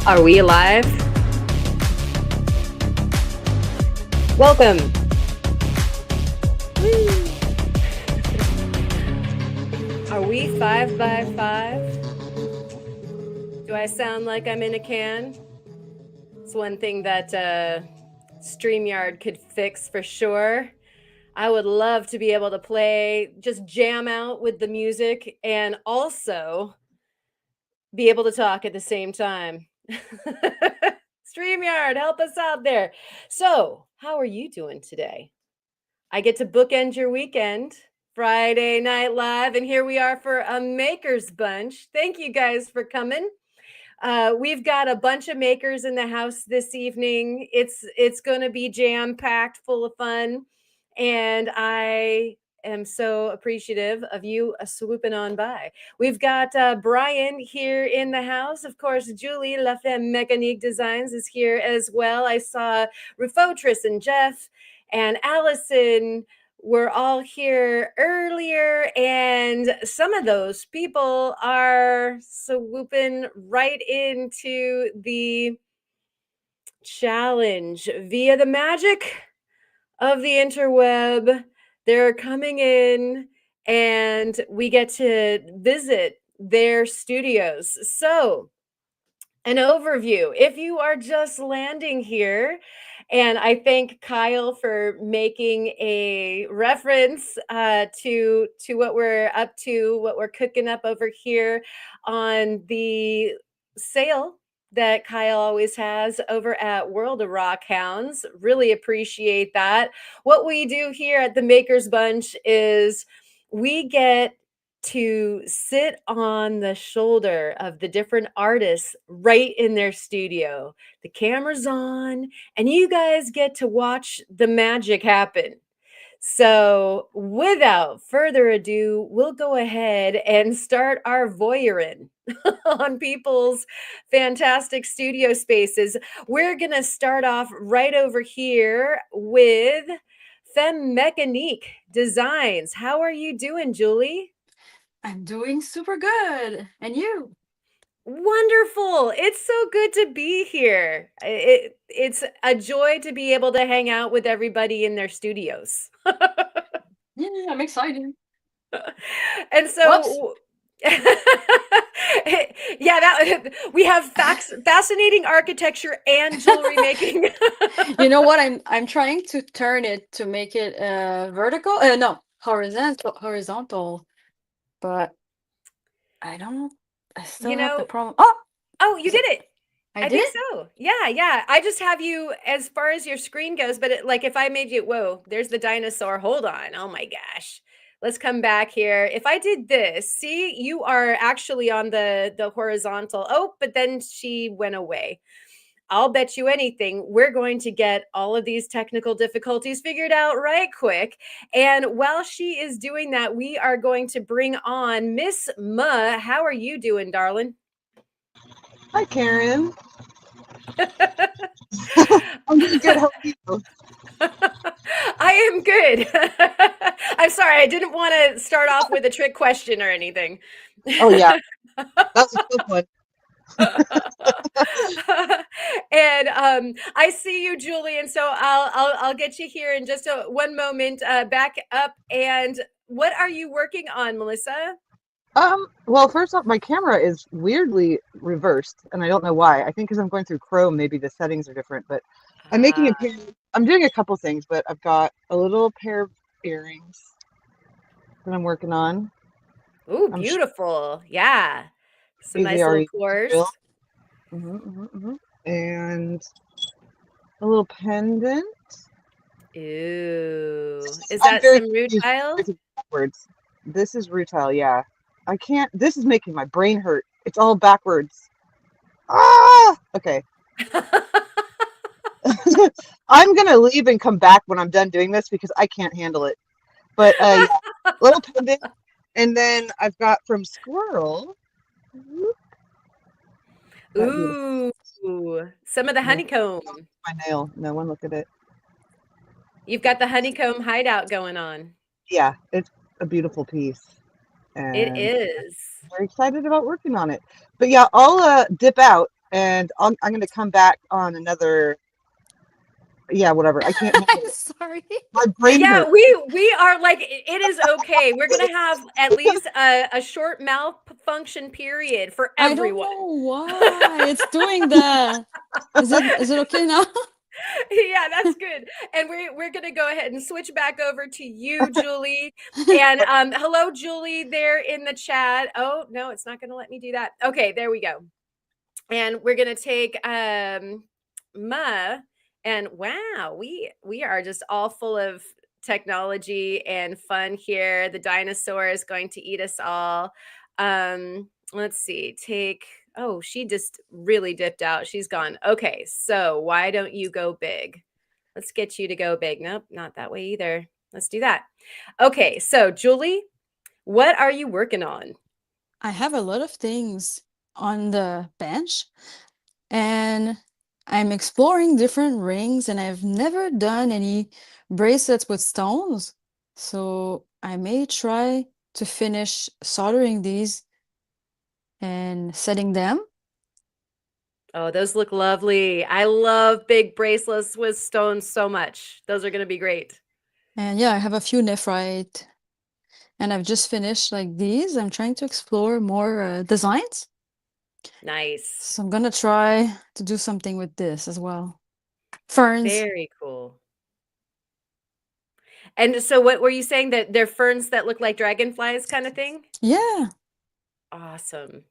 Are we alive? Welcome. Woo. Are we 5x5? Do I sound like I'm in a can? It's one thing that StreamYard could fix for sure. I would love to be able to just jam out with the music and also be able to talk at the same time. StreamYard, help us out there. So, how are you doing today? I get to bookend your weekend, Friday Night Live, and here we are for a Makers Bunch. Thank you guys for coming. We've got a bunch of makers in the house this evening. It's going to be jam packed, full of fun, and I am so appreciative of you swooping on by. We've got Brian here in the house. Of course, Julie La Femme Mécanique Designs is here as well. I saw Rufotris and Jeff and Allison were all here earlier, and some of those people are swooping right into the challenge via the magic of the interweb. They're coming in, and we get to visit their studios. So, an overview. If you are just landing here, and I thank Kyle for making a reference to what we're up to, what we're cooking up over here on the sale that Kyle always has over at World of Rock Hounds. Really appreciate that. What we do here at the Makers Bunch is we get to sit on the shoulder of the different artists right in their studio. The camera's on, and you guys get to watch the magic happen. So, without further ado, we'll go ahead and start our voyeuring on people's fantastic studio spaces. We're going to start off right over here with Femme Mécanique Designs. How are you doing, Julie? I'm doing super good. And you? Wonderful. It's so good to be here. It's a joy to be able to hang out with everybody in their studios. Yeah, I'm excited. And Whoops. so yeah, that we have fascinating architecture and jewelry making. You know what? I'm trying to turn it to make it vertical. No, horizontal. But I don't know. I You still have the know, problem. Oh, oh, you is it? did it. I I think did? so. Yeah, yeah. I just have you as far as your screen goes, but like if I made you, whoa, there's the dinosaur. Hold on. Oh my gosh. Let's come back here. If I did this, see, you are actually on the horizontal. Oh, but then she went away. I'll bet you anything we're going to get all of these technical difficulties figured out right quick. And while she is doing that, we are going to bring on Miss Ma. How are you doing, darling? Hi, Karen. I'm doing good. How are you? I am good. I'm sorry, I didn't want to start off with a trick question or anything. Oh, yeah. That's a good one. And I see you, Julie, and so I'll get you here in just one moment. Back up, and what are you working on, Melissa? Well, first off, my camera is weirdly reversed, and I don't know why. I think because I'm going through Chrome, maybe the settings are different, but I'm making Ah, a pair. I'm doing a couple things, but I've got a little pair of earrings that I'm working on. ooh, I'm sure beautiful. Yeah, some they nice are little easy to build. cores. And a little pendant. Ooh, is I'm that very some confused rutile? backwards. This is rutile, yeah. I can't. This is making my brain hurt. It's all backwards. Ah! Okay. I'm gonna leave and come back when I'm done doing this because I can't handle it. But yeah, little pendant, and then I've got from Squirrel. Whoop, that beautiful. Ooh, some of the No, honeycomb. my nail. No one look at it. You've got the honeycomb hideout going on. Yeah, it's a beautiful piece, It and is. I'm very excited about working on it. But yeah, I'll dip out and I'm going to come back on another. Yeah, whatever. I can't handle it. Sorry. My brain Yeah, hurts. we are like it is okay. We're gonna have at least a short mouth function period for I don't everyone. know why it's doing that. Is it okay now? Yeah, that's good. And we're gonna go ahead and switch back over to you, Julie. And hello, Julie, there in the chat. Oh no, it's not gonna let me do that. Okay, there we go. And we're gonna take Ma, and wow, we are just all full of technology and fun here. The dinosaur is going to eat us all. Let's see, take oh, she just really dipped out. She's gone. Okay, so why don't you go big? Let's get you to go big. Nope, not that way either. Let's do that. Okay, so Julie, what are you working on? I have a lot of things on the bench, and I'm exploring different rings, and I've never done any bracelets with stones. So I may try to finish soldering these and setting them. Oh, those look lovely. I love big bracelets with stones so much. Those are going to be great. And yeah, I have a few nephrite, and I've just finished like these. I'm trying to explore more designs. Nice. So I'm gonna try to do something with this as well. Ferns. Very cool. And so what were you saying, that they're ferns that look like dragonflies kind of thing? Yeah. Awesome.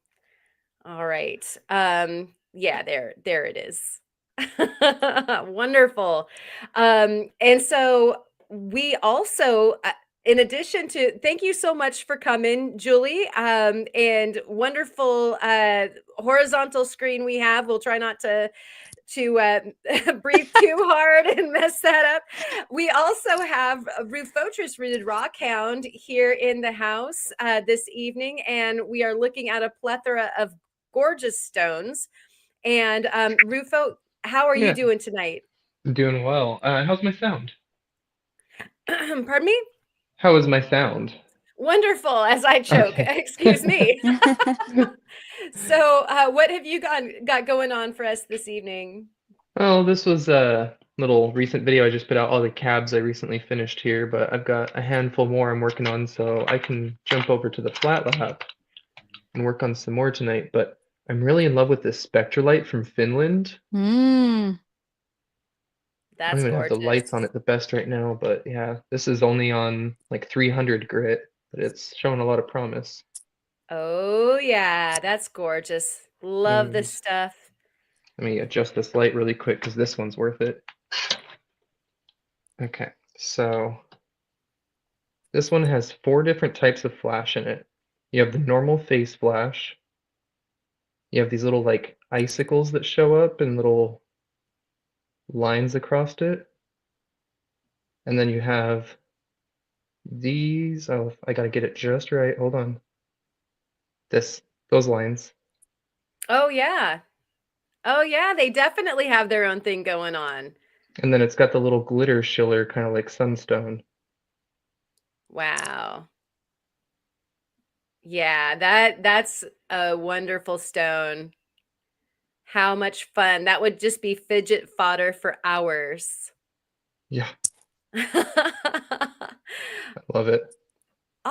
All right. Yeah, there it is. Wonderful. And so we also in addition to, thank you so much for coming, Julie. And wonderful horizontal screen we have. We'll try not to breathe too hard and mess that up. We also have Rufotris Rooted Rockhound here in the house this evening, and we are looking at a plethora of gorgeous stones. And Rufo, how are you Yeah, doing tonight? doing well. How's my sound? Pardon me? How is my sound? Wonderful, as I choke. Okay. Excuse me. So, what have you got going on for us this evening? Well, this was a little recent video I just put out, all the cabs I recently finished here, but I've got a handful more I'm working on, so I can jump over to the flat lap and work on some more tonight. But I'm really in love with this Spectralite from Finland. Mm. I don't That's even have the lights on gorgeous. it the best right now, but yeah, this is only on like 300 grit, but it's showing a lot of promise. Oh, yeah, that's gorgeous. Love this And stuff. let me adjust this light really quick because this one's worth it. Okay, so this one has 4 different types of flash in it. You have the normal face flash. You have these little like icicles that show up and little lines across it. And then you have these. Oh, I gotta get it just right. Hold on. Those lines. Oh, yeah. Oh, yeah, they definitely have their own thing going on. And then it's got the little glitter schiller, kind of like sunstone. Wow. Yeah, that's a wonderful stone. How much fun. That would just be fidget fodder for hours. Yeah, I love it.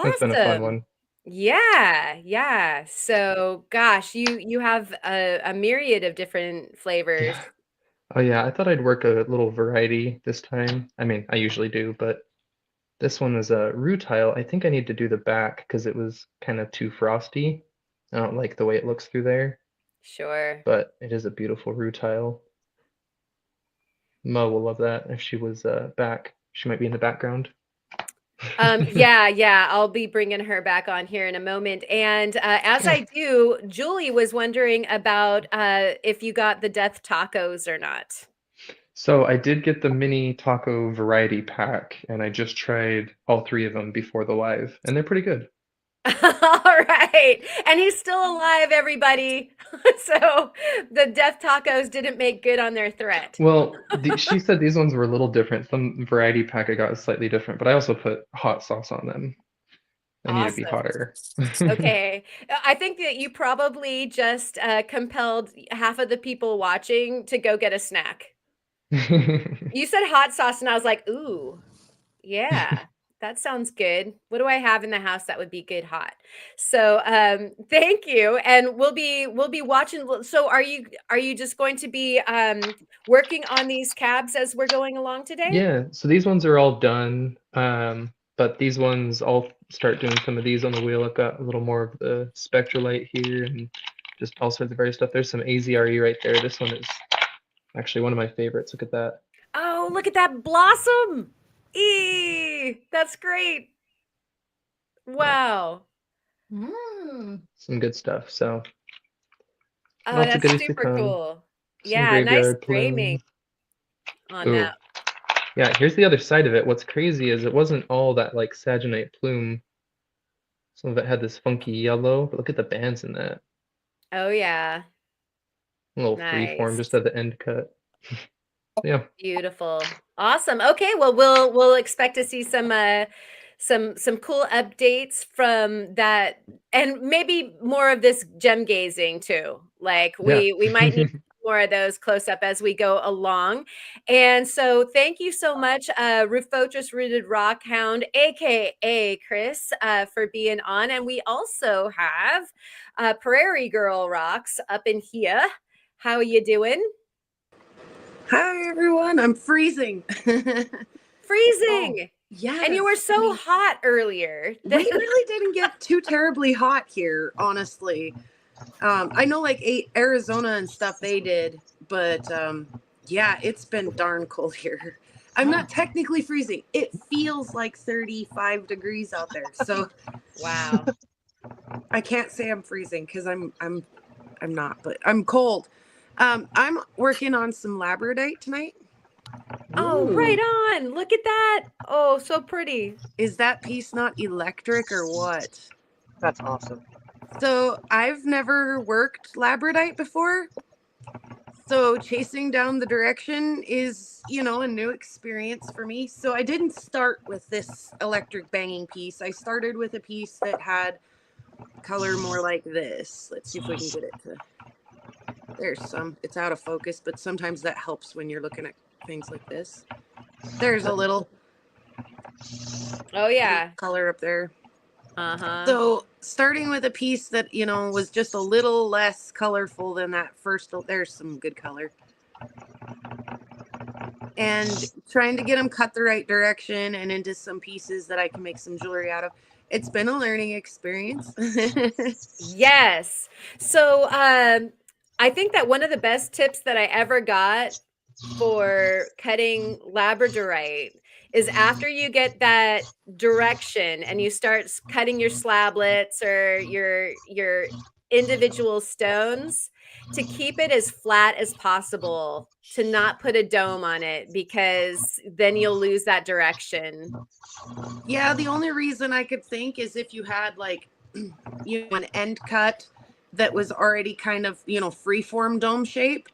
It's been a fun Awesome. one. Yeah, yeah. So, gosh, you have a myriad of different flavors. Yeah. Oh yeah, I thought I'd work a little variety this time. I mean, I usually do, but this one was a rutile. I think I need to do the back because it was kind of too frosty. I don't like the way it looks through there, Sure. but it is a beautiful rutile. Mo will love that if she was back. She might be in the background. Yeah, yeah, I'll be bringing her back on here in a moment. And as I do, Julie was wondering about if you got the death tacos or not. So I did get the mini taco variety pack, and I just tried all 3 of them before the live, and they're pretty good. All right. And he's still alive, everybody. So the death tacos didn't make good on their threat. Well, she said these ones were a little different. Some variety pack I got is slightly different, but I also put hot sauce on them. I need to be Awesome. hotter. Okay. I think that you probably just compelled half of the people watching to go get a snack. You said hot sauce, and I was like, ooh, yeah, that sounds good. What do I have in the house that would be good hot? So, thank you, and we'll be watching. So, are you just going to be working on these cabs as we're going along today? Yeah, so these ones are all done. But these ones, I'll start doing some of these on the wheel. I've got a little more of the spectralite here and just all sorts of various stuff. There's some AZRE right there. This one is actually one of my favorites. Look at that. Oh, look at that blossom! That's great. Yeah, Wow. some good stuff. So Oh, lots of that's goodies to super come. cool. Some Yeah, nice graveyard framing plume. on Ooh, that. yeah, here's the other side of it. What's crazy is it wasn't all that like saginite plume. Some of it had this funky yellow, but look at the bands in that. Oh, yeah. A little freeform Nice. just at the end cut. Yeah. Beautiful. Awesome. Okay, well, we'll expect to see some cool updates from that, and maybe more of this gem gazing too. Like Yeah. we might need more of those close up as we go along. And so thank you so much, Rufotris Rooted Rockhound, aka Chris, for being on. And we also have Prairie Girl Rocks up in here. How are you doing? Hi everyone, I'm freezing. Freezing. Yes. And you were I so mean, hot earlier. we really didn't get too terribly hot here, honestly. I know like Arizona and stuff they did, but yeah, it's been darn cold here. I'm not technically freezing. It feels like 35 degrees out there. So Wow. I can't say I'm freezing because I'm not, but I'm cold. I'm working on some labradorite tonight. Oh, right on. Look at that. Oh, so pretty. Is that piece not electric or what? That's awesome. So I've never worked labradorite before. So chasing down the direction is, a new experience for me. So I didn't start with this electric banging piece. I started with a piece that had color more like this. Let's see if we can get it to. There's some. It's out of focus, but sometimes that helps when you're looking at things like this. There's a little Oh, yeah. color up there. Uh-huh. So starting with a piece that, was just a little less colorful than that first, there's some good color. And trying to get them cut the right direction and into some pieces that I can make some jewelry out of. It's been a learning experience. Yes. So, I think that one of the best tips that I ever got for cutting labradorite is after you get that direction and you start cutting your slablets or your individual stones, to keep it as flat as possible, to not put a dome on it, because then you'll lose that direction. Yeah, the only reason I could think is if you had like, an end cut that was already kind of, freeform dome shape,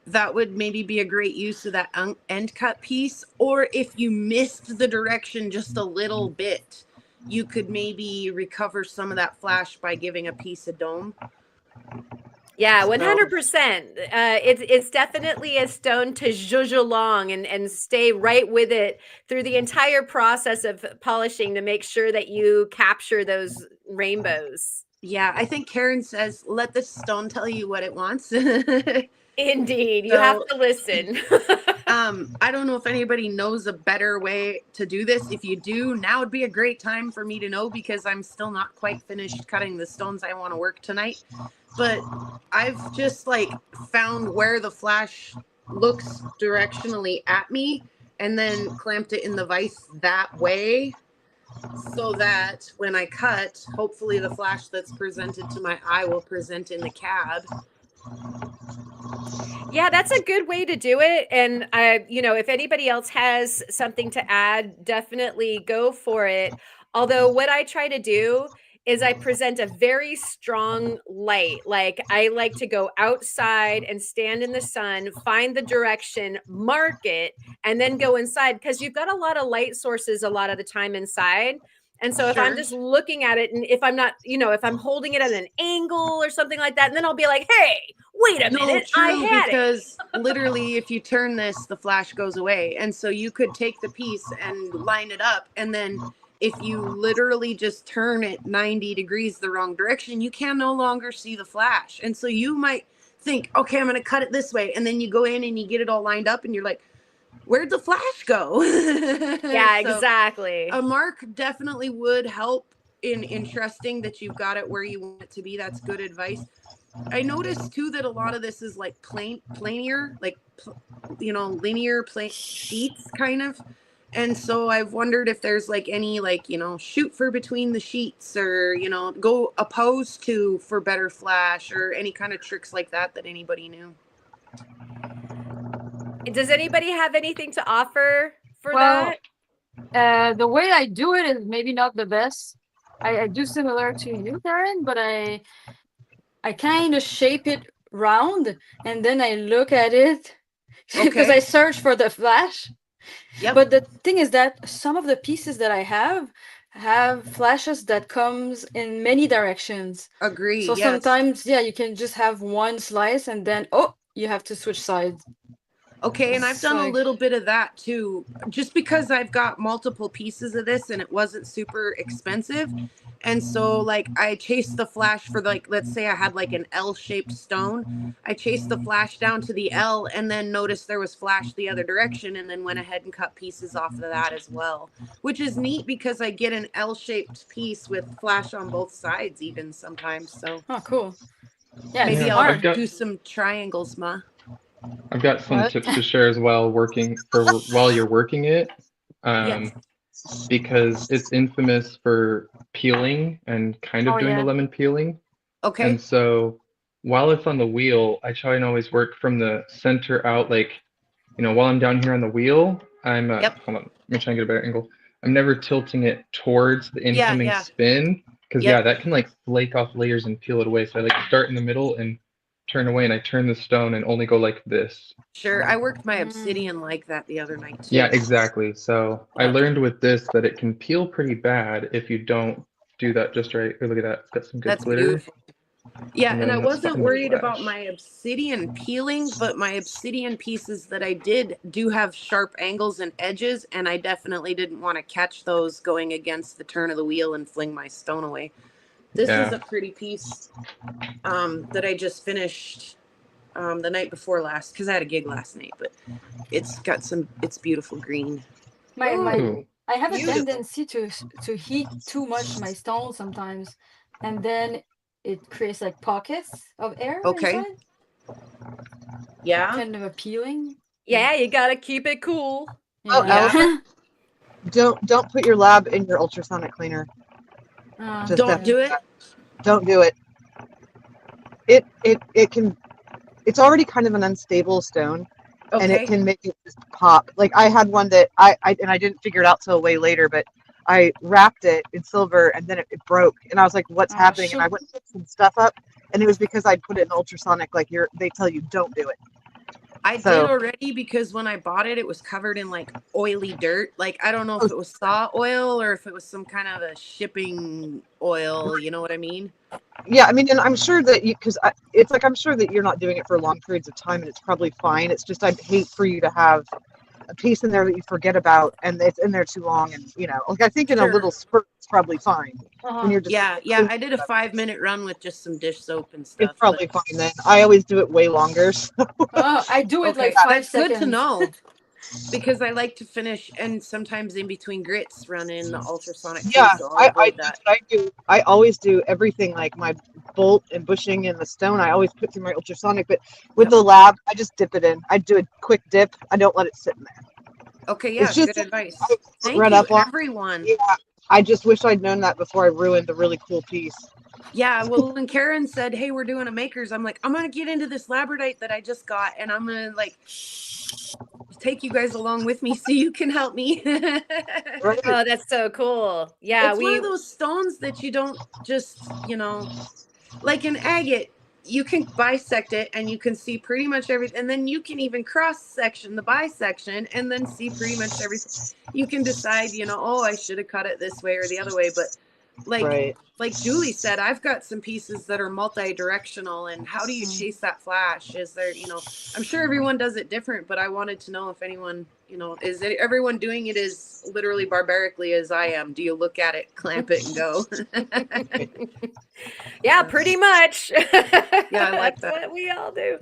that would maybe be a great use of that end cut piece. Or if you missed the direction just a little bit, you could maybe recover some of that flash by giving a piece of dome. Yeah, So 100%. It's definitely a stone to zhuzh along and stay right with it through the entire process of polishing to make sure that you capture those rainbows. yeah, I think Karen says, let the stone tell you what it wants. Indeed, you have So, to listen. I don't know if anybody knows a better way to do this. If you do, now would be a great time for me to know, because I'm still not quite finished cutting the stones I want to work tonight. But I've just like found where the flash looks directionally at me and then clamped it in the vise that way, so that when I cut, hopefully the flash that's presented to my eye will present in the cab. Yeah, that's a good way to do it. And if anybody else has something to add, definitely go for it. Although what I try to do is I present a very strong light. Like I like to go outside and stand in the sun, find the direction, mark it, and then go inside, because you've got a lot of light sources a lot of the time inside. And so if I'm Sure. just looking at it, and if I'm not, if I'm holding it at an angle or something like that, and then I'll be like, hey, wait a No, minute, I true, had it. because literally if you turn this, the flash goes away. And so you could take the piece and line it up, and then if you literally just turn it 90 degrees the wrong direction, you can no longer see the flash. And so you might think, okay, I'm going to cut it this way. And then you go in and you get it all lined up and you're like, where'd the flash go? Yeah, So exactly. a mark definitely would help in trusting that you've got it where you want it to be. That's good advice. I noticed too that a lot of this is like linear sheets kind of. And so I've wondered if there's like any shoot for between the sheets, or go opposed to for better flash, or any kind of tricks like that anybody knew. Does anybody have anything to offer for Well, that? the way I do it is maybe not the best. I do similar to you, Karen, but I kind of shape it round and then I look at it because Okay. I search for the flash. Yep. But the thing is that some of the pieces that I have flashes that comes in many directions. Agree. So yes. sometimes, you can just have one slice and then, you have to switch sides. Okay, and I've It's done a like- little bit of that too, just because I've got multiple pieces of this and it wasn't super expensive. And so like I chased the flash for let's say I had like an L-shaped stone. I chased the flash down to the L and then noticed there was flash the other direction, and then went ahead and cut pieces off of that as well, which is neat because I get an L-shaped piece with flash on both sides even sometimes. So Oh, cool. Yeah, maybe it's I'll hard. do some triangles, Ma. I've got some What? tips to share as well while you're working it. Yes. Because it's infamous for peeling and kind of Oh, doing the yeah. lemon peeling. Okay. And so while it's on the wheel, I try and always work from the center out, like, while I'm down here on the wheel, I'm, Yep. hold on, let me try and get a better angle. I'm never tilting it towards the incoming yeah. spin, because Yep. that can like flake off layers and peel it away. So I like start in the middle and turn away, and I turn the stone and only go like this. Sure. I worked my obsidian like that the other night too. Yeah, exactly. So I Yeah. learned with this that it can peel pretty bad if you don't do that just right. Oh, look at that. It's got some good That's glitter. beautiful. Yeah, And and I then let's wasn't find the worried about flash. my obsidian peeling, but my obsidian pieces that I did do have sharp angles and edges, and I definitely didn't want to catch those going against the turn of the wheel and fling my stone away. This is Yeah. a pretty piece that I just finished the night before last, because I had a gig last night, but it's beautiful green. Ooh. I have a Beautiful. tendency to heat too much my stone sometimes, and then it creates like pockets of air Okay. inside, Yeah. kind of appealing. Yeah, you gotta keep it cool. Oh, Yeah. Allison, don't put your lab in your ultrasonic cleaner. Just Don't do it. Don't do it. It can. It's already kind of an unstable stone, and Okay. it can make it just pop. Like I had one that I didn't figure it out till way later, but I wrapped it in silver and then it broke, and I was like, "What's Oh, happening?" And I shoot. went and picked some stuff up, and it was because I put it in ultrasonic. Like they tell you don't do it. I So- did already, because when I bought it, it was covered in like oily dirt. Like, I don't know if it was saw oil or if it was some kind of a shipping oil. You know what I mean? Yeah, I mean, and I'm sure that it's like I'm sure that you're not doing it for long periods of time, and it's probably fine. It's just I'd hate for you to have a piece in there that you forget about, and it's in there too long, and like I think in a Sure. little spurt it's probably fine. Uh-huh. When you're just Yeah. I did a 5-minute run with just some dish soap and stuff. it's probably fine then. I always do it way longer. So. Oh, I do it Okay, like 5 that's seconds. good to know. Because I like to finish, and sometimes in between grits run in the ultrasonic too, Yeah, so I'll avoid that. that's what I do. I always do everything, like my bolt and bushing and the stone. I always put through my ultrasonic, but with Yep. the lab, I just dip it in. I do a quick dip. I don't let it sit in there. Okay, yeah, It's just- good advice. I Thank read you, up on- everyone. Yeah, I just wish I'd known that before I ruined a really cool piece. Yeah, well, when Karen said, "Hey, we're doing a makers," I'm like, I'm gonna get into this labradite that I just got, and I'm gonna take you guys along with me so you can help me. Right? Oh, that's so cool. Yeah, It's one of those stones that you don't just, like an agate. you can bisect it and you can see pretty much everything. And then you can even cross section the bisection and then see pretty much everything. You can decide, oh, I should have cut it this way or the other way. But Right. like Julie said, I've got some pieces that are multi-directional, and how do you chase that flash? Is there, I'm sure everyone does it different, but I wanted to know if anyone, is everyone doing it as literally barbarically as I am? Do you look at it, clamp it, and go? Yeah, pretty much. Yeah, I like That's that. what we all do.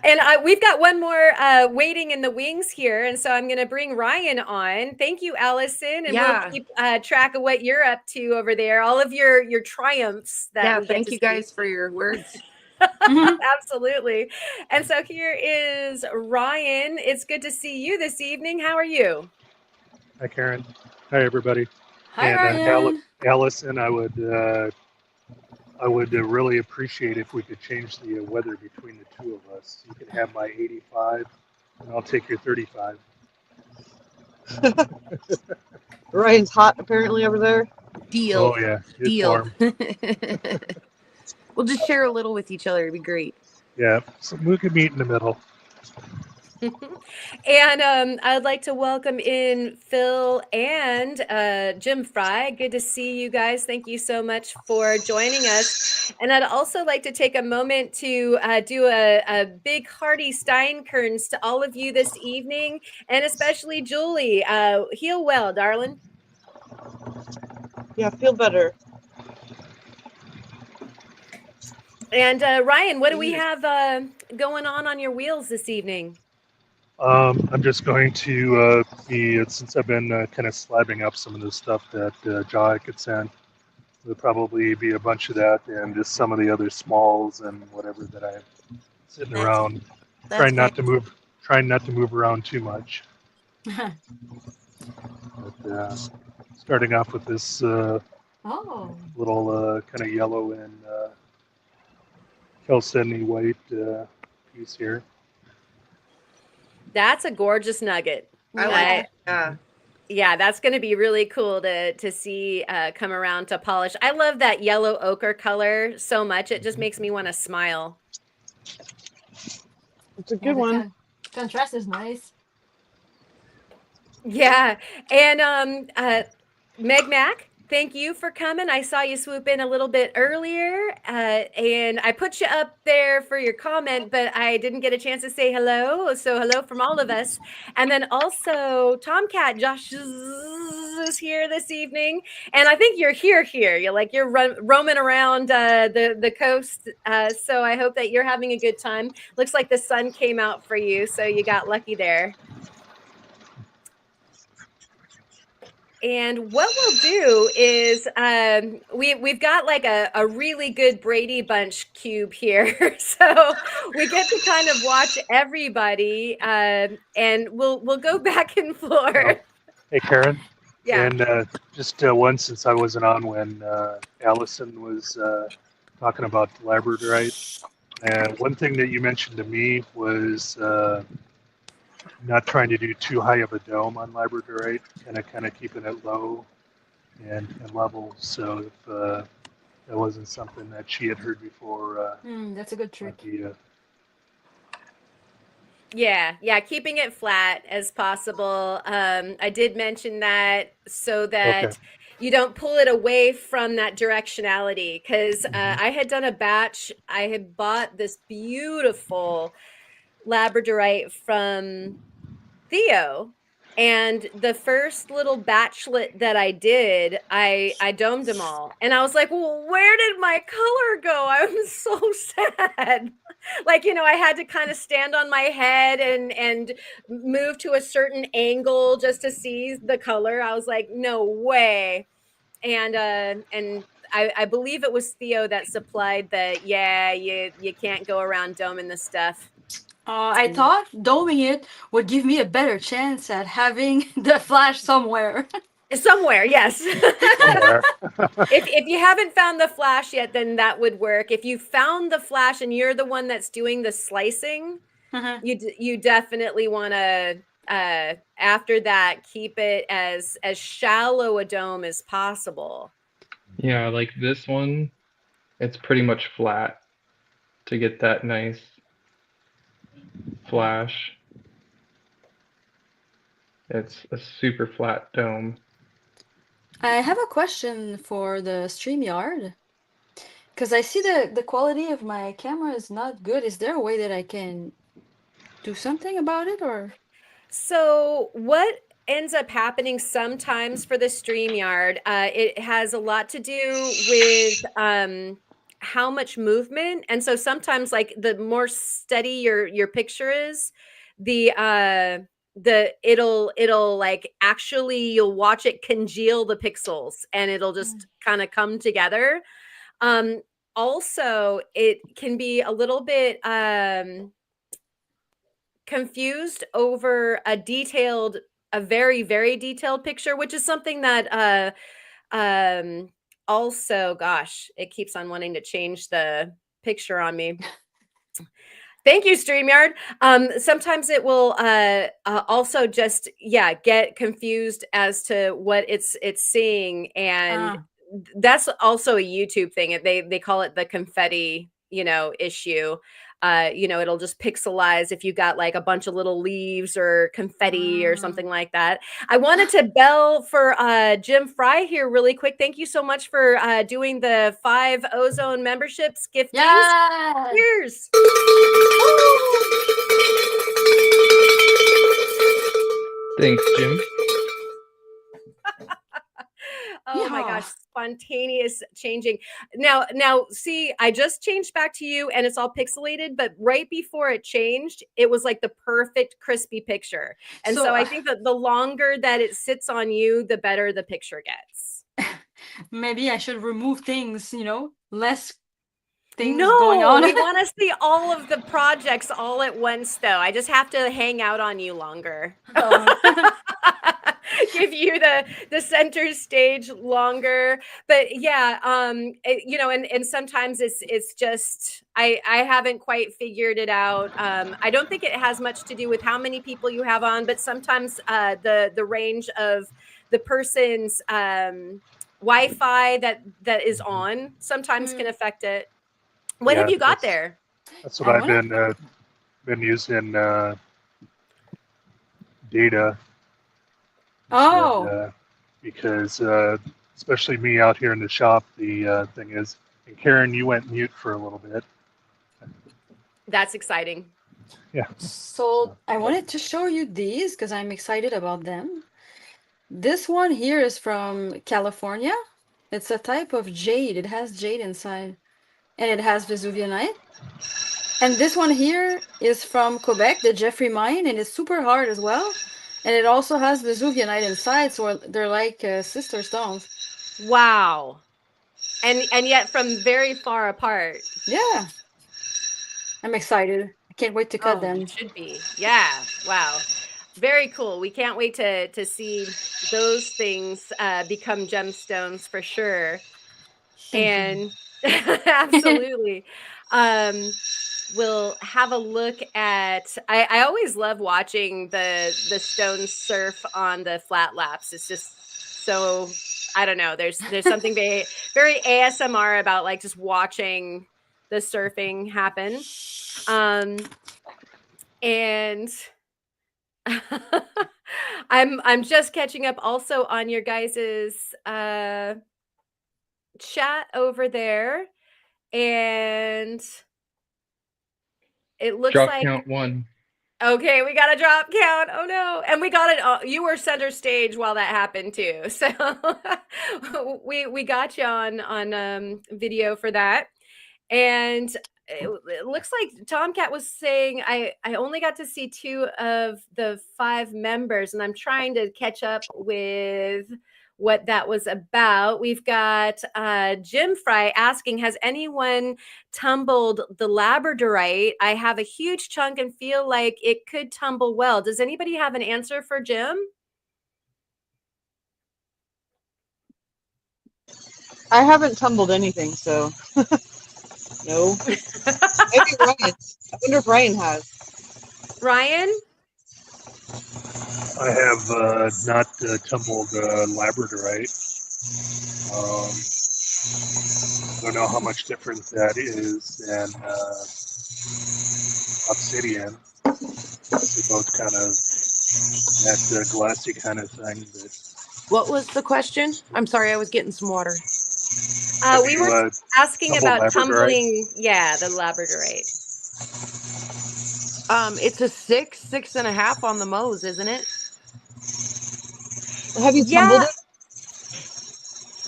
And we've got one more waiting in the wings here. And so I'm going to bring Ryan on. Thank you, Allison. And Yeah. we'll keep track of what you're up to over there, all of your triumphs that Yeah, we get thank to you see. guys for your words. Absolutely. And so here is Ryan. It's good to see you this evening. How are you? Hi, Karen. Hi, everybody. Hi, And Ryan. Allison, I would really appreciate if we could change the weather between the two of us. You can have my 85, and I'll take your 35. Ryan's hot apparently over there. Deal. Oh yeah, it's Deal. warm. We'll just share a little with each other. It'd be great. Yeah, so we could meet in the middle. And I'd like to welcome in Phil and Jim Fry. Good to see you guys. Thank you so much for joining us. And I'd also like to take a moment to do a big hearty Steinkerns to all of you this evening, and especially Julie. Heal well, darling. Yeah, feel better. And Ryan, what do we have going on your wheels this evening? I'm just going to be, since I've been kind of slabbing up some of the stuff that Jai could send, there'll probably be a bunch of that and just some of the other smalls and whatever that I have sitting around. Trying not to move around too much. But starting off with this Oh. little kind of yellow and Chalcedony white piece here. That's a gorgeous nugget. I like it. Yeah. Yeah, that's going to be really cool to see come around to polish. I love that yellow ochre color so much. It just makes me want to smile. It's a good one. Contrast is nice. Yeah. And Meg Mac, thank you for coming. I saw you swoop in a little bit earlier, and I put you up there for your comment, but I didn't get a chance to say hello. So hello from all of us. And then also Tomcat Josh is here this evening, and I think you're here. You're roaming around the coast. So I hope that you're having a good time. Looks like the sun came out for you, so you got lucky there. And what we'll do is we've got like a really good Brady Bunch cube here, so we get to kind of watch everybody, and we'll go back and forth. Oh, hey, Karen. Yeah. And just one, since I wasn't on when Allison was talking about the labradorite, and one thing that you mentioned to me was not trying to do too high of a dome on labradorite, kind of keeping it low and level. So if that wasn't something that she had heard before, That's a good trick. Yeah, keeping it flat as possible. I did mention that so that you don't pull it away from that directionality, because I had done a batch. I had bought this beautiful labradorite from Theo, and the first little batchlet that I did, I domed them all, and I was like, well, where did my color go? I'm so sad. I had to kind of stand on my head and move to a certain angle just to see the color. I was like, no way. And I believe it was Theo that supplied you can't go around doming the stuff. I thought doming it would give me a better chance at having the flash somewhere. Somewhere, yes. Somewhere. If you haven't found the flash yet, then that would work. If you found the flash and you're the one that's doing the slicing, you definitely want to after that keep it as shallow a dome as possible. Yeah, like this one, it's pretty much flat. to get that nice flash. It's a super flat dome. I have a question for the StreamYard. Because I see the quality of my camera is not good. Is there a way that I can do something about it, or? So what ends up happening sometimes for the StreamYard, it has a lot to do with how much movement. And so sometimes like the more steady your picture is, it'll like actually you'll watch it congeal the pixels and it'll just kind of come together. Also it can be a little bit confused over a very, very detailed picture, which is something that also, gosh, it keeps on wanting to change the picture on me. Thank you, StreamYard. Sometimes it will also just get confused as to what it's seeing, and that's also a YouTube thing. They call it the confetti, issue. It'll just pixelize if you got like a bunch of little leaves or confetti or something like that. I wanted to bell for Jim Fry here really quick. Thank you so much for doing the 5 Ozone memberships giftings. Yeah. Cheers. Thanks, Jim. Oh my gosh, spontaneous changing. Now, see, I just changed back to you and it's all pixelated, but right before it changed, it was like the perfect crispy picture. And so I think that the longer that it sits on you, the better the picture gets. Maybe I should remove things, less things going on. We want to see all of the projects all at once, though. I just have to hang out on you longer. Give you the center stage longer. But yeah, and sometimes it's just I haven't quite figured it out. I don't think it has much to do with how many people you have on, but sometimes the range of the person's Wi-Fi that is on sometimes can affect it. What have you got there? That's what I've been using data. Oh. Because especially me out here in the shop, the thing is, and Karen, you went mute for a little bit. That's exciting. Yeah. So I wanted to show you these because I'm excited about them. This one here is from California. It's a type of jade. It has jade inside. And it has Vesuvianite. And this one here is from Quebec, the Jeffrey mine, and it's super hard as well. And it also has Vesuvianite inside, so they're like sister stones. Wow. And yet from very far apart. Yeah. I'm excited. I can't wait to cut them. You should be. Yeah. Wow. Very cool. We can't wait to see those things become gemstones for sure. And absolutely. We'll have a look at I always love watching the stones surf on the flat laps. It's just so I don't know. There's something very, very ASMR about like just watching the surfing happen. And I'm just catching up also on your guys's chat over there, and it looks drop like count 1. Okay, we got a drop count. Oh no. And we got it. You were center stage while that happened too. So we got you on video for that. And it looks like Tomcat was saying I only got to see 2 of the 5 members, and I'm trying to catch up with what that was about. We've got Jim Fry asking, has anyone tumbled the labradorite? I have a huge chunk and feel like it could tumble well. Does anybody have an answer for Jim? I haven't tumbled anything, so no. Maybe Ryan. I wonder if Ryan has. Ryan? I have not tumbled labradorite. I don't know how much different that is than obsidian. They're both kind of that glassy kind of thing. But What was the question? I'm sorry, I was getting some water. have We you were asking tumbled about labradorite? tumbling, yeah, the labradorite. It's a 6.5 on the Moe's, isn't it? Have you Yeah, tumbled it?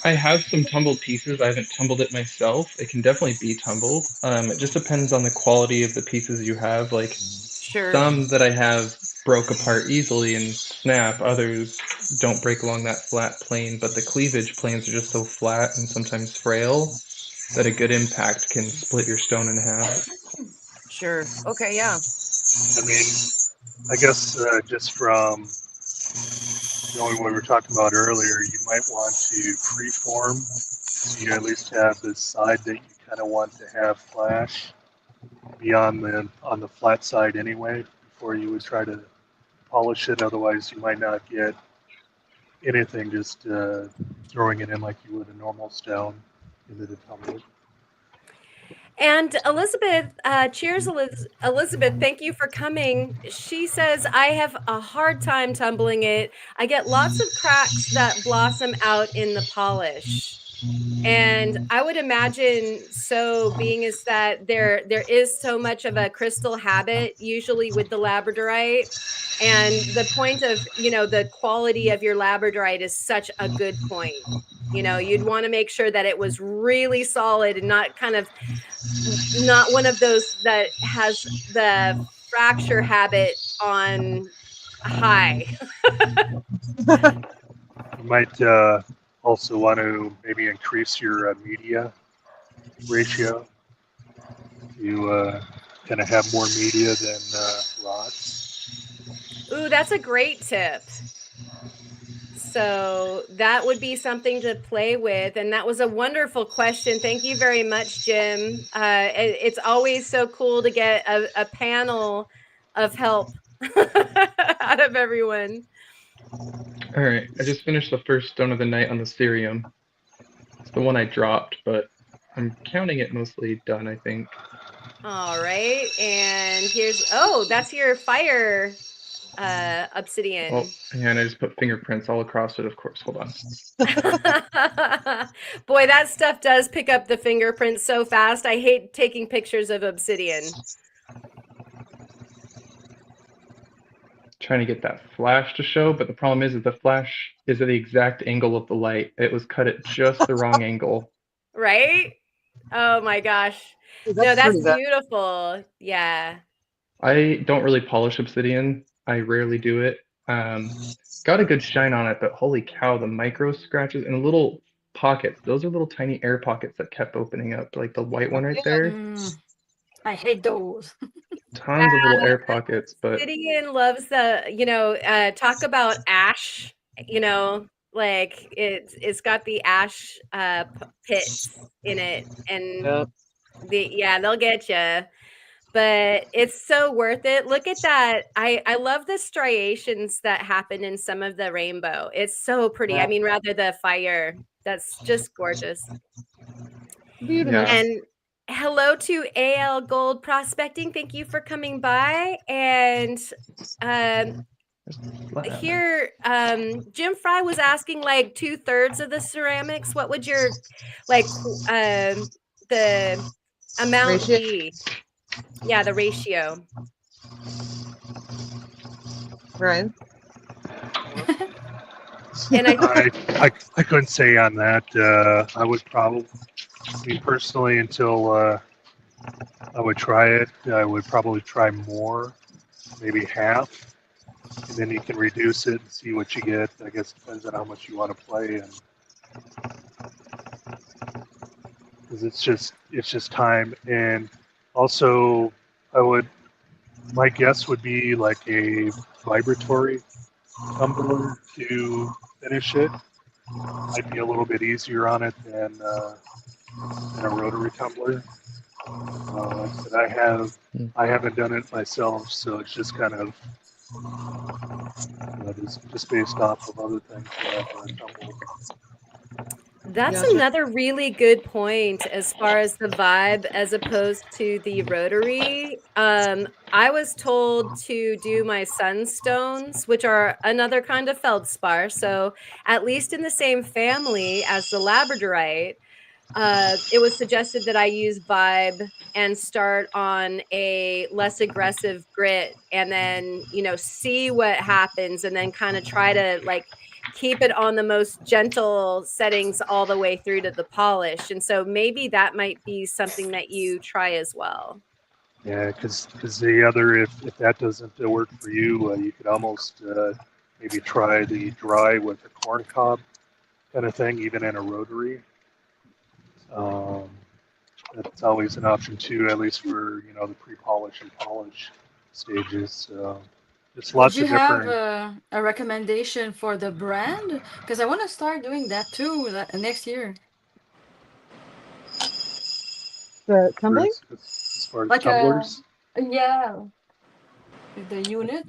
I have some tumbled pieces. I haven't tumbled it myself. It can definitely be tumbled. It just depends on the quality of the pieces you have. Like Sure. some that I have broke apart easily and snap. Others don't break along that flat plane, but the cleavage planes are just so flat and sometimes frail that a good impact can split your stone in half. Sure. Okay, yeah. I mean, I guess just from knowing what we were talking about earlier, you might want to preform so you at least have the side that you kind of want to have flash be on the flat side anyway before you would try to polish it. Otherwise, you might not get anything just throwing it in like you would a normal stone into the tumbler. and Elizabeth, cheers, Elizabeth. Thank you for coming. She says, I have a hard time tumbling it. I get lots of cracks that blossom out in the polish. And I would imagine so, being is that there is so much of a crystal habit usually with the labradorite, and the point of, the quality of your labradorite is such a good point. You'd want to make sure that it was really solid and not one of those that has the fracture habit on high. You might also want to maybe increase your media ratio. You kind of have more media than rods. Ooh, that's a great tip. So that would be something to play with. And that was a wonderful question. Thank you very much, Jim. It's always so cool to get a panel of help out of everyone. All right, I just finished the first stone of the night on the cerium. It's the one I dropped, but I'm counting it mostly done, I think. All right. And that's your fire obsidian. Oh, and I just put fingerprints all across it, of course. Hold on. Boy, that stuff does pick up the fingerprints so fast. I hate taking pictures of obsidian. Trying to get that flash to show, but the problem is that the flash is at the exact angle of the light. It was cut at just the wrong angle. Right? Oh my gosh. No, that's beautiful. Yeah. I don't really polish obsidian. I rarely do it. Got a good shine on it, but holy cow, the micro scratches and little pockets. Those are little tiny air pockets that kept opening up, like the white one right there. I hate those. Tons of little air pockets, but Obsidian loves talk about ash, like it's got the ash pits in it, and they'll get you. But it's so worth it. Look at that. I love the striations that happen in some of the rainbow. It's so pretty. Yeah. I mean, rather the fire. That's just gorgeous. Beautiful. Yeah. And hello to AL Gold Prospecting. Thank you for coming by. And here, Jim Fry was asking like 2/3 of the ceramics. What would your the amount Ratio? be? Yeah, the ratio. Right. And I couldn't say on that. I would probably, me personally, until I would try it, I would probably try more, maybe half, and then you can reduce it and see what you get. I guess it depends on how much you want to play, and because it's just time. And also, my guess would be like a vibratory tumbler to finish it. Might be a little bit easier on it than a rotary tumbler. Like I said, I haven't done it myself, so it's just kind of just based off of other things that I've tumbled. That's Gotcha. another really good point as far as the vibe as opposed to the rotary. I was told to do my sunstones, which are another kind of feldspar, so at least in the same family as the labradorite. It was suggested that I use vibe and start on a less aggressive grit and then, see what happens and then kind of try to like keep it on the most gentle settings all the way through to the polish. And so maybe that might be something that you try as well. Yeah, because the other, if that doesn't work for you, you could almost maybe try the dry with the corn cob kind of thing, even in a rotary. Um, that's always an option too, at least for the pre-polish and polish stages. So just Would lots you of have different. a recommendation for the brand? Because I want to start doing that too next year. The tumbling? As far as Like tumblers. yeah, the unit.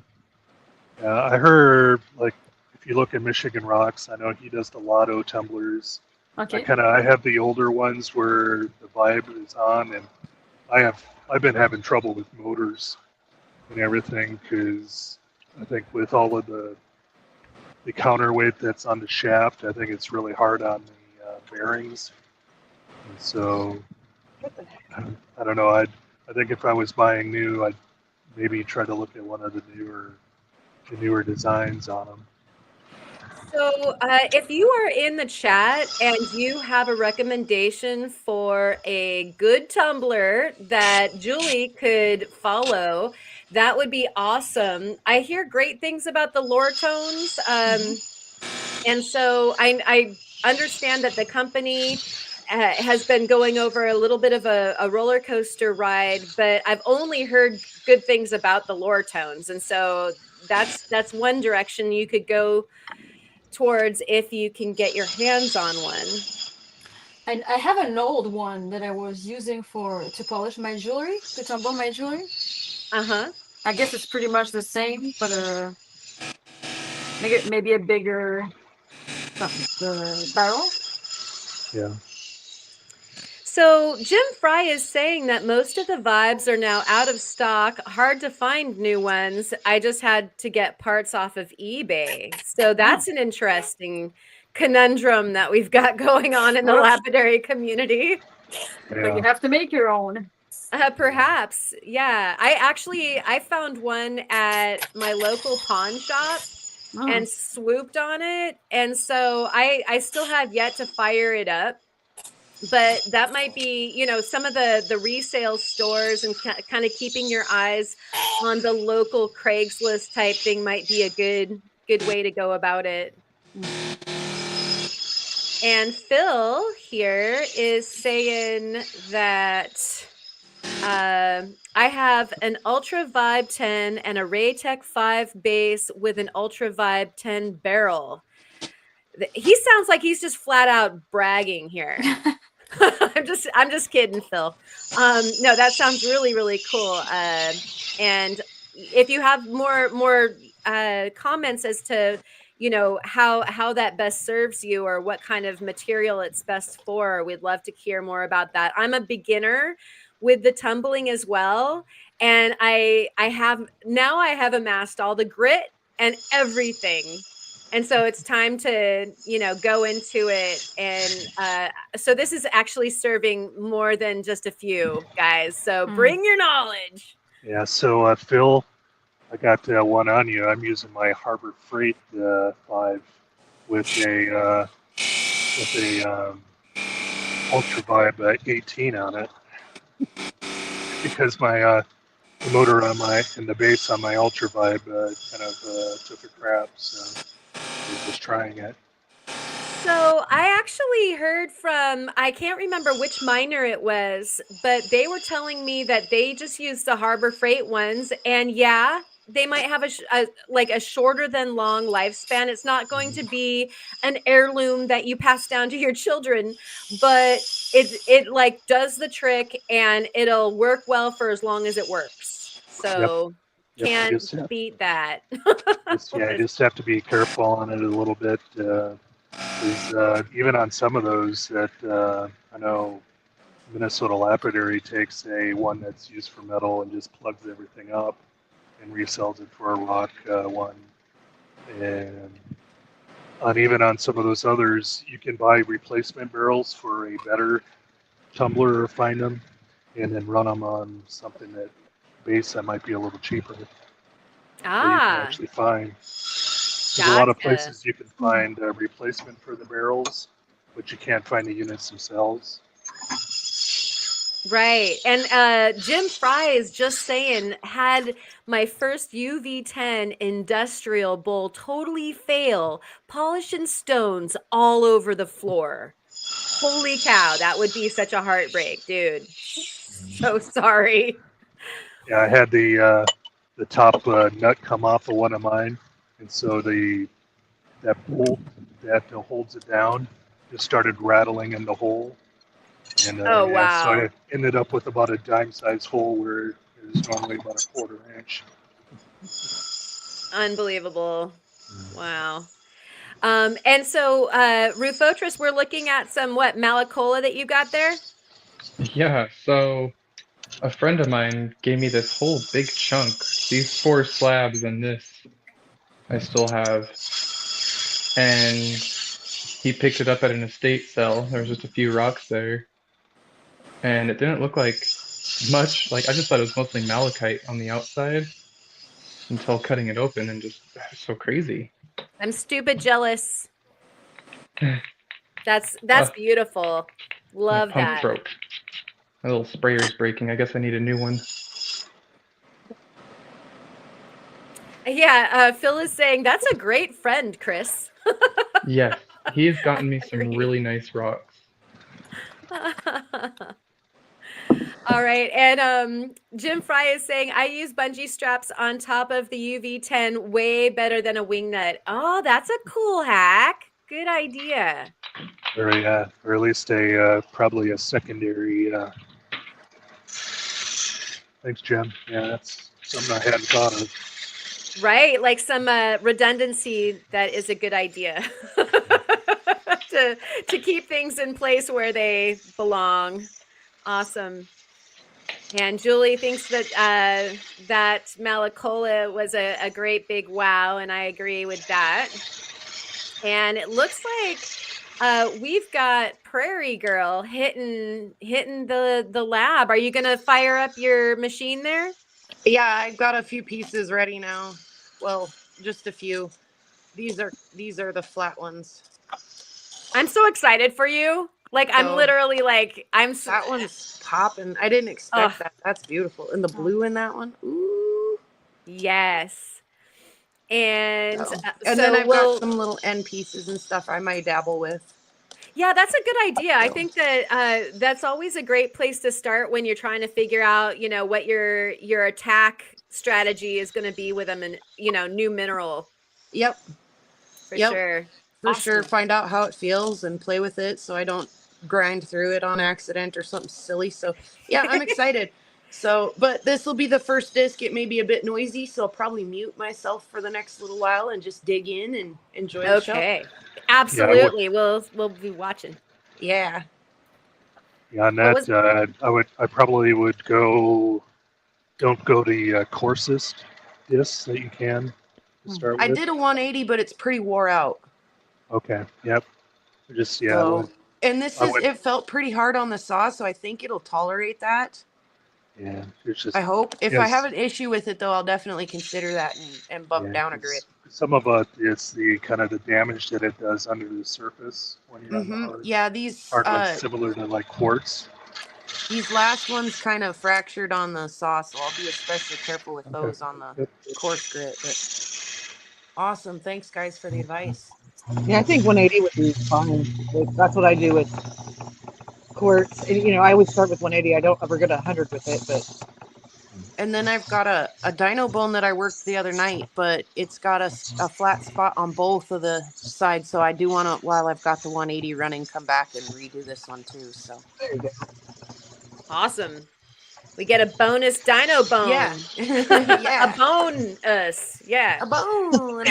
I heard, like, if you look at Michigan Rocks, I know he does the Lotto tumblers. Okay. I have the older ones where the vibe is on, and I've been having trouble with motors and everything because I think with all of the counterweight that's on the shaft, I think it's really hard on the bearings. And so I don't know. I think if I was buying new, I'd maybe try to look at one of the newer designs on them. So, if you are in the chat and you have a recommendation for a good tumbler that Julie could follow, that would be awesome. I hear great things about the lore tones. And so I understand that the company has been going over a little bit of a roller coaster ride, but I've only heard good things about the lore tones. And so that's one direction you could go towards if you can get your hands on one. And I have an old one that I was using to polish my jewelry, to tumble my jewelry. Uh-huh. I guess it's pretty much the same, but maybe a bigger the barrel. Yeah. So Jim Fry is saying that most of the vibes are now out of stock, hard to find new ones. I just had to get parts off of eBay. So that's an interesting conundrum that we've got going on in the lapidary community. So you have to make your own. Perhaps. Yeah. I found one at my local pawn shop and swooped on it. And so I still have yet to fire it up. But that might be, some of the resale stores and kind of keeping your eyes on the local Craigslist type thing might be a good way to go about it. And Phil here is saying that I have an Ultra Vibe 10 and a Raytech 5 base with an Ultra Vibe 10 barrel. He sounds like he's just flat out bragging here. I'm just kidding, Phil. No, that sounds really, really cool. And if you have more comments as to how that best serves you or what kind of material it's best for, we'd love to hear more about that. I'm a beginner with the tumbling as well, and I have amassed all the grit and everything. And so it's time to, go into it. And so this is actually serving more than just a few guys. So bring your knowledge. Yeah. So Phil, I got one on you. I'm using my Harbor Freight 5 with a Ultra Vibe 18 on it because my the motor on and the base on my Ultra Vibe kind of took a crap. So I was just trying it. So I actually heard from, I can't remember which miner it was, but they were telling me that they just use the Harbor Freight ones. And yeah, they might have a shorter than long lifespan. It's not going to be an heirloom that you pass down to your children, but it like does the trick and it'll work well for as long as it works. So can't beat that. You just have to be careful on it a little bit. Is even on some of those that I know Minnesota Lapidary takes a one that's used for metal and just plugs everything up and resells it for a rock one. And even on some of those others, you can buy replacement barrels for a better tumbler or find them, and then run them on something that base that might be a little cheaper that you can Ah, actually find. There's a lot of gotcha. places you can find a replacement for the barrels, but you can't find the units themselves. Right. And Jim Fry is just saying, had my first UV10 industrial bowl totally fail, polishing stones all over the floor. Holy cow, that would be such a heartbreak, dude. So sorry. Yeah, I had the top nut come off of one of mine, and so that bolt that holds it down just started rattling in the hole. And Oh, yeah, so wow. I ended up with about a dime-sized hole where there's normally about a quarter inch. Unbelievable. Wow. And so, Rufotris, we're looking at some, what, Malacola that you got there? Yeah, so a friend of mine gave me this whole big chunk. These 4 slabs and this I still have. And he picked it up at an estate sale. There was just a few rocks there. And it didn't look like much. Like, I just thought it was mostly malachite on the outside until cutting it open and just so crazy. I'm stupid jealous. That's Uh, beautiful. my Love pump that. broke. My little sprayer's breaking. I guess I need a new one. Yeah, Phil is saying that's a great friend, Chris. Yes, he's gotten me some Agree. really nice rocks. All right, and Jim Fry is saying I use bungee straps on top of the UV10 way better than a wing nut. Oh, that's a cool hack. Good idea. Or at least probably a secondary. Thanks, Jim. Yeah, that's something I hadn't thought of. Right, like some redundancy that is a good idea to keep things in place where they belong. Awesome. And Julie thinks that that Malacola was a great big wow, and I agree with that. And it looks like we've got Prairie Girl hitting the lab. Are you gonna fire up your machine there? Yeah, I've got a few pieces ready now. Well, just a few. These are the flat ones. I'm so excited for you. Like, I'm So- literally like, I'm so, That one's popping. I didn't expect Ugh. that. That's beautiful. And the blue in that one. Ooh. yes. And So- so And then I've we'll, got some little end pieces and stuff I might dabble with. yeah, that's a good idea. I So- think that that's always a great place to start when you're trying to figure out, you know, what your attack strategy is going to be with them, and new mineral Yep. for Yep. sure. For Awesome. sure. Find out how it feels and play with it so I don't grind through it on accident or something silly. So yeah, I'm excited. So, but this will be the first disc. It may be a bit noisy, so I'll probably mute myself for the next little while and just dig in and enjoy the show. Okay. Absolutely. We'll be watching. Yeah. Yeah, on What that, I probably would don't go the coarsest discs that you can to start I with. did a 180, but it's pretty wore out. Okay. Yep. Just yeah. So, and this I is would- it felt pretty hard on the saw, so I think it'll tolerate that. Yeah. It's just. I hope. If I yes. have an issue with it though, I'll definitely consider that and bump Yeah, down a 'cause grit. Some of it's the kind of the damage that it does under the surface when you're on the hard. Yeah, these Hard ones similar to like quartz. these last ones kind of fractured on the saw, so I'll be especially careful with those on the Yep. coarse grit. But awesome, thanks guys for the advice. Yeah, I think 180 would be fine. That's what I do with quartz. And, I always start with 180. I don't ever get 100 with it, but And then I've got a dyno bone that I worked the other night, but it's got a flat spot on both of the sides. So I do want to, while I've got the 180 running, come back and redo this one too. So there you go. Awesome. We get a bonus dyno bone. yeah, yeah, A bonus. Yeah. a bone.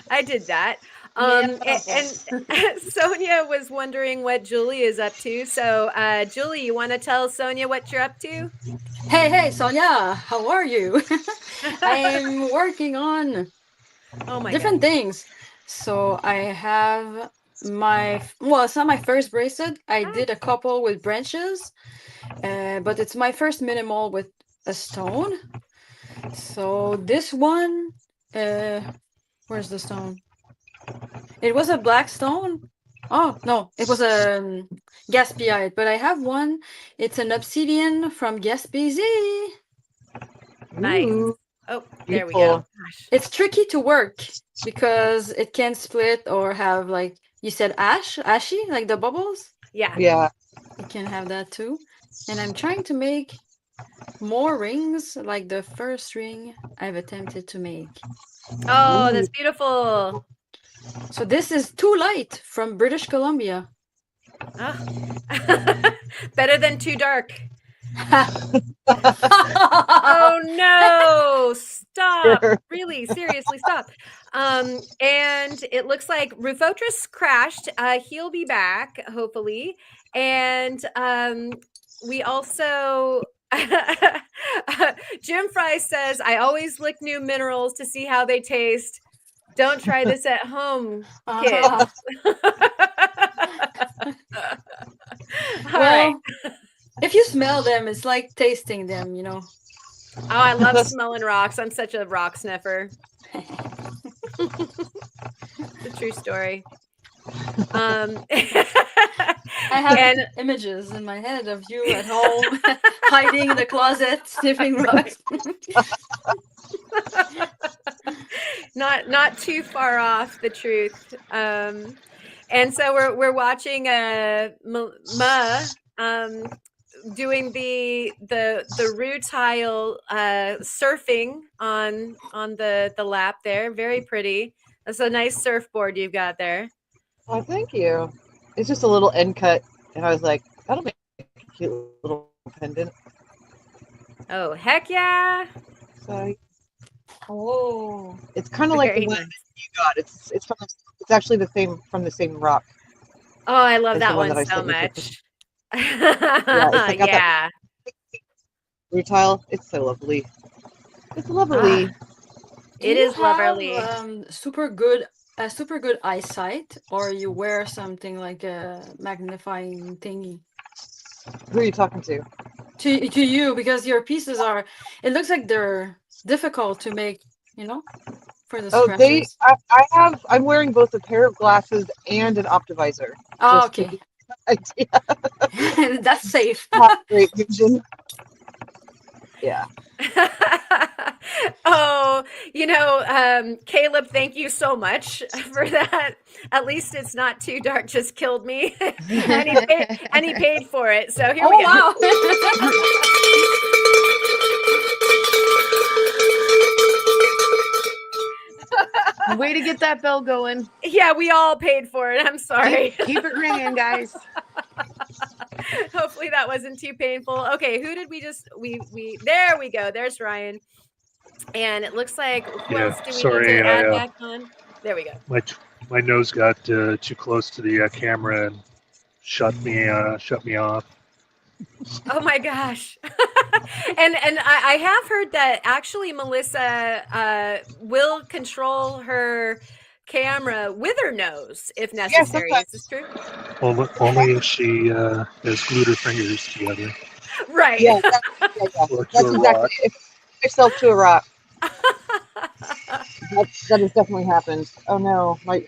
I did that. And Sonia was wondering what Julie is up to. So, Julie, you want to tell Sonia what you're up to? Hey, Sonia, how are you? I'm working on Oh my different God. things. So I have well, it's not my first bracelet. I did a couple with branches, but it's my first minimal with a stone. So this one, where's the stone? It was a black stone. Oh no, it was a Gaspiite, but I have one. It's an obsidian from Gaspésie. Nice. Ooh, Oh, there we go. beautiful. Gosh. It's tricky to work because it can split or have, like you said, ashy, like the bubbles. Yeah. Yeah. It can have that too. And I'm trying to make more rings, like the first ring I've attempted to make. Oh, Ooh. that's beautiful. So this is Too Light from British Columbia. Ah. Better than too dark. Oh no, stop. Sure. Really, seriously, stop. And it looks like Rufotris crashed. He'll be back, hopefully. And we also Jim Fry says, I always lick new minerals to see how they taste. Don't try this at home, kids. Ah. All right. Well, if you smell them, it's like tasting them, you know. Oh, I love smelling rocks. I'm such a rock sniffer. It's a true story. I have And images in my head of you at home, hiding in the closet, sniffing rocks. not too far off the truth. And so we're watching Ma doing the rutile surfing on the lap there. Very pretty. That's a nice surfboard you've got there. Oh, thank you. It's just a little end cut, and I was like, that'll make a cute little pendant. Oh, heck yeah. So Oh, it's kind of like the Very one nice. that you got. It's actually the same from the same rock Oh, I love as the that one one that I so sent you. much. Yeah, it's like got Yeah. that rutile. It's so lovely. It's lovely. do It you is have lovely. super good eyesight, or you wear something like a magnifying thingy? Who are you talking to? To you, because your pieces are, it looks like they're difficult to make, you know, for the Oh, scratches. I'm wearing both a pair of glasses and an optivisor. Oh, Just to okay. give you an idea. That's safe. Not great vision. Yeah. Oh, Caleb, thank you so much for that. At least it's not too dark, just killed me. and he paid for it. So here we go. Wow. Way to get that bell going. Yeah, we all paid for it. I'm sorry. Keep it ringing, guys. Hopefully that wasn't too painful. Okay, who did we there we go. There's Ryan. And it looks like who else do we need to add back on? There we go. My nose got too close to the camera and shut me off. Oh my gosh. and I have heard that actually Melissa will control her camera with her nose if necessary. sometimes. Is this true? Only if she has glued her fingers together. Right. Yeah, Or to that's a exactly rock. it. Yourself to a rock. That has definitely happened. Oh no, my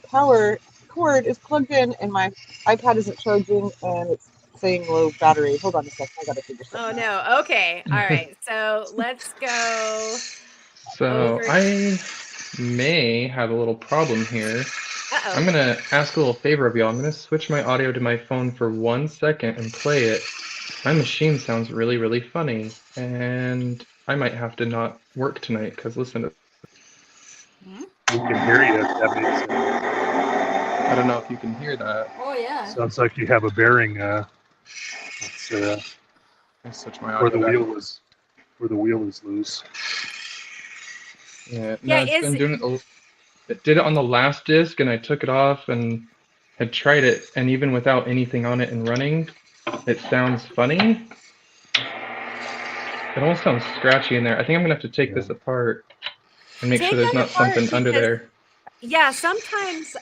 power cord is plugged in and my iPad isn't charging and it's saying low battery. Hold on a second, I gotta figure something out. Oh no. Okay. All right. So let's go. So over. I may have a little problem here. Uh-oh. I'm gonna ask a little favor of y'all. I'm gonna switch my audio to my phone for 1 second and play it. My machine sounds really, really funny, and I might have to not work tonight because listen to. We can hear you. If that makes sense. I don't know if you can hear that. Oh yeah. Sounds like you have a bearing. I switch my where audio the wheel is loose. Yeah, no, Yeah, it's been doing it. did it on the last disc, and I took it off and had tried it, and even without anything on it and running, it sounds funny. It almost sounds scratchy in there. I think I'm gonna have to take this apart and make sure Take there's that not apart something under because there. yeah, sometimes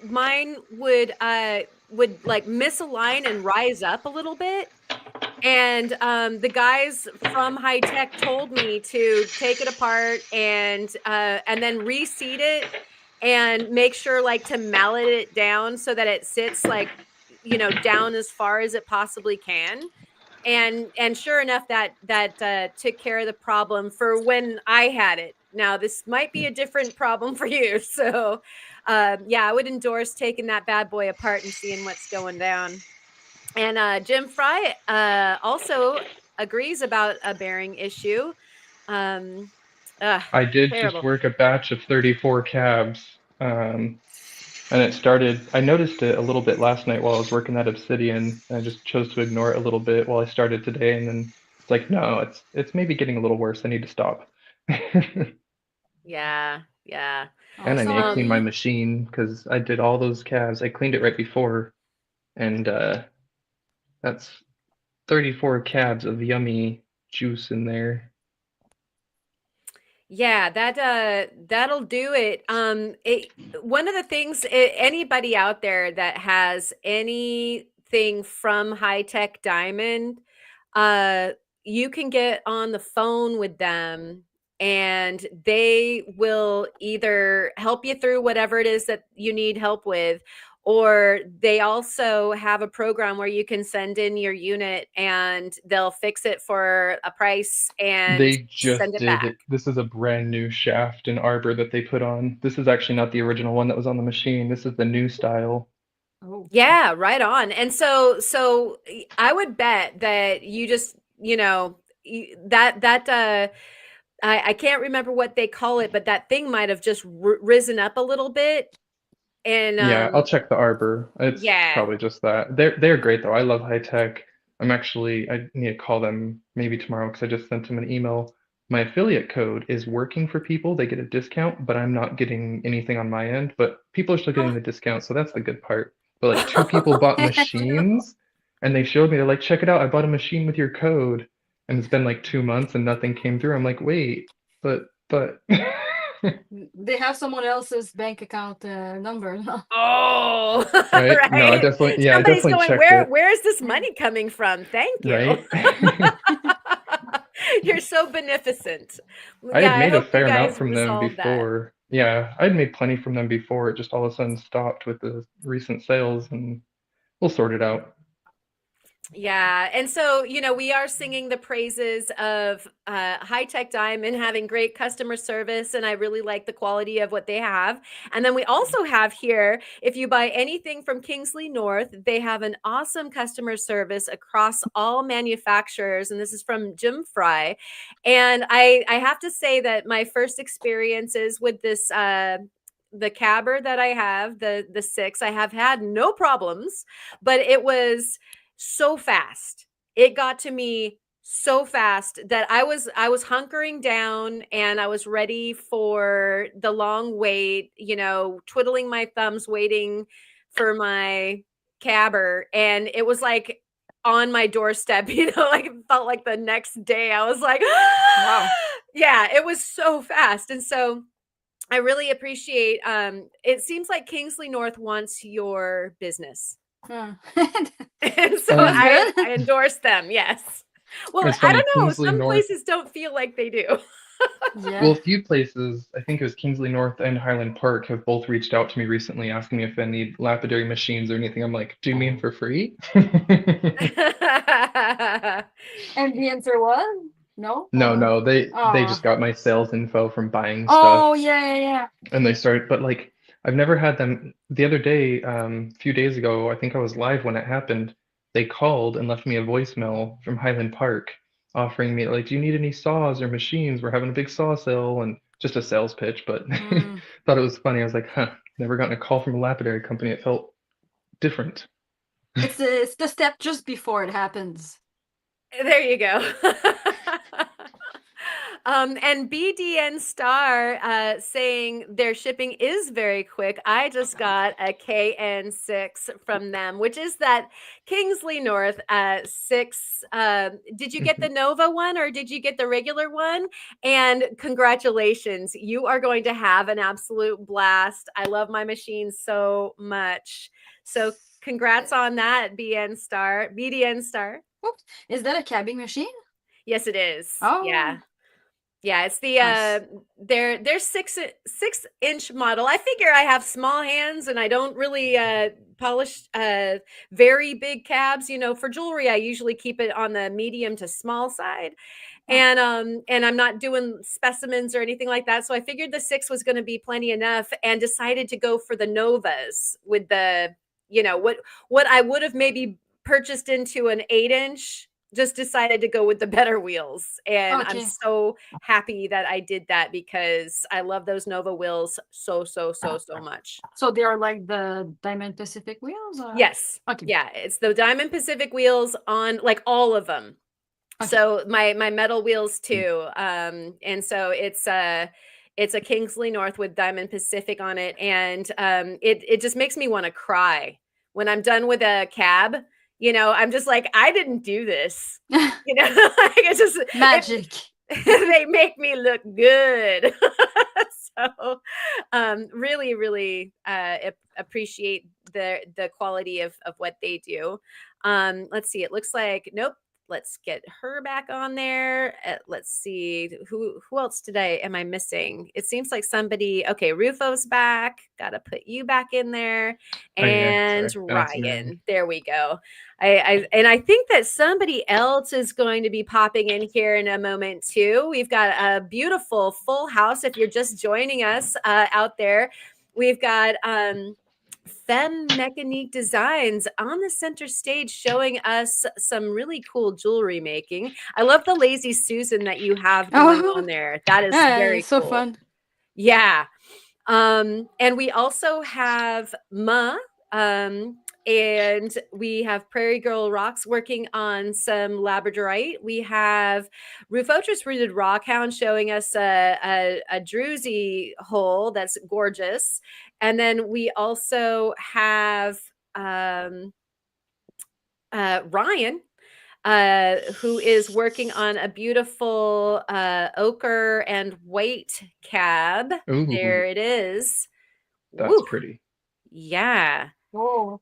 mine would like misalign and rise up a little bit. And the guys from High Tech told me to take it apart and then reseat it and make sure like to mallet it down so that it sits like down as far as it possibly can. And sure enough, that took care of the problem for when I had it. Now this might be a different problem for you, so yeah, I would endorse taking that bad boy apart and seeing what's going down. And Jim Fry also agrees about a bearing issue. Um, I did just Terrible. work a batch of 34 cabs, and it started. I noticed it a little bit last night while I was working that Obsidian, and I just chose to ignore it a little bit while I started today, and then it's like, no, it's maybe getting a little worse. I need to stop. Yeah, yeah. And I need to clean my Sorry. machine because I did all those calves. I cleaned it right before, and that's 34 calves of yummy juice in there. Yeah, that'll do it. One of the things anybody out there that has anything from High Tech Diamond, uh you can get on the phone with them and they will either help you through whatever it is that you need help with, or they also have a program where you can send in your unit and they'll fix it for a price and They send just it did back. it. This is a brand new shaft and arbor that they put on. This is actually not the original one that was on the machine. This is the new style. Oh. Yeah, right on. And so I would bet that you just, I can't remember what they call it, but that thing might have just risen up a little bit. And Yeah, I'll check the arbor. It's yeah. probably just that. They're great though. I love high tech. I need to call them maybe tomorrow because I just sent them an email. My affiliate code is working for people. They get a discount, but I'm not getting anything on my end. But people are still getting the discount, so that's the good part. But like two people bought machines and they showed me, they're like, check it out. I bought a machine with your code. And it's been like 2 months and nothing came through. I'm like, wait, but They have someone else's bank account number. Oh, right? No, right. I Somebody's definitely going, checked it. where is this money coming from? Thank you. Right? You're so beneficent. I Yeah, had I made a hope you fair amount guys from them resolve that. before. Yeah, I'd made plenty from them before. It just all of a sudden stopped with the recent sales, and we'll sort it out. Yeah. And so, we are singing the praises of High Tech Diamond having great customer service. And I really like the quality of what they have. And then we also have here, if you buy anything from Kingsley North, they have an awesome customer service across all manufacturers. And this is from Jim Fry. And I have to say that my first experiences with this, the cabber that I have, the 6, I have had no problems, but it was so fast. It got to me so fast that I was hunkering down and I was ready for the long wait, twiddling my thumbs waiting for my cabber, and it was like on my doorstep, like it felt like the next day. I was like, Wow. yeah, it was so fast. And so I really appreciate it seems like Kingsley North wants your business. Huh. And so That's I good. endorse them. Yes. Well, It's I funny, don't know. Kingsley Some North. places don't feel like they do. Well, Yeah. a few places, I think it was Kingsley North and Highland Park, have both reached out to me recently asking me if I need lapidary machines or anything. I'm like, do you mean for free? And the answer was no? No, Or no, they just oh. got my sales info from buying stuff. Oh yeah. And they started, but like I've never had them. The other day, a few days ago, I think I was live when it happened. They called and left me a voicemail from Highland Park offering me like, do you need any saws or machines? We're having a big saw sale, and just a sales pitch, but Mm. thought it was funny. I was like, huh, never gotten a call from a lapidary company. It felt different. It's the step just before it happens. There you go. And BDN Star saying their shipping is very quick. I just got a KN6 from them, which is that Kingsley North 6. Did you get the Nova one or did you get the regular one? And congratulations, you are going to have an absolute blast. I love my machine so much. So congrats on that, BDN Star. Oops. Is that a cabbing machine? Yes, it is. Oh, Yeah. Yeah, it's the nice. their 6-inch model. I figure I have small hands and I don't really polish very big cabs. You know, for jewelry, I usually keep it on the medium to small side. Oh. And I'm not doing specimens or anything like that. So I figured the 6 was going to be plenty enough and decided to go for the Novas with the, you know, what I would have maybe purchased into an 8-inch, just decided to go with the better wheels. And I'm Okay. so happy that I did that because I love those Nova wheels so much. So they are like the Diamond Pacific wheels? Or? Yes. Okay. Yeah, it's the Diamond Pacific wheels on like all of them. Okay. So my metal wheels too. And so it's a Kingsley North with Diamond Pacific on it. And it just makes me want to cry when I'm done with a cab. You know, I'm just like, I didn't do this. You know, like it's just Magic. they make me look good. So really appreciate the quality of what they do. Let's see, it looks like nope. Let's get her back on there. Let's see who else today am I missing? It seems like somebody. Okay, Rufo's back. Got to put you back in there, Oh, yeah, and sorry, bouncing around. Ryan. There we go. I think that somebody else is going to be popping in here in a moment too. We've got a beautiful full house. If you're just joining us out there, we've got Femme Mechanique Designs on the center stage showing us some really cool jewelry making. I love the Lazy Susan that you have going on there. That is Yeah, very it's so cool. fun. Yeah. And we also have Ma, and we have Prairie Girl Rocks working on some labradorite. We have Rufotris Rooted Rockhound showing us a druzy hole that's gorgeous. And then we also have Ryan, who is working on a beautiful ochre and white cab. Ooh, There it is. that's Woo. pretty. Yeah. Oh.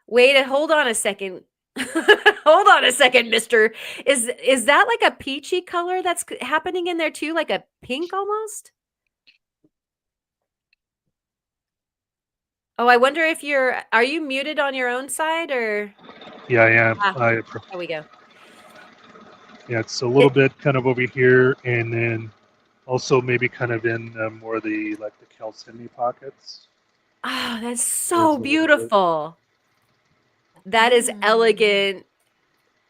Wait, hold on a second. Hold on a second, mister. Is that like a peachy color that's happening in there too? Like a pink almost? Oh, I wonder if are you muted on your own side or? Yeah, I am. There we go. Yeah, it's a little bit kind of over here, and then also maybe kind of in more of the like the Calcini pockets. Oh, that's There's so a little bit. beautiful. That is elegant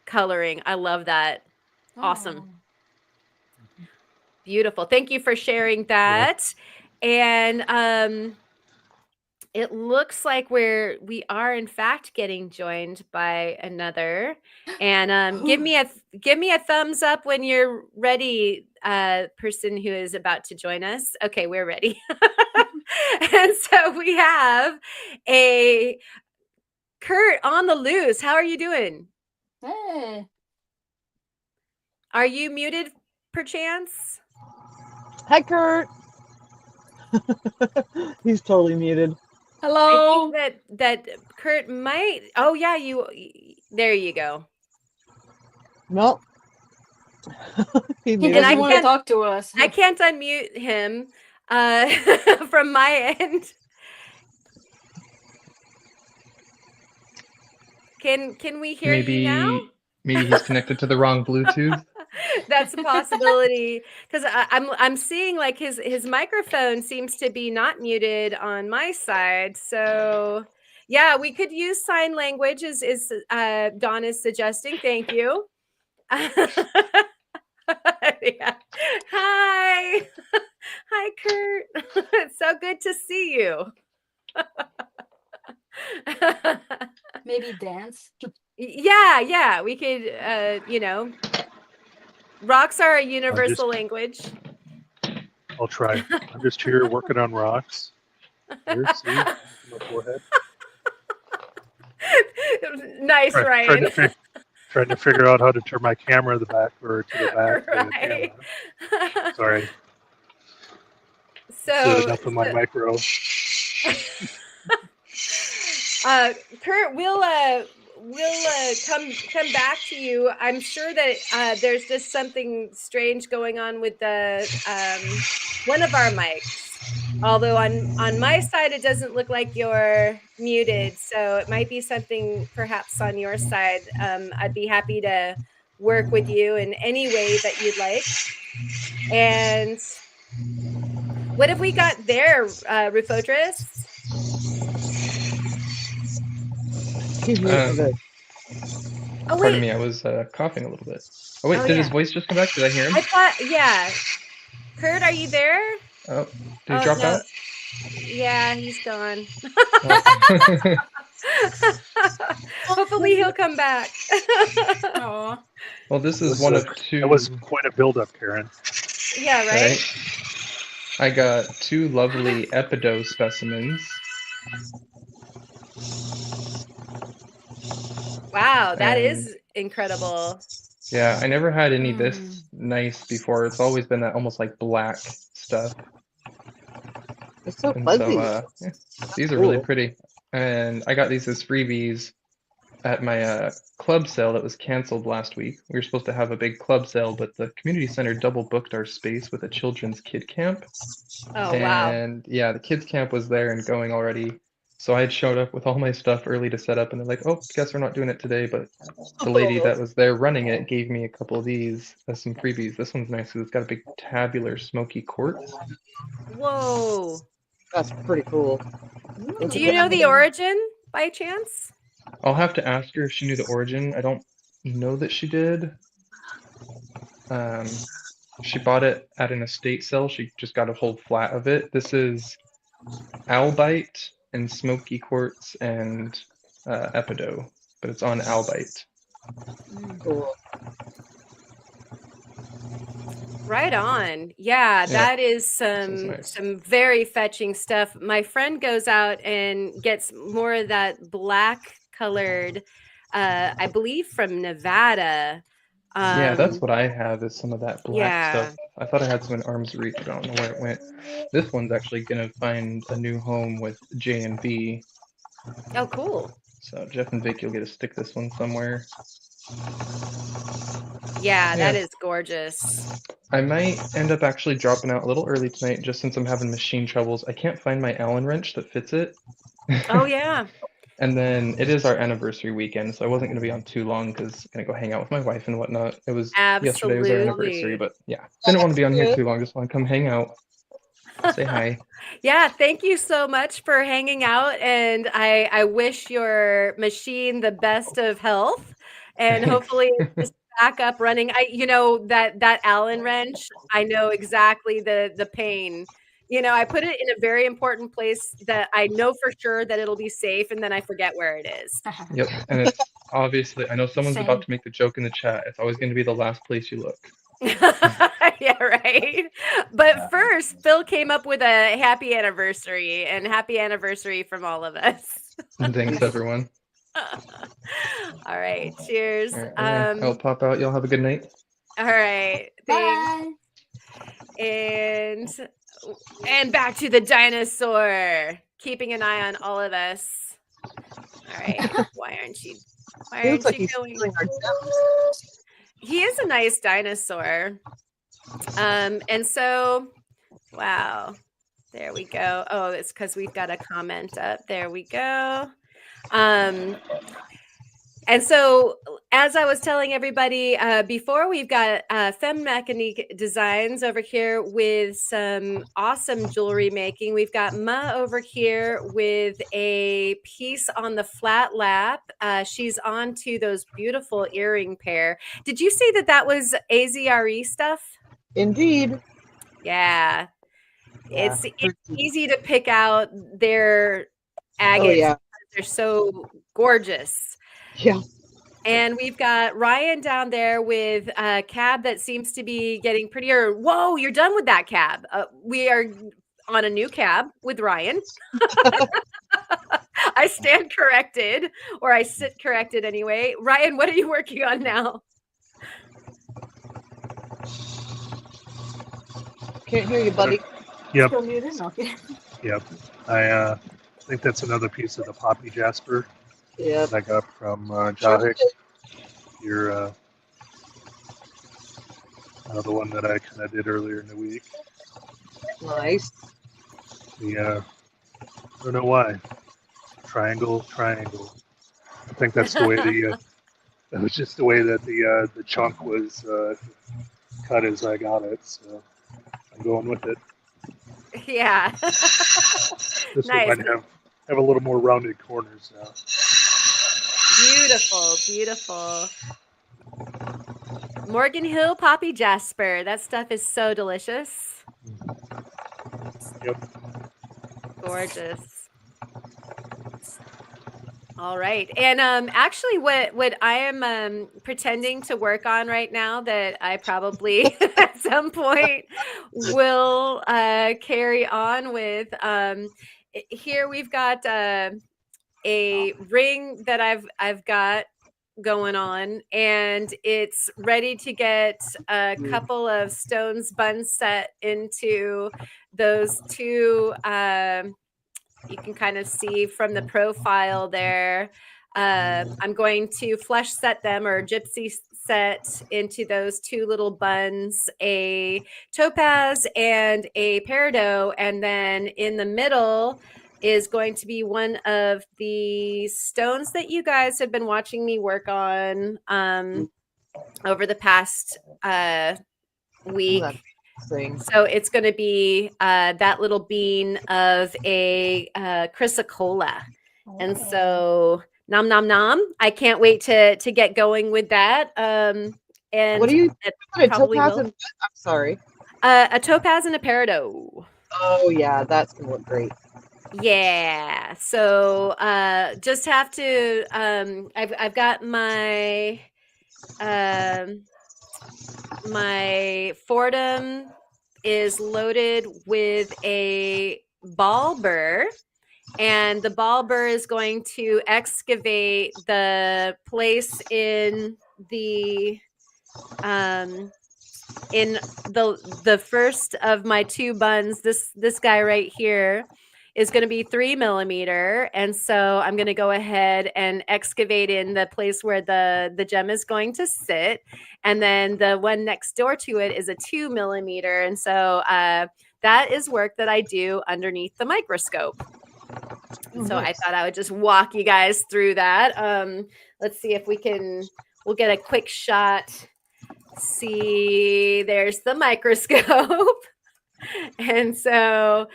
coloring. I love that. Awesome. Oh. Beautiful. Thank you for sharing that. And it looks like we are in fact getting joined by another. And give me a thumbs up when you're ready, person who is about to join us. Okay, we're ready. And so we have a Kurt on the loose. How are you doing? Hey. Are you muted perchance? Hi, Kurt. He's totally muted. Hello. I think that Kurt might. Oh yeah, there you go. Nope. He muted doesn't I want to can't- talk to us. I can't unmute him from my end. Can we hear you now? Maybe he's connected to the wrong Bluetooth. That's a possibility because I'm seeing like his microphone seems to be not muted on my side. So yeah, we could use sign language is Dawn is suggesting. Thank you. Yeah. Hi. Hi, Kurt. It's so good to see you. Maybe dance. Yeah, we could Rocks are a universal language. I'll try. I'm just here working on rocks. Here, see, my forehead. Nice, Ryan. Trying to figure out how to turn my camera to the back of the Right. camera. Sorry. So Enough of my micro. Kurt, we'll come back to you. I'm sure that there's just something strange going on with the one of our mics. Although on my side it doesn't look like you're muted, so it might be something perhaps on your side. I'd be happy to work with you in any way that you'd like. And what have we got there, Rufotris? Excuse me. Oh, Pardon wait. me, I was coughing a little bit. Oh wait, Oh, did yeah. his voice just come back? Did I hear him? I thought, yeah. Kurt, are you there? Oh, did he drop no. out? Yeah, he's gone. Oh. Hopefully he'll come back. Aw. Well, this is one of two. That was quite a build-up, Karen. Yeah, right? I got two lovely Epido specimens. Wow, that is incredible. Yeah, I never had any this nice before. It's always been that almost like black stuff. It's so And fuzzy. so these are really pretty. And I got these as freebies at my club sale that was canceled last week. We were supposed to have a big club sale, but the community center double booked our space with a children's kid camp. Oh, wow. And yeah, the kids camp was there and going already. So I had showed up with all my stuff early to set up, and they're like, "Oh, guess we're not doing it today." But the lady that was there running it gave me a couple of these as some freebies. This one's nice because it's got a big tabular smoky quartz. Whoa. That's pretty cool. Do you know the origin by chance? I'll have to ask her if she knew the origin. I don't know that she did. She bought it at an estate sale. She just got a whole flat of it. This is albite and smoky quartz and epido, but it's on albite. Cool. Right on. Yeah, that is some very fetching stuff. My friend goes out and gets more of that black colored, I believe from Nevada. Yeah, that's what I have is some of that black stuff. I thought I had some in arm's reach, but I don't know where it went. This one's actually gonna find a new home with J&B. Oh, cool. So Jeff and Vic, you'll get to stick this one somewhere. Yeah, that is gorgeous. I might end up actually dropping out a little early tonight just since I'm having machine troubles. I can't find my Allen wrench that fits it. Oh, yeah. And then it is our anniversary weekend, so I wasn't going to be on too long because I'm going to go hang out with my wife and whatnot. It was yesterday was our anniversary, but yeah, didn't want to be on here too long. Just want to come hang out, say hi. Yeah, thank you so much for hanging out, and I wish your machine the best of health, and hopefully it's back up running. That Allen wrench, I know exactly the pain. I put it in a very important place that I know for sure that it'll be safe, and then I forget where it is. Yep, and it's obviously, I know someone's about to make the joke in the chat. It's always going to be the last place you look. Yeah, right. But first, Phil came up with a happy anniversary, and happy anniversary from all of us. And thanks, everyone. All right, cheers. All right, I'll pop out. Y'all have a good night. All right, thanks. Bye. And back to the dinosaur, keeping an eye on all of us. All right, why aren't you going? He is a nice dinosaur. And so, wow, there we go. Oh, it's because we've got a comment up. There we go. And so, as I was telling everybody before, we've got Femme Mechanique Designs over here with some awesome jewelry making. We've got Ma over here with a piece on the flat lap. She's on to those beautiful earring pair. Did you say that was AZRE stuff? Indeed. Yeah. It's easy to pick out their agates. Oh, yeah. They're so gorgeous. Yeah. And we've got Ryan down there with a cab that seems to be getting prettier. Whoa, you're done with that cab. We are on a new cab with Ryan. I stand corrected, or I sit corrected anyway. Ryan, what are you working on now? Can't hear you, buddy. Yep, Still muted? Okay. yep. I think that's another piece of the poppy jasper Yep. that I got from Jahik. Your the one that I kind of did earlier in the week. Nice. I don't know why. Triangle. I think that's the way that was just the way that the chunk was cut as I got it. So I'm going with it. Yeah. This Nice. one might have a little more rounded corners now. Beautiful, beautiful. Morgan Hill Poppy Jasper. That stuff is so delicious. Yep. Gorgeous. All right. And actually what I am pretending to work on right now that I probably at some point will carry on with here we've got a ring that I've got going on, and it's ready to get a couple of stones bun set into those two you can kind of see from the profile there. I'm going to flesh set them, or gypsy set into those two little buns, a topaz and a peridot, and then in the middle is going to be one of the stones that you guys have been watching me work on over the past week. So it's going to be that little bean of a chrysocolla. And so nom nom nom. I can't wait to get going with that. And what do you a topaz and I'm sorry. A topaz and a peridot. Oh yeah, that's gonna look great. Yeah. So just have to I've got my my Fordham is loaded with a ball burr, and the ball burr is going to excavate the place in the first of my two buns. This guy right here is going to be 3 millimeter, and so I'm going to go ahead and excavate in the place where the gem is going to sit, and then the one next door to it is a 2 millimeter, and so that is work that I do underneath the microscope. So I thought I would just walk you guys through that. Let's see if we'll get a quick shot. See, there's the microscope. And so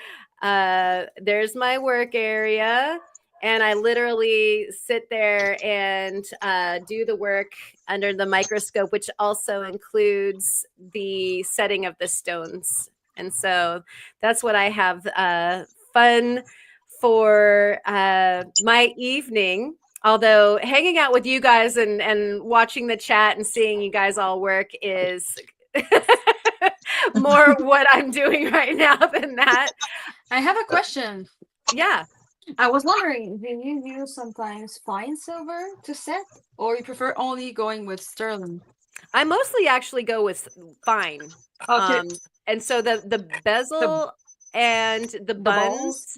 there's my work area, and I literally sit there and do the work under the microscope, which also includes the setting of the stones. And so that's what I have fun for my evening. Although hanging out with you guys and watching the chat and seeing you guys all work is more what I'm doing right now than that. I have a question. Yeah. I was wondering, do you use sometimes fine silver to set, or you prefer only going with sterling? I mostly actually go with fine. Okay. And so the bezel and the buns,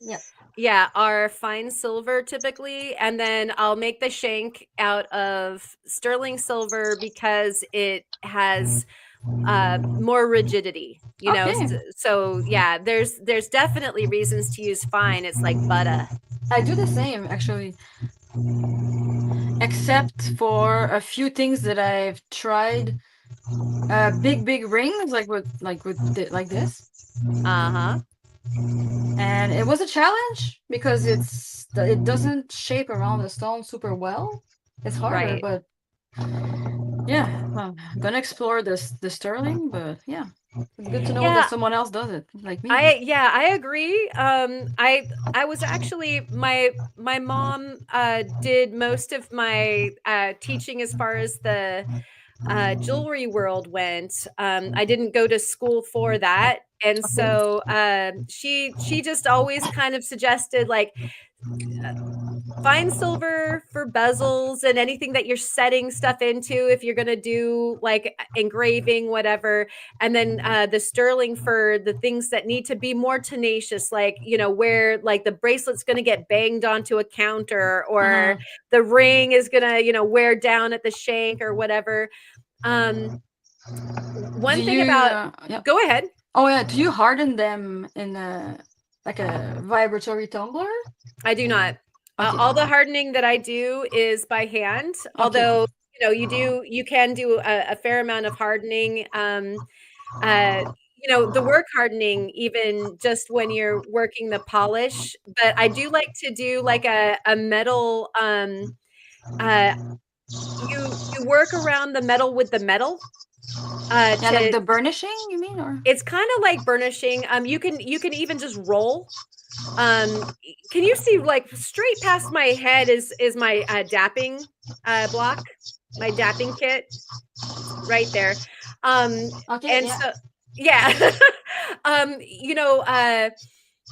yeah, are fine silver typically, and then I'll make the shank out of sterling silver because it has more rigidity, you know. So yeah, there's definitely reasons to use fine. It's like butter. I do the same actually, except for a few things that I've tried. Big rings like this. And it was a challenge because it doesn't shape around the stone super well. It's harder, but Yeah, well, I'm gonna explore the sterling, but yeah, it's good to know Yeah, that someone else does it, like me. I agree. I was actually my mom did most of my teaching as far as the jewelry world went. I didn't go to school for that, and Okay. so she just always kind of suggested like fine silver for bezels and anything that you're setting stuff into if you're going to do like engraving whatever, and then the sterling for the things that need to be more tenacious, like where like the bracelet's going to get banged onto a counter, or Uh-huh. the ring is going to wear down at the shank or whatever. um Do One thing you, about yeah. Go ahead. Oh yeah, do you harden them in like a vibratory tumbler? I do not. Okay. All the hardening that I do is by hand, Okay. although you can do a fair amount of hardening. Uh, the work hardening, even just when you're working the polish. But I do like to do like a metal. Uh, you work around the metal with the metal. Yeah, like To the burnishing, you mean, or? It's kind of like burnishing. You can even just roll. Can you see like straight past my head is my dapping block, my dapping kit right there. Okay, And yeah. so yeah.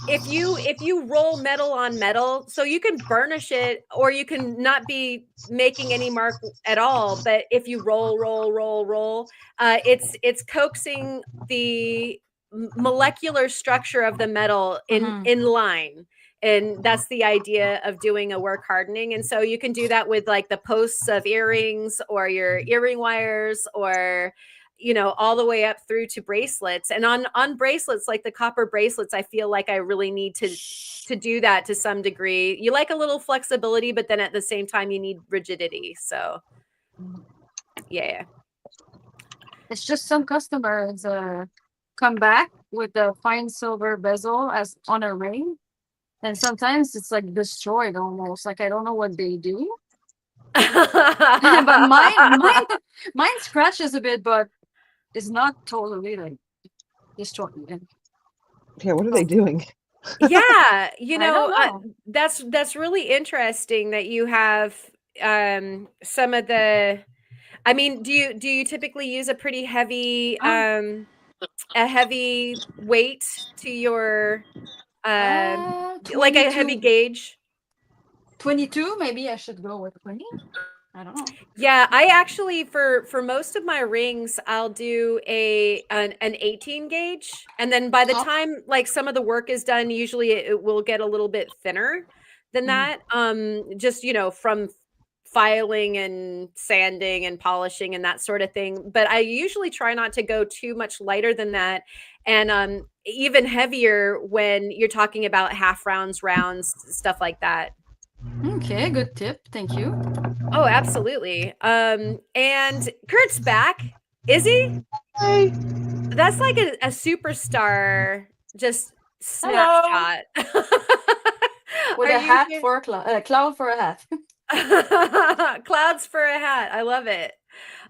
If you roll metal on metal, so you can burnish it or you can not be making any mark at all, but if you roll, it's coaxing the molecular structure of the metal Mm-hmm. in line, and that's the idea of doing a work hardening. And so you can do that with like the posts of earrings or your earring wires, or all the way up through to bracelets. And on bracelets, like the copper bracelets, I feel like I really need to do that to some degree. You like a little flexibility, but then at the same time you need rigidity. So yeah. It's just some customers come back with the fine silver bezel as on a ring, and sometimes it's like destroyed almost. Like I don't know what they do. But mine scratches a bit, but it's not totally like destroyed. Yeah, what are they doing? Yeah, I don't know. that's really interesting that you have some of the. I mean, do you typically use a pretty heavy a heavy weight to your like a heavy 22. gauge? 22, maybe I should go with 20. I don't know. Yeah, I actually for most of my rings, I'll do an 18 gauge, and then by the Oh. time like some of the work is done, usually it will get a little bit thinner than Mhm. that. Just from filing and sanding and polishing and that sort of thing. But I usually try not to go too much lighter than that, and even heavier when you're talking about half rounds, stuff like that. Okay, good tip. Thank you. Oh, absolutely. And Kurt's back. Is he? Hey, That's like a superstar just Hello. snapshot. With Are a you hat here? for a cloud for a hat. Clouds for a hat. I love it.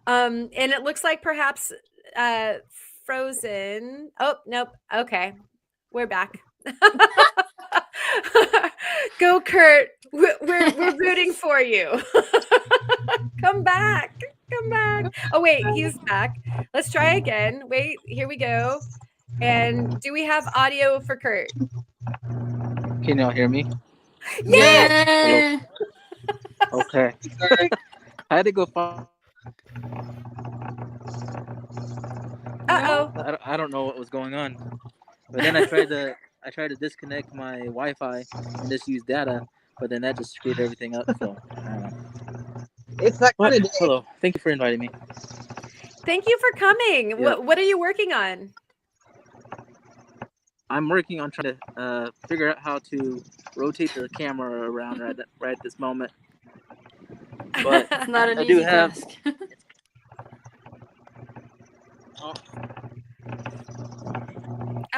And it looks like perhaps uh Frozen. Oh, nope. Okay. We're back. Go, Kurt. We're rooting for you. Come back. Come back. Oh, wait, he's back. Let's try again. Wait, here we go. And do we have audio for Kurt? Can y'all hear me? Yes. Hello. Yeah. Okay. I had to go find. Uh-oh. I don't know what was going on, but then I tried to disconnect my Wi-Fi and just use data, but then that just screwed everything up. So I don't know. it's that But kind of day. hello, thank you for inviting me. Thank you for coming. Yep. What are you working on? I'm working on trying to figure out how to rotate the camera around right this moment. But It's not an I do easy have. task.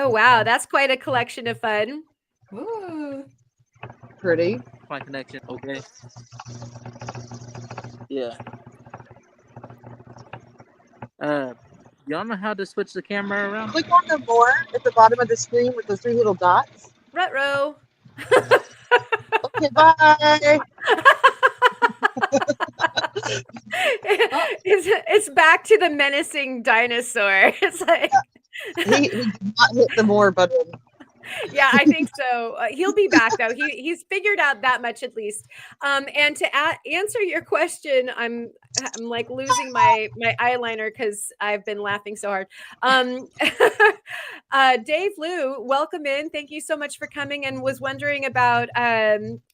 Oh, wow, that's quite a collection of fun. Ooh. Pretty. My connection. Okay. Yeah. Y'all know how to switch the camera around? Click on the more at the bottom of the screen with those 3 little dots. Ruh-roh. Okay, bye. It's back to the menacing dinosaur. It's like He did not hit the more button. yeah, I think so. He'll be back though. He's figured out that much at least. And to answer your question, I'm like losing my eyeliner because I've been laughing so hard. Dave Liu, welcome in. Thank you so much for coming, and was wondering about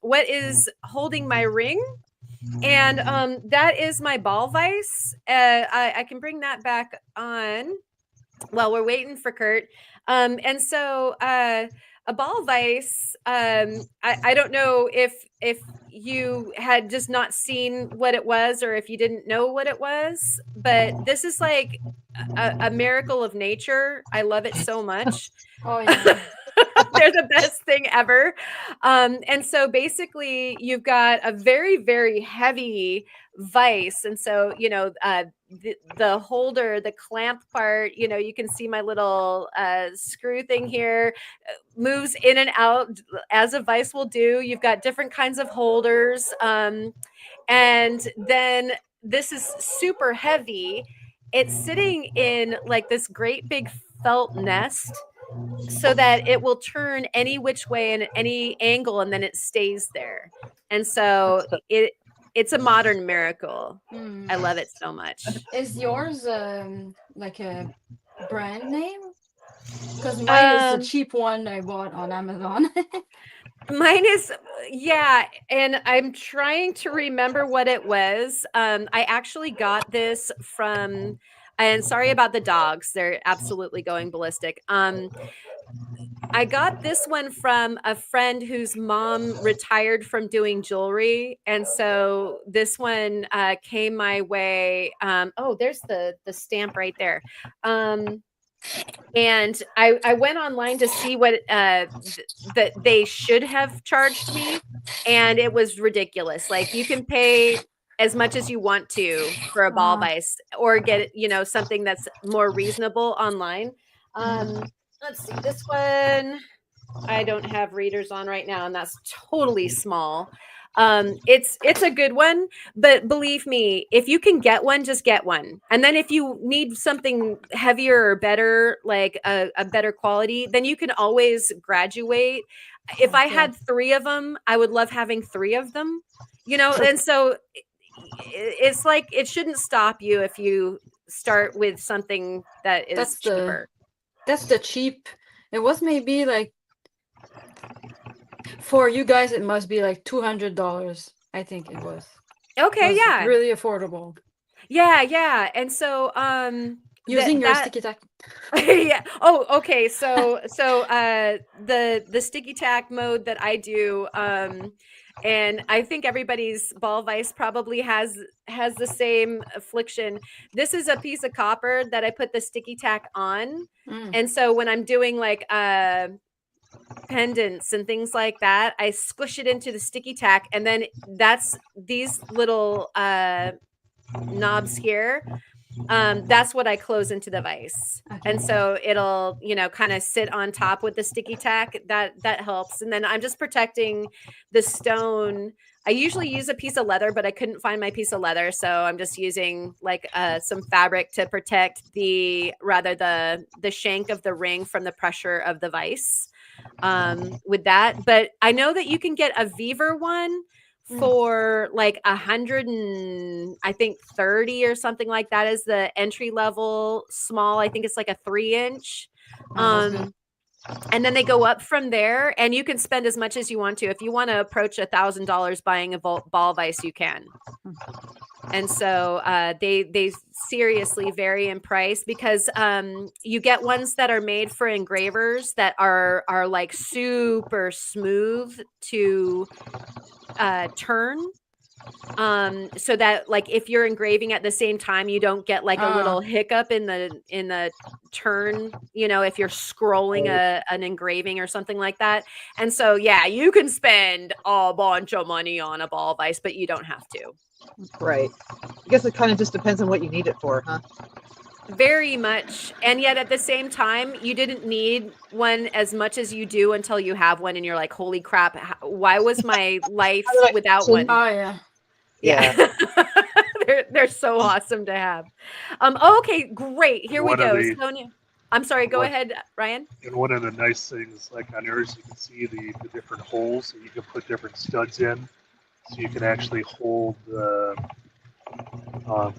what is holding my ring. And that is my ball vise. I can bring that back on while we're waiting for Kurt. And so a ball vise, I don't know if you had just not seen what it was or if you didn't know what it was, but this is like a miracle of nature. I love it so much. Oh yeah. They're the best thing ever. And so basically you've got a very, very heavy vise. And so, you know, the holder, the clamp part, you know, you can see my little screw thing here moves in and out as a vise will do. You've got different kinds of holders. And then this is super heavy. It's sitting in like this great big felt nest so that it will turn any which way and at any angle, and then it stays there. And so it's a modern miracle. I love it so much. Is yours like a brand name? Because mine is the cheap one I bought on Amazon. Mine is, yeah, and I'm trying to remember what it was. I actually got this from, and sorry about the dogs, they're absolutely going ballistic. I got this one from a friend whose mom retired from doing jewelry. And so this one came my way. Oh, there's the stamp right there. And I went online to see what that they should have charged me. And it was ridiculous. Like you can pay as much as you want to for a ball vise or get, you know, something that's more reasonable online. Let's see, this one, I don't have readers on right now, and that's totally small. It's a good one, but believe me, if you can get one, just get one. And then if you need something heavier or better, like a better quality, then you can always graduate. If I had 3 of them, I would love having 3 of them, you know, and so it's like it shouldn't stop you if you start with something that is cheaper. That's the cheap. It was maybe like for you guys. It must be like $200. I think it was. Okay, it was yeah, really affordable. Yeah, and so using your sticky tack. yeah. Oh, okay. So the sticky tack mode that I do, and I think everybody's ball vise probably has the same affliction. This is a piece of copper that I put the sticky tack on. And so when I'm doing like pendants and things like that, I squish it into the sticky tack, and then that's these little knobs here. That's what I close into the vise. Okay. And so it'll, you know, kind of sit on top with the sticky tack. That helps. And then I'm just protecting the stone. I usually use a piece of leather, but I couldn't find my piece of leather. So I'm just using like some fabric to protect the shank of the ring from the pressure of the vise with that. But I know that you can get a Beaver one for like 130 or something like that is the entry level small. I think it's like a 3-inch. And then they go up from there, and you can spend as much as you want to. If you want to approach $1,000 buying a ball vise, you can. And so they seriously vary in price because you get ones that are made for engravers that are like super smooth to turn. So that like if you're engraving at the same time, you don't get like a little hiccup in the turn, you know, if you're scrolling an engraving or something like that. And so yeah, you can spend a bunch of money on a ball vise, but you don't have to. Right. I guess it kind of just depends on what you need it for, huh? Very much. And yet at the same time, you didn't need one as much as you do until you have one and you're like, holy crap, why was my life How did I without function? one? Oh yeah. Yeah. They're so awesome to have. Okay, great. Here we One of go. the Sonia. I'm sorry, go one, ahead, Ryan. and one of the nice things, like on yours, you can see the different holes that you can put different studs in, so you can actually hold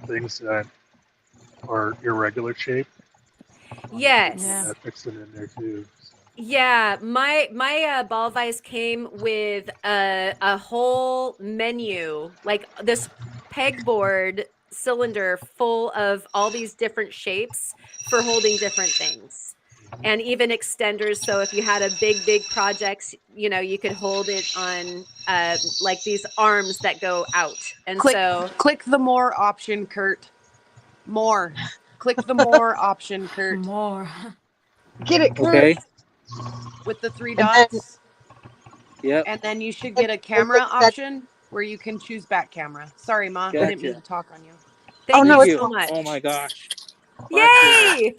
things that are irregular shape. Yes. Yeah. Fix it in there too. So. Yeah, my ball vise came with a whole menu, like this pegboard cylinder full of all these different shapes for holding different things. And even extenders, so if you had a big projects, you could hold it on like these arms that go out. And so Click the more option, Kurt. More. Click the more option, Kurt. More. Get it, Kurt. Okay. With the 3 And then- dots. Yep. And then you should get a And camera click that- option where you can choose back camera. Sorry, Ma. I didn't mean Gotcha. to talk on you. thank no, you it's so fine. much. Oh my gosh. Yay!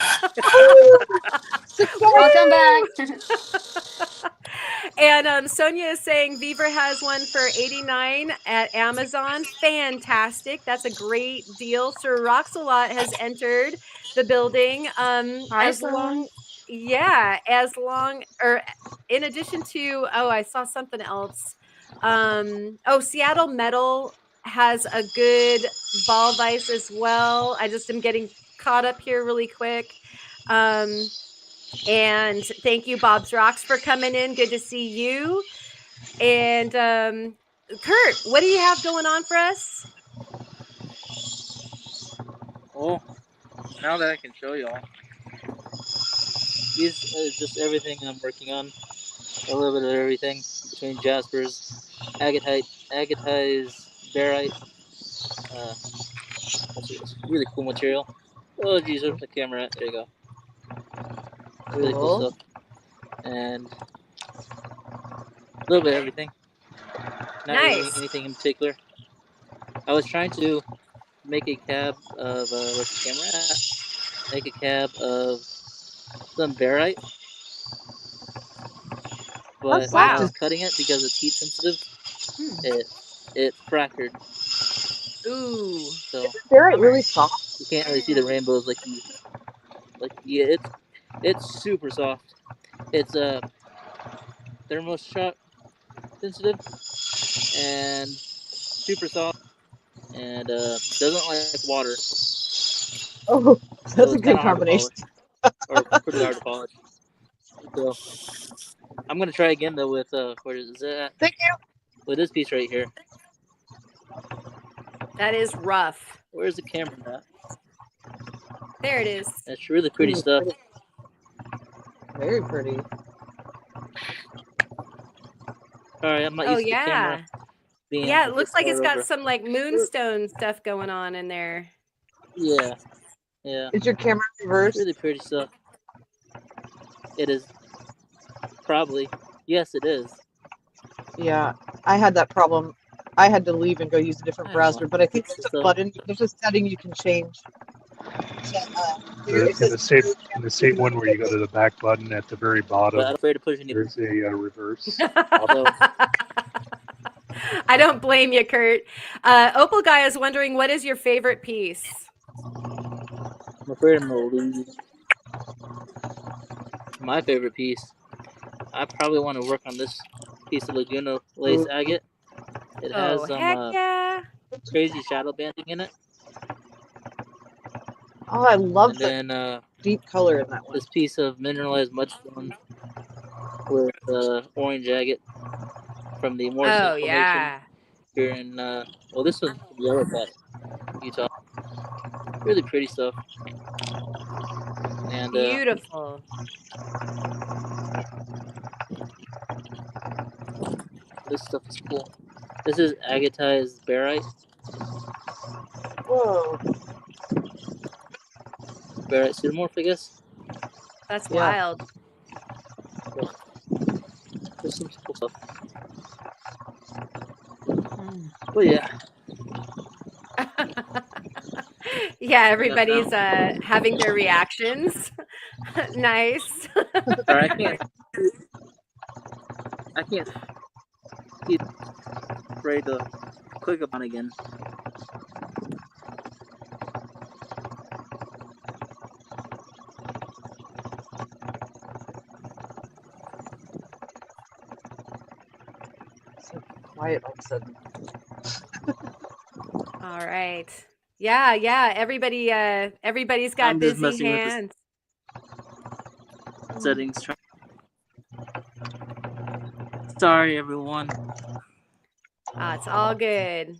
Welcome back. And Sonia is saying Beaver has one for $89 at Amazon. Fantastic. That's a great deal. Sir Roxalot has entered the building. Hi, As sir. long or in addition to, I saw something else. Seattle Metal has a good ball vise as well. I just am getting caught up here really quick. And thank you, Bob's Rocks, for coming in. Good to see you. And Kurt, what do you have going on for us? Oh, now that I can show y'all. These is just everything I'm working on. A little bit of everything between jaspers, agatized barite. What's this? Really cool material. Oh geez, where's the camera at? There you go. Really cool stuff. And a little bit of everything. Not really Nice. anything in particular. I was trying to make a cab of where's the camera at? Make a cab of some barite. But when I was cutting it, because it's heat sensitive, it fractured. Ooh. So Barite really soft. you can't really see the rainbows it's super soft. It's thermoshock sensitive and super soft and doesn't like water. Oh, that's So a it's good kind of hard to combination. polish, or pretty hard to polish. So I'm gonna try again though with where is it at? Thank you. With this piece right here. That is rough. Where's the camera at? There it is. That's really pretty stuff. Very pretty. Alright, I'm not used to the camera being Yeah, it looks like it's got over. some like moonstone stuff going on in there. Yeah. Is your camera reversed? Really pretty stuff. It is. Probably. Yes, it is. Yeah, I had that problem. I had to leave and go use a different browser, but I think there's a button, there's a setting you can change. In the same one where you go to the back button at the very bottom, I'm afraid to push any. There's a reverse. I don't blame you, Kurt. Opal Guy is wondering, what is your favorite piece? I'm afraid I'm gonna lose. My favorite piece. I probably want to work on this piece of Laguna lace agate. It has some crazy shadow banding in it. Oh, I love the deep color in that one. This piece of mineralized mudstone with orange agate from the Morrison Formation here in this was Yellow Cat, Utah. Really pretty stuff. And beautiful. This stuff is cool. This is agatized barite. Whoa. Barite pseudomorph, I guess. That's wild. There's some cool stuff. But yeah. Yeah, everybody's having their reactions. Nice. Sorry, I can't see. Ready to click upon again. So quiet all of a sudden. All right. Yeah. Everybody's got I'm just busy messing with hands. the settings. Sorry, everyone. It's all good.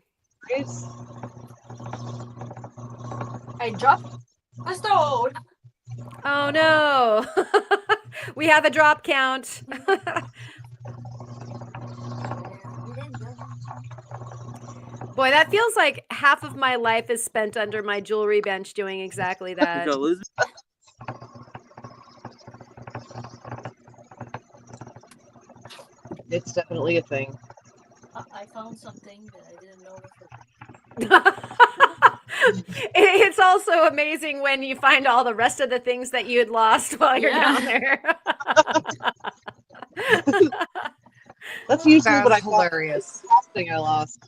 Grace? I dropped a stone. Oh no. We have a drop count. Boy, that feels like half of my life is spent under my jewelry bench doing exactly Did that. y'all lose me? It's definitely a thing. I found something that I didn't know before. It's also amazing when you find all the rest of the things that you had lost while you're down there. That's usually what I That's call hilarious. the last thing I lost.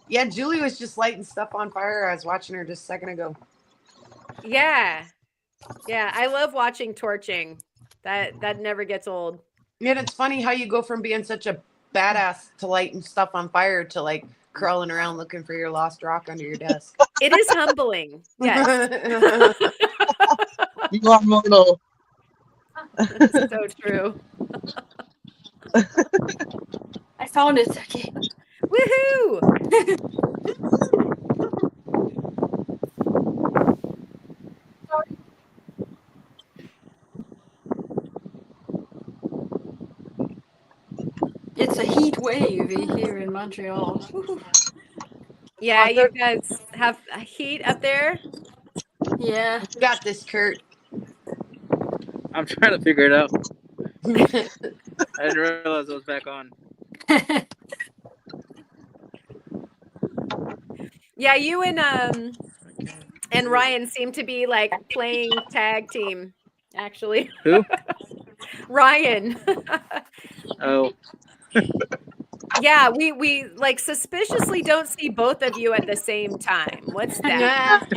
Yeah, Julie was just lighting stuff on fire. I was watching her just a second ago. Yeah. I love watching torching. That never gets old. And it's funny how you go from being such a badass to lighting stuff on fire to like crawling around looking for your lost rock under your desk. It is humbling. Yes. You are mortal. So true. I found it. Okay. Woohoo! It's a heat wave here in Montreal. Woohoo. Yeah, you guys have heat up there? Yeah. You got this, Kurt. I'm trying to figure it out. I didn't realize I was back on. Yeah, you and Ryan seem to be like playing tag team, actually. Who? Ryan. Oh, Yeah, we like suspiciously don't see both of you at the same time. What's that?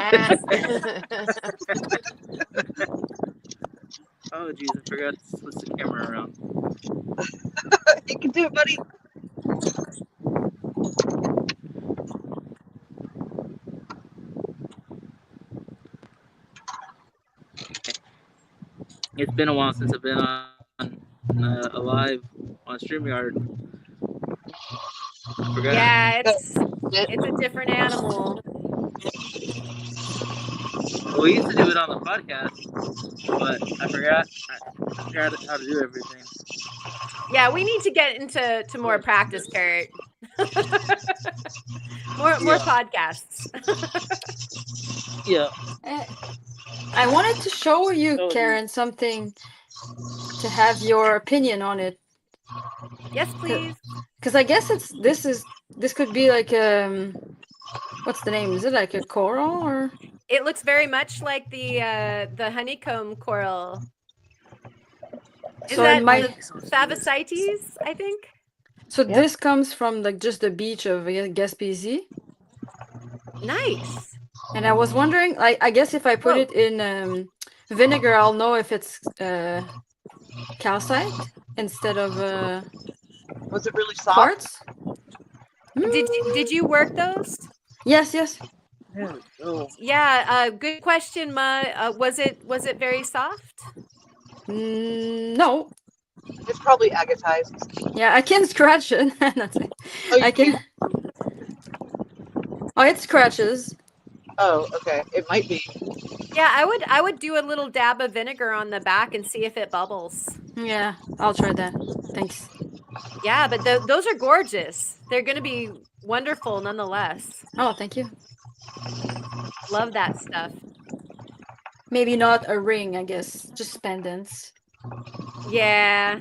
oh, geez, I forgot to switch the camera around. You can do it, buddy. It's been a while since I've been on live on StreamYard. I forgot. Yeah, it's a different animal. Well, we used to do it on the podcast, but I forgot how to do everything. Yeah, we need to get into more practice, Kurt. more podcasts. Yeah. I wanted to show you, Oh, Karen, something to have your opinion on it. Yes, please. Because I guess this could be like what's the name? Is it like a coral or? It looks very much like the honeycomb coral. Is So that it might. Favosites, I think? So this comes from like just the beach of Gaspésie. Nice. And I was wondering, I guess if I put it in vinegar, I'll know if it's calcite instead of Was it really soft? quartz. Did you work those? Yes. There we go. Yeah, good question, Ma. Was it very soft? No. It's probably agatized. Yeah, I can scratch it. That's it. Oh, you I can. Oh, it scratches. Oh, okay. It might be. Yeah, I would do a little dab of vinegar on the back and see if it bubbles. Yeah, I'll try that. Thanks. Yeah, but those are gorgeous. They're going to be wonderful nonetheless. Oh, thank you. Love that stuff. Maybe not a ring, I guess. Just pendants. Yeah.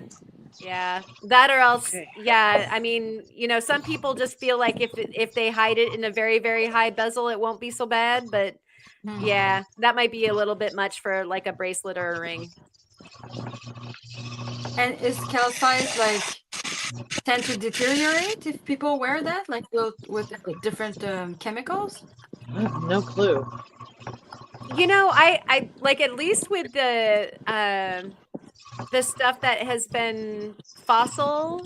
Yeah, that or else, Okay. yeah. I mean, some people just feel like if they hide it in a very, very high bezel, it won't be so bad. But Hmm. yeah, that might be a little bit much for like a bracelet or a ring. And is calcite like tend to deteriorate if people wear that, like with different chemicals? I have no clue. I like at least with the stuff that has been fossil,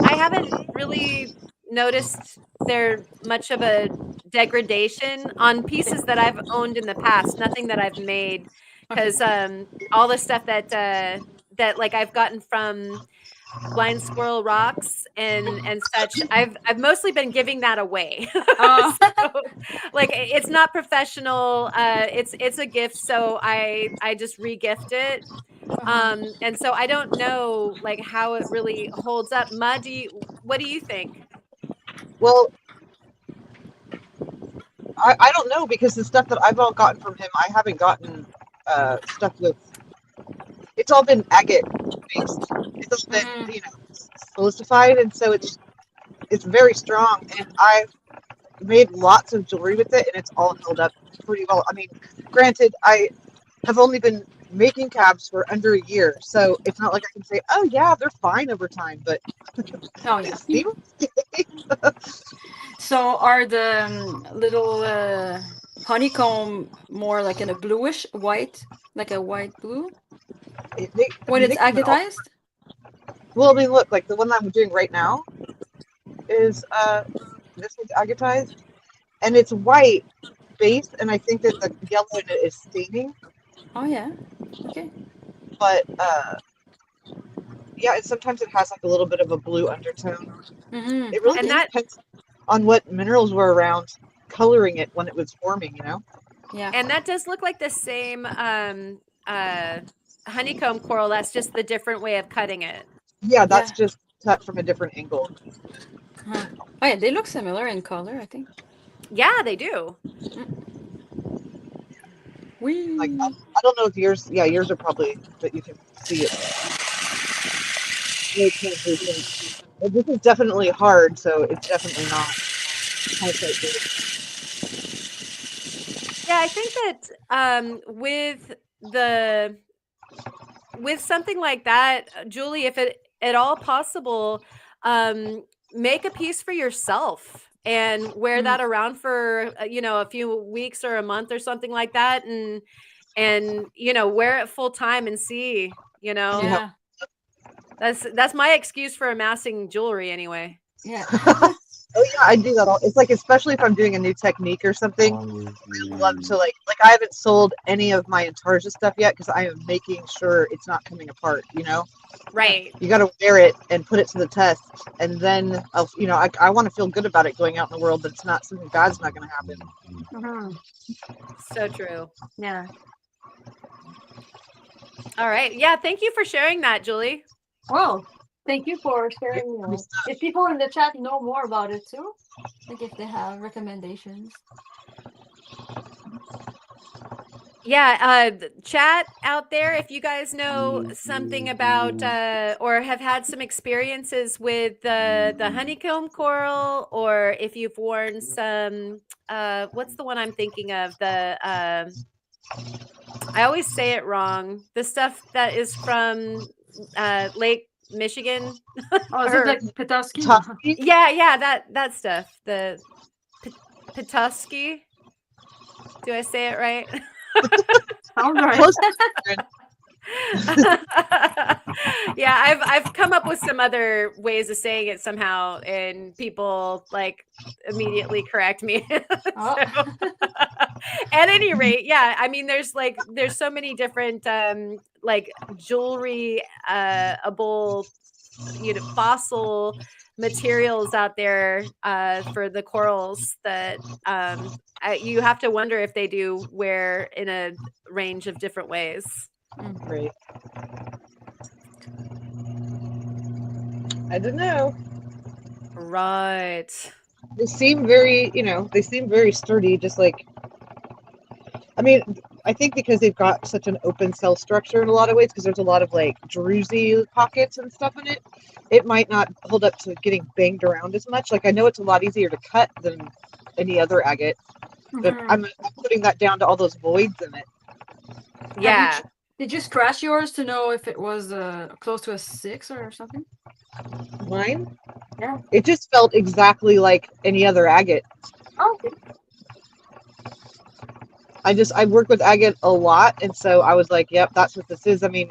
I haven't really noticed there much of a degradation on pieces that I've owned in the past, nothing that I've made, Okay. because all the stuff that like I've gotten from Blind Squirrel Rocks and such, I've mostly been giving that away. Oh. So, like it's not professional, it's a gift, so I just re-gift it. And so I don't know like how it really holds up. Ma, what do you think? Well, I don't know because the stuff that I've all gotten from him, I haven't gotten stuff with. It's all been agate based. It's all been silicified, and so it's very strong. And I've made lots of jewelry with it, and it's all held up pretty well. I mean, granted, I have only been making cabs for under a year, so it's not like I can say, "Oh yeah, they're fine over time." But Oh it yeah. seems So are the little honeycomb more like in a bluish white, like a white blue when they it's come in all. agatized? Well, I mean, look, like the one that I'm doing right now is this one's agatized, and it's white base, and I think that the yellow in it is staining. Oh yeah. Okay. But yeah, and sometimes it has like a little bit of a blue undertone. It really And Okay. just that depends on what minerals were around coloring it when it was forming, you know? Yeah. and that does look like the same honeycomb coral. That's just the different way of cutting it. Yeah, that's Yeah. just cut from a different angle. Huh. Oh yeah, they look similar in color, I think. Yeah, they do. Like, Wee. I don't know if yours, yeah, yours are probably that you can see it. Really can't do things. But this is definitely hard, so it's definitely not calcite based. Yeah, I think that with something like that, Julie, if it at all possible, make a piece for yourself and wear that around for a few weeks or a month or something like that, and wear it full time and see. Yeah. That's my excuse for amassing jewelry anyway. Yeah. Oh yeah, I do that all. It's like, especially if I'm doing a new technique or something, I love to like I haven't sold any of my Intarsia stuff yet because I am making sure it's not coming apart, you know? Right. You got to wear it and put it to the test, and then I want to feel good about it going out in the world, that it's not something bad's not going to happen. So true. Yeah. All right. Yeah, thank you for sharing that, Julie. Well, thank you for sharing. If people in the chat know more about it too, like if they have recommendations. Yeah, chat out there if you guys know something about or have had some experiences with the honeycomb coral, or if you've worn some what's the one I'm thinking of? I always say it wrong. The stuff that is from Lake Michigan. Oh, is it like Petoskey? Tusky? Yeah, that stuff. The Petoskey. Do I say it right? All right. Close. Yeah, I've come up with some other ways of saying it somehow, and people like immediately correct me. Oh. So, at any rate, yeah, I mean, there's so many different like jewelry able fossil materials out there for the corals that you have to wonder if they do wear in a range of different ways. Great. I don't know. Right. They seem very, they seem very sturdy. Just like, I mean, I think because they've got such an open cell structure in a lot of ways, because there's a lot of like druzy pockets and stuff in it, it might not hold up to getting banged around as much. Like I know it's a lot easier to cut than any other agate, but I'm putting that down to all those voids in it. Yeah. Did you scratch yours to know if it was close to a 6 or something? Mine? Yeah. It just felt exactly like any other agate. Oh, okay. I work with agate a lot, and so I was like, yep, that's what this is. I mean,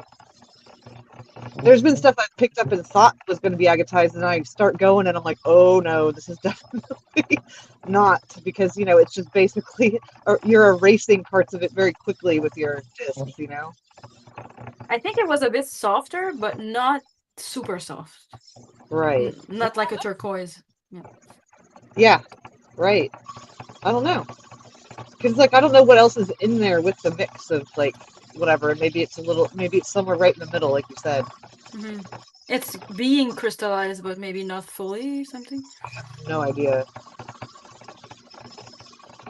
there's been stuff I've picked up and thought was going to be agatized, and I start going, and I'm like, oh no, this is definitely not, because, you know, it's just basically, you're erasing parts of it very quickly with your discs, you know? I think it was a bit softer, but not super soft. Right. Not like a turquoise. Yeah. Yeah, right. I don't know. Because, like, I don't know what else is in there with the mix of, like, whatever. Maybe it's somewhere right in the middle, like you said. Mm-hmm. It's being crystallized, but maybe not fully or something. No idea.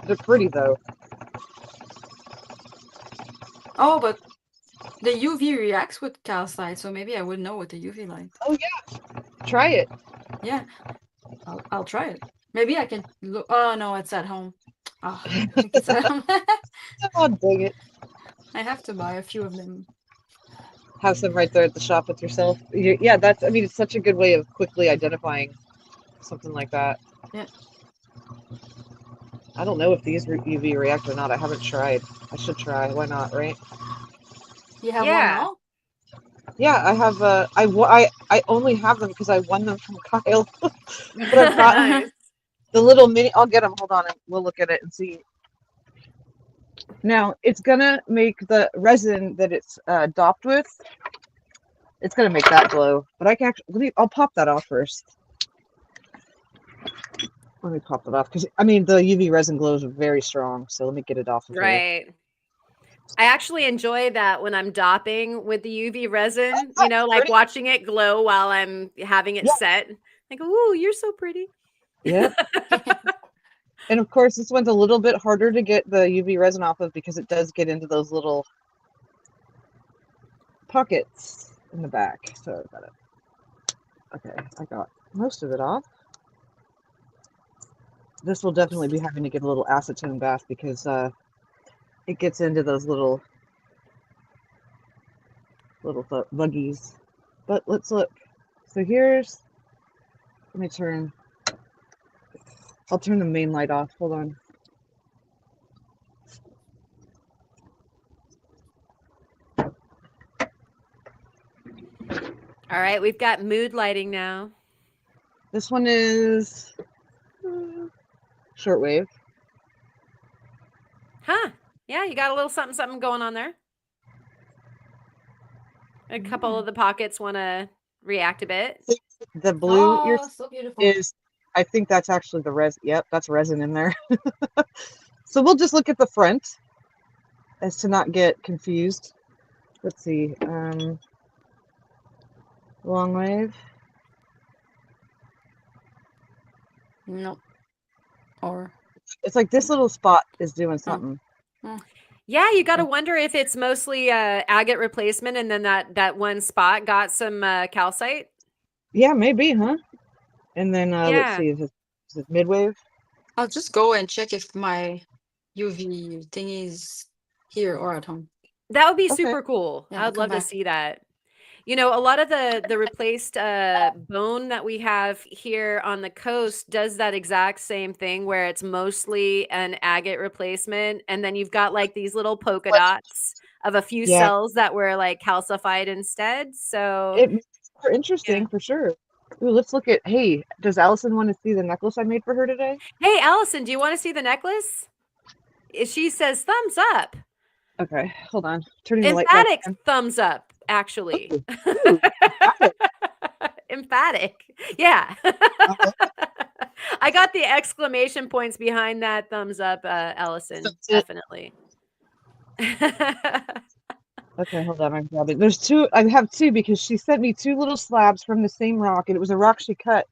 They're pretty, though. Oh, but the UV reacts with calcite, so maybe I would know with the UV light. Oh, yeah. Try it. Yeah, I'll try it. Maybe I can look. Oh, no, it's at home. Oh, I think it's at home. Oh, dang it. I have to buy a few of them. Have some right there at the shop with yourself. Yeah, I mean, it's such a good way of quickly identifying something like that. Yeah. I don't know if these UV react or not. I haven't tried. I should try. Why not, right? You have one Yeah. now? Yeah, I have. I only have them because I won them from Kyle. But I've got Nice. the little mini. I'll get them. Hold on, and we'll look at it and see. Now it's gonna make the resin that it's dopped with. It's gonna make that glow. But I can actually. I'll pop that off first. Let me pop it off, because I mean the UV resin glows are very strong. So let me get it off of here. Right. I actually enjoy that when I'm dopping with the UV resin, you know, like Pretty. watching it glow while I'm having it Yeah. set. Like, ooh, you're so pretty. Yep. And of course, this one's a little bit harder to get the UV resin off of because it does get into those little pockets in the back. So I got it. Okay, I got most of it off. This will definitely be having to get a little acetone bath because it gets into those little buggies. But let's look. So here's, I'll turn the main light off. Hold on. All right, we've got mood lighting now. This one is shortwave. Huh. Yeah, you got a little something, something going on there. A couple of the pockets want to react a bit. The blue Oh, so beautiful. is, I think that's actually the resin. Yep, that's resin in there. So we'll just look at the front as to not get confused. Let's see. Long wave. No. Or It's like this little spot is doing something. Yeah, you got to wonder if it's mostly agate replacement, and then that one spot got some calcite. Yeah, maybe, huh? And then let's Yeah. see, is it midwave? I'll just go and check if my UV thing is here or at home. That would be Okay. super cool. Yeah, I'll I'd come love to back. see that. You know, a lot of the replaced bone that we have here on the coast does that exact same thing, where it's mostly an agate replacement, and then you've got like these little polka dots of a few Yeah. cells that were like calcified instead. So It makes it more interesting for sure. Ooh, let's look at, hey, does Allison want to see the necklace I made for her today? Hey, Allison, do you want to see the necklace? She says thumbs up. Okay, hold on. Turning the light back Emphatic on. thumbs up, actually. Ooh, Emphatic. Yeah. I got the exclamation points behind that thumbs up, Allison. That's it. Definitely. Okay, hold on. I'm grabbing. There's two. I have two because she sent me two little slabs from the same rock, and it was a rock she cut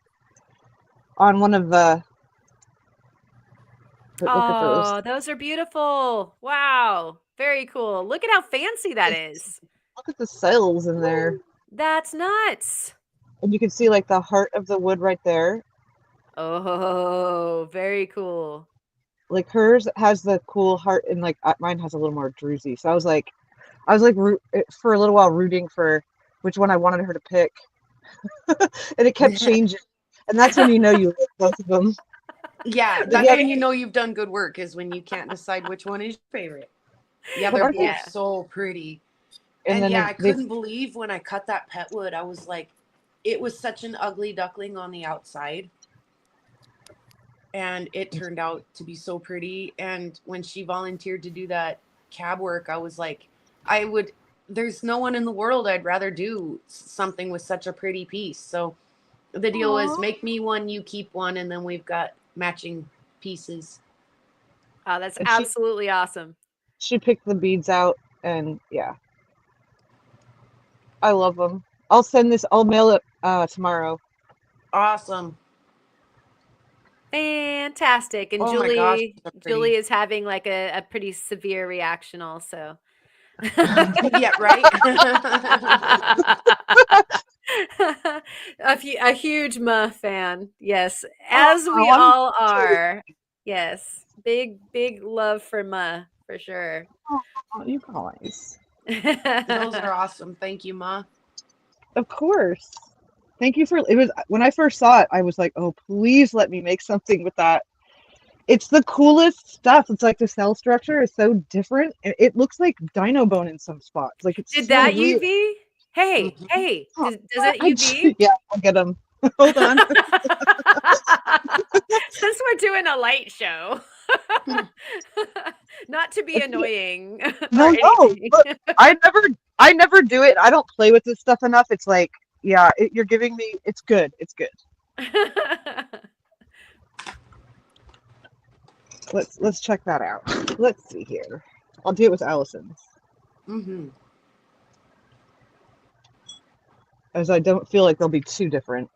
on one of the But look at those. Oh, those are beautiful. Wow. Very cool. Look at how fancy that is. Look at the cells in there. That's nuts. And you can see like the heart of the wood right there. Oh, very cool. Like hers has the cool heart, and like mine has a little more druzy. So I was like for a little while rooting for which one I wanted her to pick, and it kept changing. And that's when you know you like both of them. Yeah, But that's yeah, when you know you've done good work, is when you can't decide which one is your favorite. Yeah, but they're aren't they- both so pretty. and And then yeah, I they couldn't believe when I cut that pet wood. I was like, it was such an ugly duckling on the outside. And it turned out to be so pretty. And when she volunteered to do that cab work, I was like, there's no one in the world I'd rather do something with such a pretty piece. So the deal was, make me one, you keep one, and then we've got matching pieces. Oh, that's And absolutely awesome. she picked the beads out, and yeah, I love them. I'll mail it tomorrow. Awesome. Fantastic. And Oh my gosh, Julie, so pretty. Julie is having like a pretty severe reaction also. Yeah, right. A huge Ma fan. Yes. As we I'm all are. Yes. Big love for Ma, for sure. Oh, you guys. Those are awesome. Thank you, Ma. Of course. Thank you for it. Was when I first saw it, I was like, oh, please let me make something with that. It's the coolest stuff. It's like the cell structure is so different. It looks like dino bone in some spots. Like it's Did so that weird. UV? Hey, Mhm. hey, Oh, does it UV? Yeah, I'll get them. Hold on. Since we're doing a light show, not to be annoying. No, or no. anything. Look, I never do it. I don't play with this stuff enough. It's like, yeah, you're giving me. It's good. It's good. Let's check that out. Let's see here. I'll do it with Allison's, Mm-hmm. as I don't feel like they'll be too different.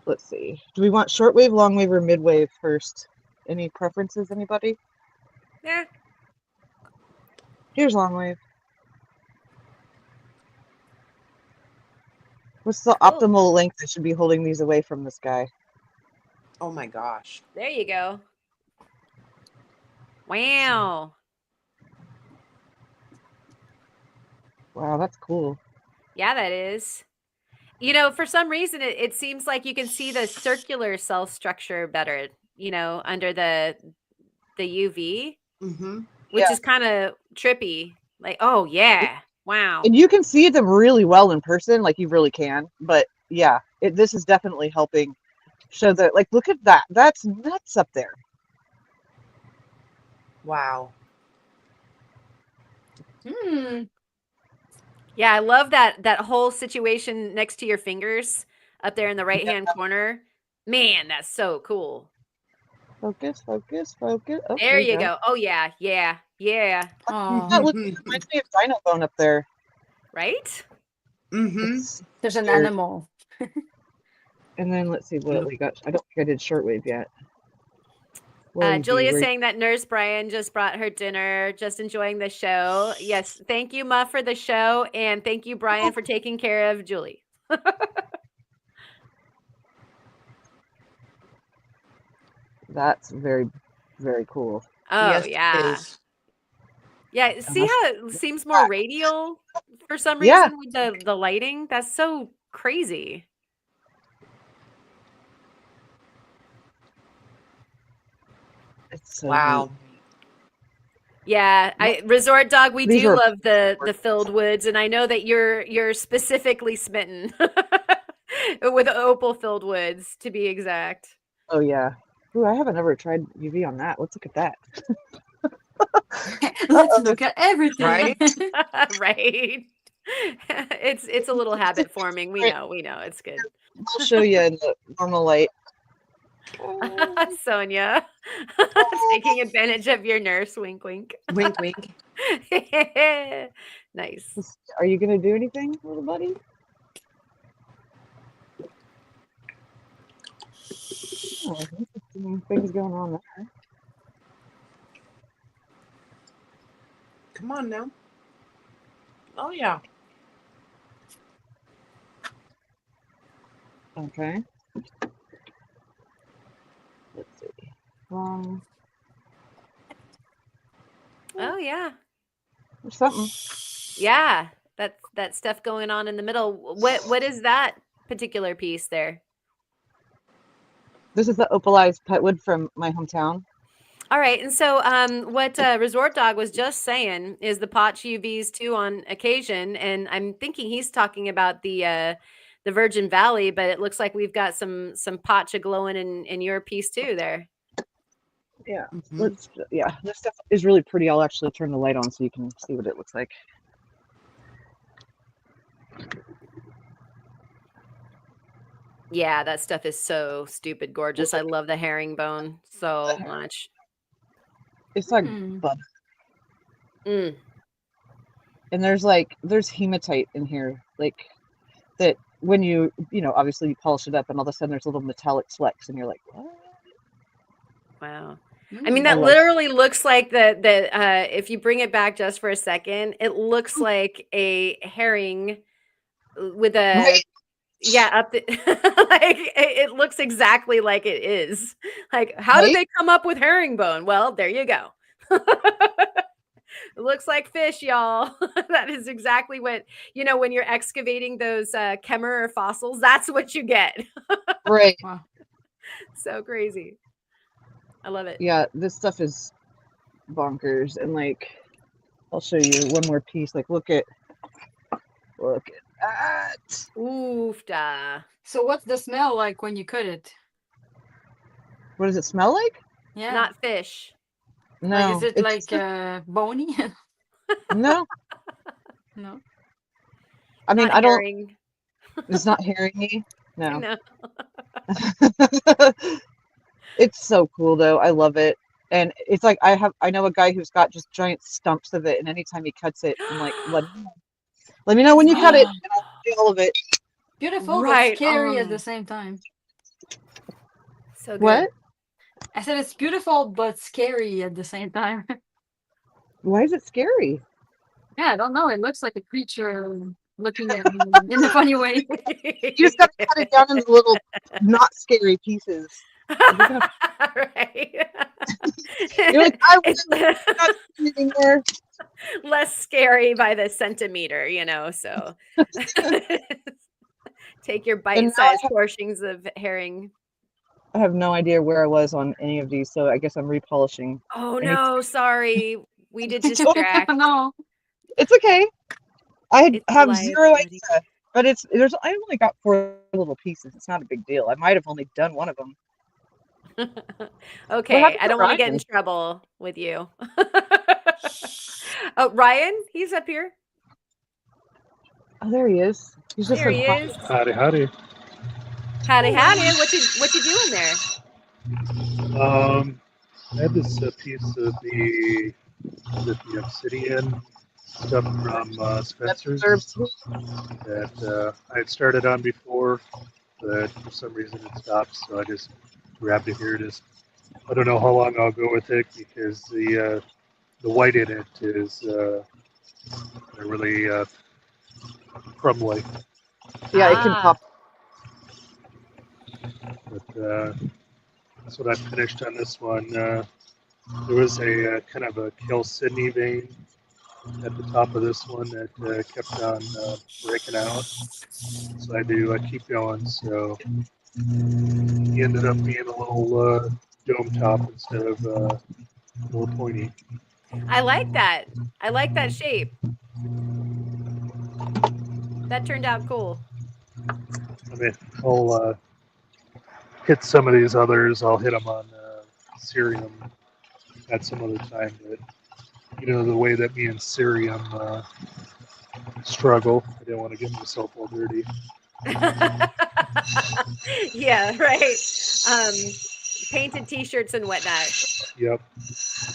Let's see. Do we want shortwave, longwave, or midwave first? Any preferences, anybody? Yeah. Here's longwave. What's the Cool. optimal length I should be holding these away from this guy? Oh my gosh. There you go. Wow. Wow, that's cool. Yeah, that is. You know, for some reason, it seems like you can see the circular cell structure better, you know, under the UV, Mm-hmm. which Yeah. is kind of trippy. Like, oh, yeah. Wow. And you can see them really well in person, like you really can. But yeah, this is definitely helping show that. Like, look at that. That's nuts up there. Wow. Yeah, I love that whole situation next to your fingers up there in the right-hand corner. Man, that's so cool. Focus, focus, focus. Oh, There you go. Oh, yeah. Yeah. Yeah. That looks, it reminds me of Dino Bone up there. Right? Mm-hmm. There's an weird. animal. And then let's see what we got. I don't think I did shortwave yet. Where Julia is saying that Nurse Brian just brought her dinner, just enjoying the show. Yes, thank you, Ma, for the show, and thank you, Brian, for taking care of Julie. That's very, very cool. Oh, Yes, it yeah. is. Yeah, see how it seems more radial for some Yeah. reason with the lighting? That's so crazy. It's so Wow. neat. Yeah, Resort Dog, we These do are- love the filled woods, and I know that you're specifically smitten with opal filled woods, to be exact. Oh yeah. Ooh, I haven't ever tried UV on that. Let's look at that. Let's look at everything. Right? Right. It's a little habit forming. We know. It's good. I'll show you in the normal light. Sonia taking advantage of your nurse. Wink, wink. Wink, wink. Nice. Are you gonna do anything, little buddy? Oh, interesting things going on there. Come on now. Oh, yeah. Okay. Let's see. Um, Oh yeah. there's something. Yeah. That's that stuff going on in the middle. What is that particular piece there? This is the opalized petwood from my hometown. All right. And so what Resort Dog was just saying is the potch UVs too on occasion. And I'm thinking he's talking about the Virgin Valley, but it looks like we've got some potcha glowing in your piece too there. Yeah. Mhm. Yeah, this stuff is really pretty. I'll actually turn the light on so you can see what it looks like. Yeah, that stuff is so stupid gorgeous. I love the herringbone so much. It's like Hmm. butter. Mm. And there's hematite in here, like that when you obviously you polish it up and all of a sudden there's little metallic flecks and you're like, what? Wow. I mean, Mm. I that love literally looks like the if you bring it back just for a second, it looks like a herring with a Right? yeah, up the like it looks exactly like it is. Like, how did Right? they come up with herringbone? Well, there you go. It looks like fish, y'all. That is exactly what, when you're excavating those Kemmer or fossils, that's what you get. Right. Wow. So crazy. I love it. Yeah, this stuff is bonkers. And like, I'll show you one more piece. Like, look at that. Oofda. So what's the smell like when you cut it? What does it smell like? Yeah. Not fish. Like, is No, it it's like bony? no. No. I mean, Not I don't. herring. It's not herringy. I No. know. It's so cool though. I love it. And it's like I know a guy who's got just giant stumps of it, and anytime he cuts it, I'm like, let me know when It's you cut it, beautiful. and I'll do all of it. Beautiful but Right scary at the on. same time. So good. What? I said it's beautiful but scary at the same time. Why is it scary? Yeah, I don't know. It looks like a creature looking at me in a funny way. You just gotta cut it down into little not scary pieces. You're gonna Right. you're like, I was It's not sitting there. less scary by the centimeter, so take your And now bite-sized portions of herring. I have no idea where I was on any of these, so I guess I'm repolishing. Oh I need to, no, sorry. We did it's distract. No. okay. I It's a have live zero study. idea, but I only got 4 little pieces. It's not a big deal. I might have only done one of them. What Okay, happened I to don't want to get in Ryan? trouble with you. Oh, Ryan, he's up here. Oh, there he is. He's just There been he quiet. is. Howdy, howdy. Howdy, howdy. What you doing there? I had this piece of the obsidian stuff from Spencer's that I had started on before, but for some reason it stopped, so I just grabbed it here. I don't know how long I'll go with it because the white in it is really crumbly. Yeah, it can Ah, pop. But that's what I finished on this one. There was a kind of a chalcedony vein at the top of this one that kept on breaking out. So I had to keep going. So he ended up being a little dome top instead of more pointy. I like that. I like that shape. That turned out cool. I mean, I'll hit some of these others. I'll hit them on cerium at some other time. But the way that me and cerium struggle, I didn't want to get myself all dirty. Yeah, right. Painted t-shirts and whatnot. Yep.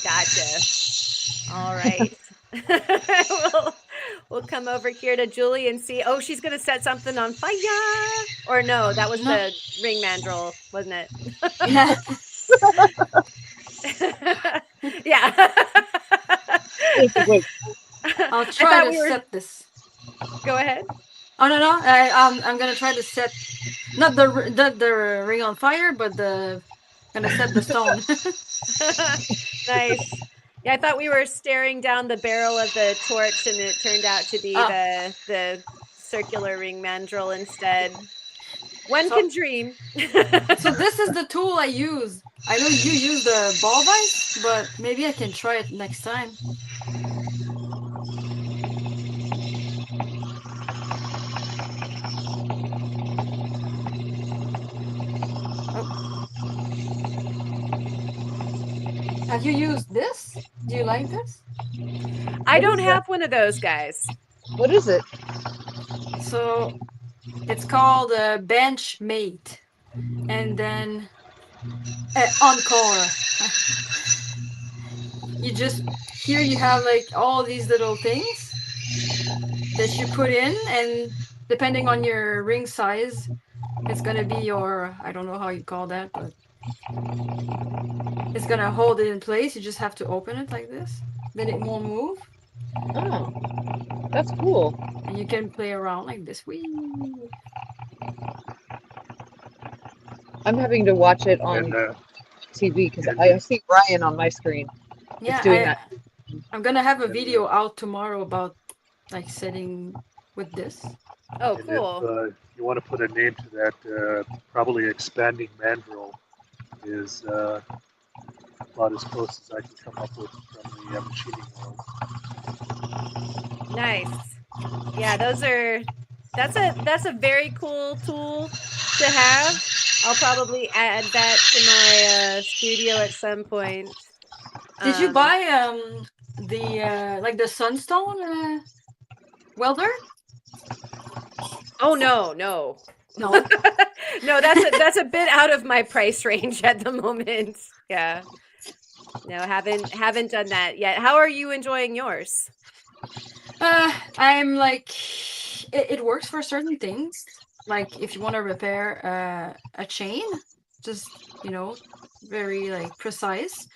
Gotcha. All right. we'll come over here to Julie and see. Oh, she's gonna set something on fire. Or no, that was No. the ring mandrel, wasn't it? Yeah. Yeah. Wait, I'll I try thought to we were. set this. Go ahead. Oh no, I'm gonna try to set not the ring on fire, but gonna set the stone. Nice. Yeah, I thought we were staring down the barrel of the torch, and it turned out to be Ah, the circular ring mandrel instead. One so can dream. so this is the tool I use. I know you use the ball vise, but maybe I can try it next time. Oh. Have you used this? Do you like this? I What don't is that? have one of those, guys. What is it? So it's called a bench mate, and then encore. You just here you have like all these little things that you put in, and depending on your ring size, it's gonna be your, I don't know how you call that, but it's gonna hold it in place. You just have to open it like this, then it won't move, Oh, that's cool. and you can play around like this. Whee! I'm having to watch it on And TV because I see Ryan on my screen. Yeah, It's doing that. I'm gonna have a video out tomorrow about like setting with this. Oh, and cool. if you want to put a name to that, probably expanding mandrel is about as close as I can come up with from the machining world. Nice. Yeah, that's a very cool tool to have. I'll probably add that to my studio at some point. Did you buy the like the sunstone welder? Oh no, no. No. No, that's a bit out of my price range at the moment. Yeah. No, haven't done that yet. How are you enjoying yours? I'm like it works for certain things. Like if you want to repair a chain, just very like precise.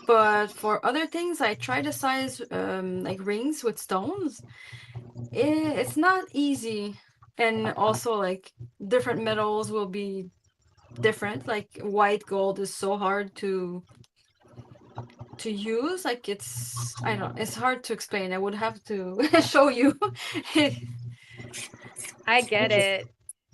But for other things, I try to size like rings with stones. It's not easy, and also like different metals will be different. Like white gold is so hard to use. Like I don't know, it's hard to explain. I would have to show you. I get it.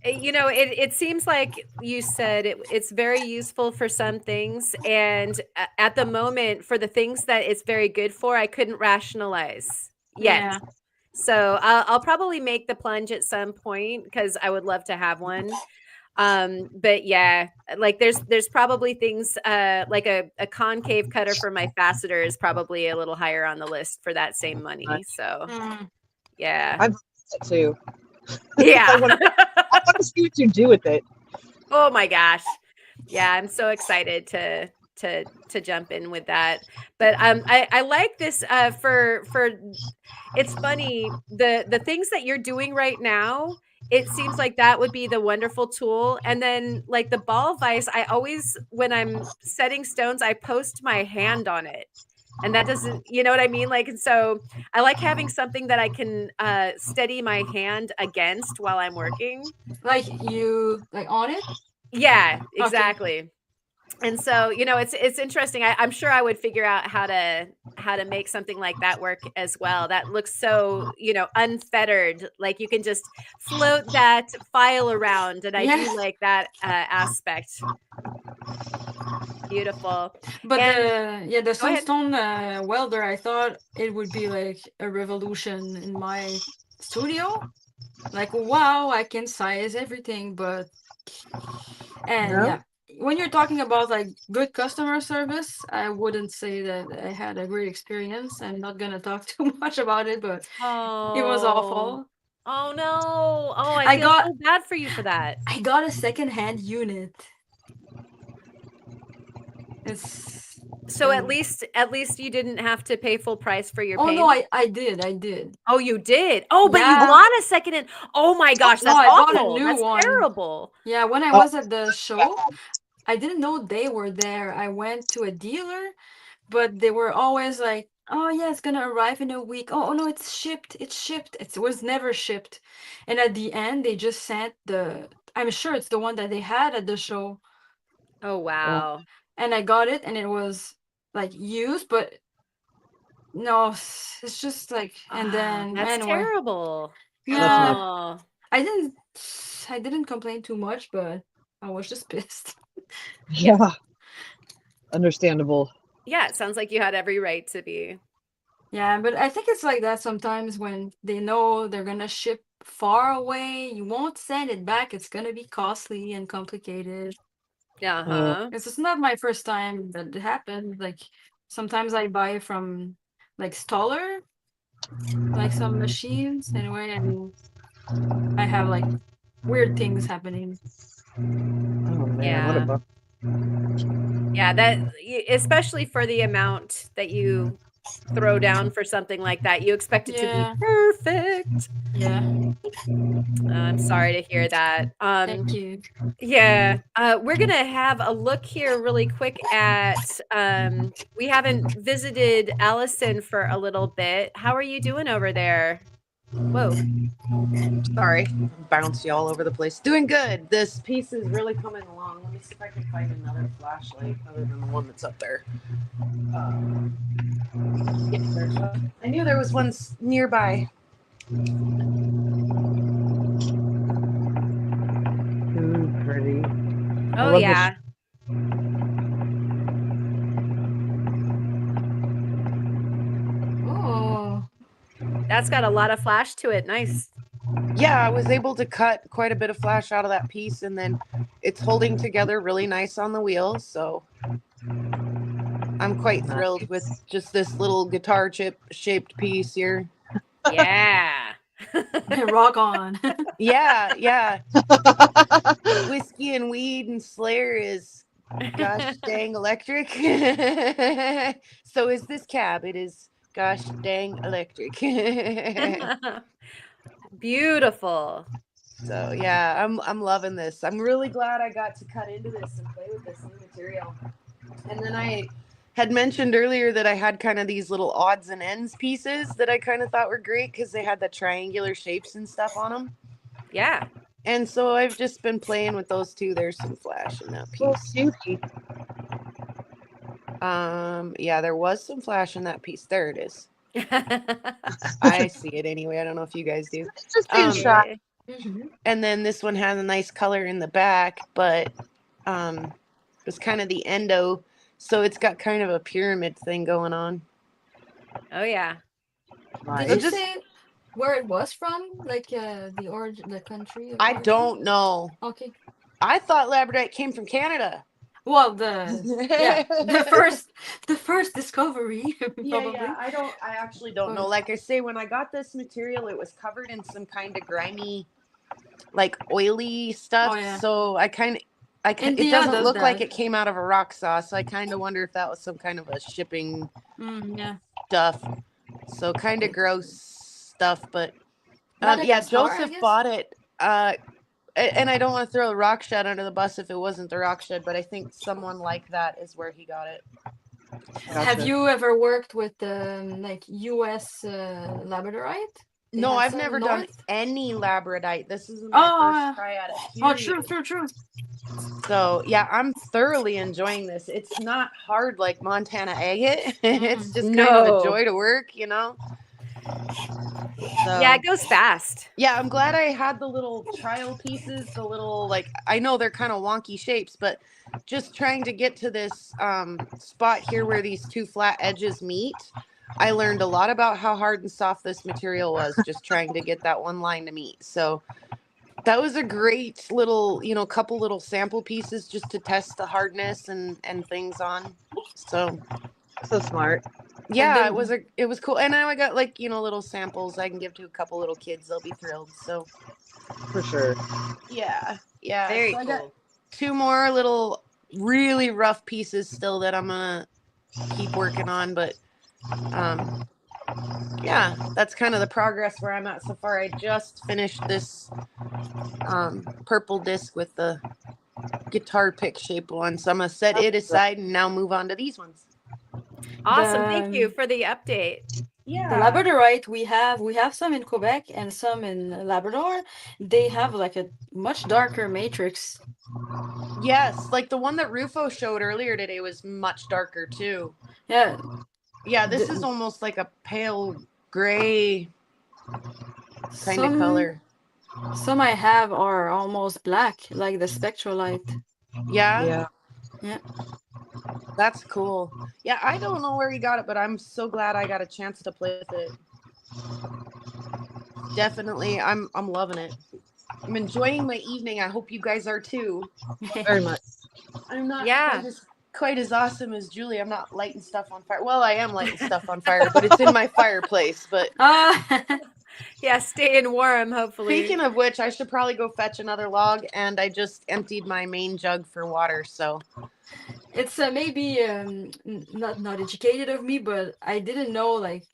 It seems like you said it's very useful for some things, and at the moment, for the things that it's very good for, I couldn't rationalize yet. Yeah. So I'll probably make the plunge at some point because I would love to have one. But yeah, like there's probably things like a concave cutter for my faceter is probably a little higher on the list for that same money. So Mm. yeah. I've done that too. Yeah. I want to see what you do with it. Oh my gosh. Yeah, I'm so excited to jump in with that. But I like this for it's funny, the things that you're doing right now, it seems like that would be the wonderful tool. And then like the ball vise, I always when I'm setting stones, I post my hand on it. And that doesn't, you know what I mean? Like, and so I like having something that I can steady my hand against while I'm working. Like you like on it? Yeah, Okay. exactly. And so, it's interesting. I'm sure I would figure out how to make something like that work as well. That looks so, unfettered. Like you can just float that file around, and I Yeah. do like that aspect. Beautiful. But And the ahead. sunstone welder, I thought it would be like a revolution in my studio. Like, wow, I can size everything, and No? yeah, when you're talking about like good customer service, I wouldn't say that I had a great experience. I'm not gonna talk too much about it, but it was Oh, awful. oh no. Oh, I I feel got so bad for you for that. I got a secondhand unit. It's So at least you didn't have to pay full price for your oh paint. no, I did. Oh, you did? Oh, but you Yeah. bought a second-hand. Oh my gosh, No, that's I bought a awful. new That's one. terrible. Yeah, when I was at the show, I didn't know they were there. I went to a dealer, but they were always like oh yeah, it's gonna arrive in a week. Oh no, it's shipped. It's shipped. It was never shipped. And at the end, they just sent the. I'm sure it's the one that they had at the show. Oh wow. And I got it, and it was like used, but no, it's just like. And then That's anyway, terrible. That's not. Oh. I didn't complain too much, but I was just pissed. Yeah. Understandable. Yeah, it sounds like you had every right to be. Yeah, but I think it's like that sometimes when they know they're gonna ship far away, you won't send it back. It's gonna be costly and complicated. Uh-huh. This is not my first time that it happened. Like sometimes I buy from like Stoller, like some machines anyway, and I have like weird things happening. Oh man, what a Yeah. bummer. Yeah, that especially for the amount that you throw down for something like that, you expect it to be Yeah, perfect. yeah. I'm sorry to hear that. Thank you. Yeah, we're gonna have a look here really quick at, we haven't visited Allison for a little bit. How are you doing over there? Whoa. Sorry, bouncy all over the place. Doing good. This piece is really coming along. Let me see if I can find another flashlight other than the one that's up there. Yeah, there's one. I knew there was one nearby. Too pretty. I Oh, love yeah. Oh, That's got a lot of flash to it. Nice. Yeah, I was able to cut quite a bit of flash out of that piece, and then it's holding together really nice on the wheel. So I'm quite thrilled with just this little guitar chip shaped piece here. Yeah. rock on. Yeah, yeah. Whiskey and weed and Slayer is gosh dang electric. So is this cab. It is gosh dang electric. Beautiful. So yeah, I'm loving this. I'm really glad I got to cut into this and play with this new material. And then I had mentioned earlier that I had kind of these little odds and ends pieces that I kind of thought were great because they had the triangular shapes and stuff on them. Yeah. And so I've just been playing with those too. There's some flash in that little piece. cutie. Yeah, there was some flash in that piece. There it is. I see it anyway. I don't know if you guys do. It's just being shy. And then this one has a nice color in the back, but it's kind of the endo, so it's got kind of a pyramid thing going on. Oh, yeah. Did you say where it was from? Like the origin, the country? I don't know. Okay. I thought labradorite came from Canada. Well, the first discovery, probably. Yeah. I actually don't know. Like I say, when I got this material, it was covered in some kind of grimy, like oily stuff. Oh, yeah. So it doesn't look like it came out of a rock saw. So I kind of wonder if that was some kind of a shipping stuff. So kind of gross stuff, but yeah, Joseph bought it. And I don't want to throw a rock shed under the bus if it wasn't the rock shed, but I think someone like that is where he got it. Gotcha. Have you ever worked with like U.S. labradorite? No, I've never done any labradorite. This is my first try at it. Oh, true. So yeah, I'm thoroughly enjoying this. It's not hard like Montana agate. It's just kind of a joy to work, you know. So, yeah, it goes fast. Yeah, I'm glad I had the little trial pieces, the little, like, I know they're kind of wonky shapes, but just trying to get to this spot here where these two flat edges meet, I learned a lot about how hard and soft this material was, just trying to get that one line to meet. So that was a great little, couple little sample pieces just to test the hardness and things on. So smart. Yeah, it was cool. And now I got little samples I can give to a couple little kids. They'll be thrilled. So for sure. Yeah. Very so cool. I got 2 more little really rough pieces still that I'm gonna keep working on, but yeah, that's kind of the progress where I'm at so far. I just finished this purple disc with the guitar pick shape one, so I'm gonna set it aside and now move on to these ones. Awesome. Thank you for the update. The labradorite we have some in Quebec and some in Labrador. They have like a much darker matrix. Yes, like the one that Rufo showed earlier today was much darker too. Yeah. Yeah, this is almost like a pale gray kind of color. Some I have are almost black, like the spectrolite. Yeah? Yeah. That's cool. Yeah, I don't know where he got it, but I'm so glad I got a chance to play with it. Definitely, I'm loving it. I'm enjoying my evening. I hope you guys are too. Very much. I'm not quite as awesome as Julie. I'm not lighting stuff on fire. Well, I am lighting stuff on fire, but it's in my fireplace. But yeah, staying warm, hopefully. Speaking of which, I should probably go fetch another log, and I just emptied my main jug for water, so. It's maybe not educated of me, but I didn't know like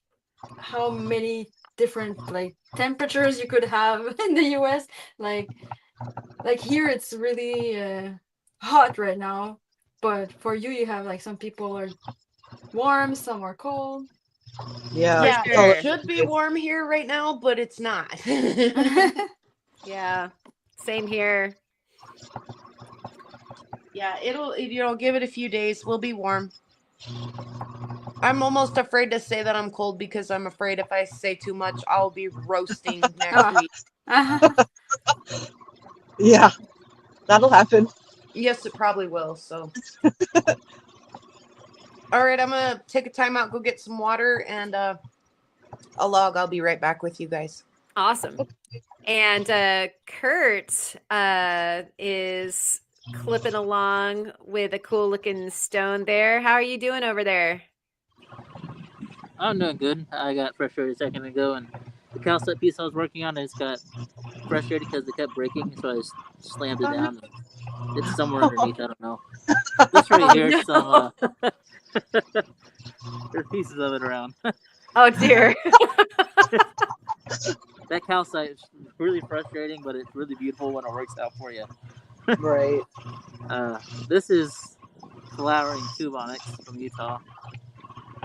how many different like temperatures you could have in the US. Like here it's really hot right now, but for you have like some people are warm, some are cold. Yeah, it should be warm here right now, but it's not. Yeah, same here. Yeah, it'll give it a few days. We'll be warm. I'm almost afraid to say that I'm cold because I'm afraid if I say too much, I'll be roasting next week. Yeah, that'll happen. Yes, it probably will. So, all right, I'm gonna take a time out, go get some water and a log. I'll be right back with you guys. Awesome. And Kurt is clipping along with a cool looking stone there. How are you doing over there? I'm doing good. I got frustrated a second ago, and the calcite piece I was working on, I just got frustrated because it kept breaking, so I just slammed it down. It's somewhere underneath. I don't know. This right here, some there's pieces of it around. Oh dear. That calcite is really frustrating, but it's really beautiful when it works out for you. Right. This is flowering tube onyx from Utah.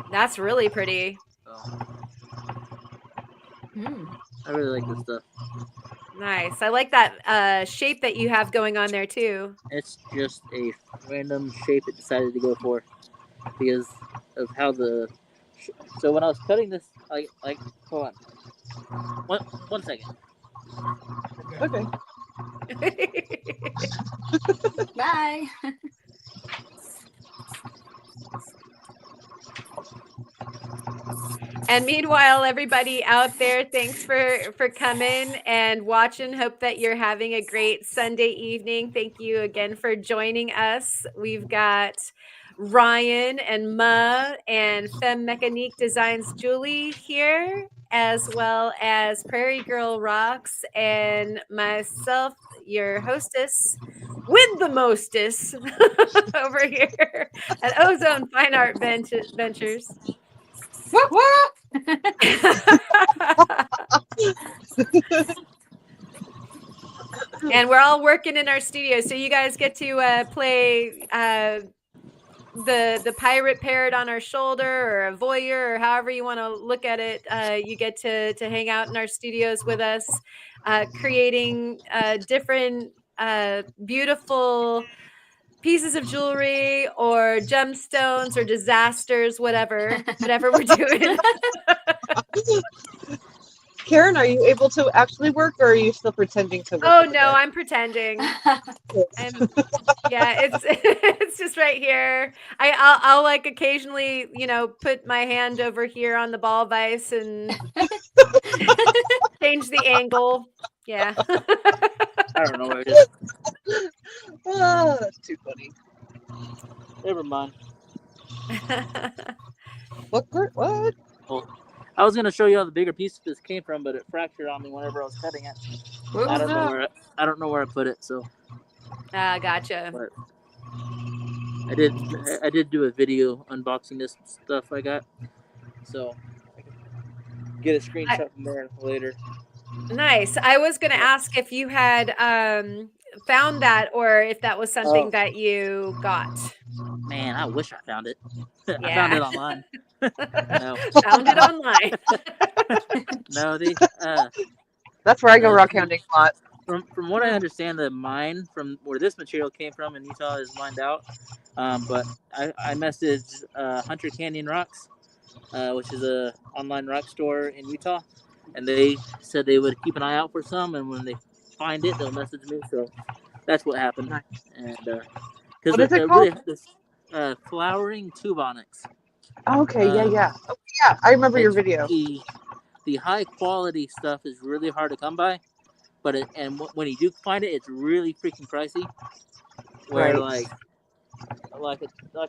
That's really pretty. So, I really like this stuff. Nice. I like that shape that you have going on there too. It's just a random shape it decided to go for because of how the. So when I was cutting this, hold on. One second. Okay. Bye. And meanwhile, everybody out there, thanks for coming and watching. Hope that you're having a great Sunday evening. Thank you again for joining us. We've got Ryan and Ma and Femme Mechanique Designs Julie here, as well as Prairie Girl Rocks and myself, your hostess with the mostess over here at Ozone Fine Art Ventures. What? And we're all working in our studio, so you guys get to play the pirate parrot on our shoulder, or a voyeur, or however you want to look at it. You get to hang out in our studios with us, creating different beautiful pieces of jewelry or gemstones or disasters, whatever we're doing. Karen, are you able to actually work, or are you still pretending to work? Oh no, I'm pretending. It's just right here. I'll like occasionally, put my hand over here on the ball vise and change the angle. Yeah. I don't know where it is. Oh, that's too funny. Never mind. What? Well, I was gonna show you how the bigger piece of this came from, but it fractured on me whenever I was cutting it. I don't know where I put it, so. Gotcha. But I did do a video unboxing this stuff I got, so I can get a screenshot from there later. Nice. I was gonna ask if you had found that, or if that was something that you got. Man, I wish I found it. I found it Yeah. online. No, Found it online. no, they. That's where I go Uh, rock hounding a lot. from what I understand, the mine from where this material came from in Utah is mined out. But I messaged Hunter Canyon Rocks, which is a online rock store in Utah, and they said they would keep an eye out for some, and when they find it, they'll message me. So that's what happened, Nice. and What because is it they're called? really this flowering tubonics. Okay, yeah. Oh, yeah, I remember your It's video. the high quality stuff is really hard to come by, but when you do find it, it's really freaking pricey. Where Right. like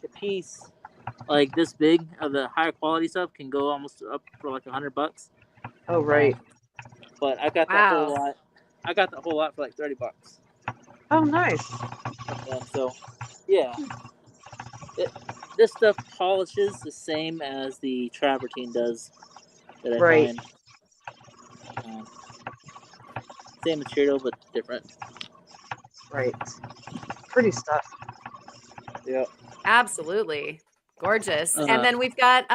a piece like this big of the higher quality stuff can go almost up for like $100. Oh, right. But I got that whole Wow. lot. I got the whole lot for like $30. Oh, nice. From them. So, yeah, this stuff polishes the same as the travertine does that I Right. find. Same material but different. Right. Pretty stuff. Yeah. Absolutely. Gorgeous. And then we've got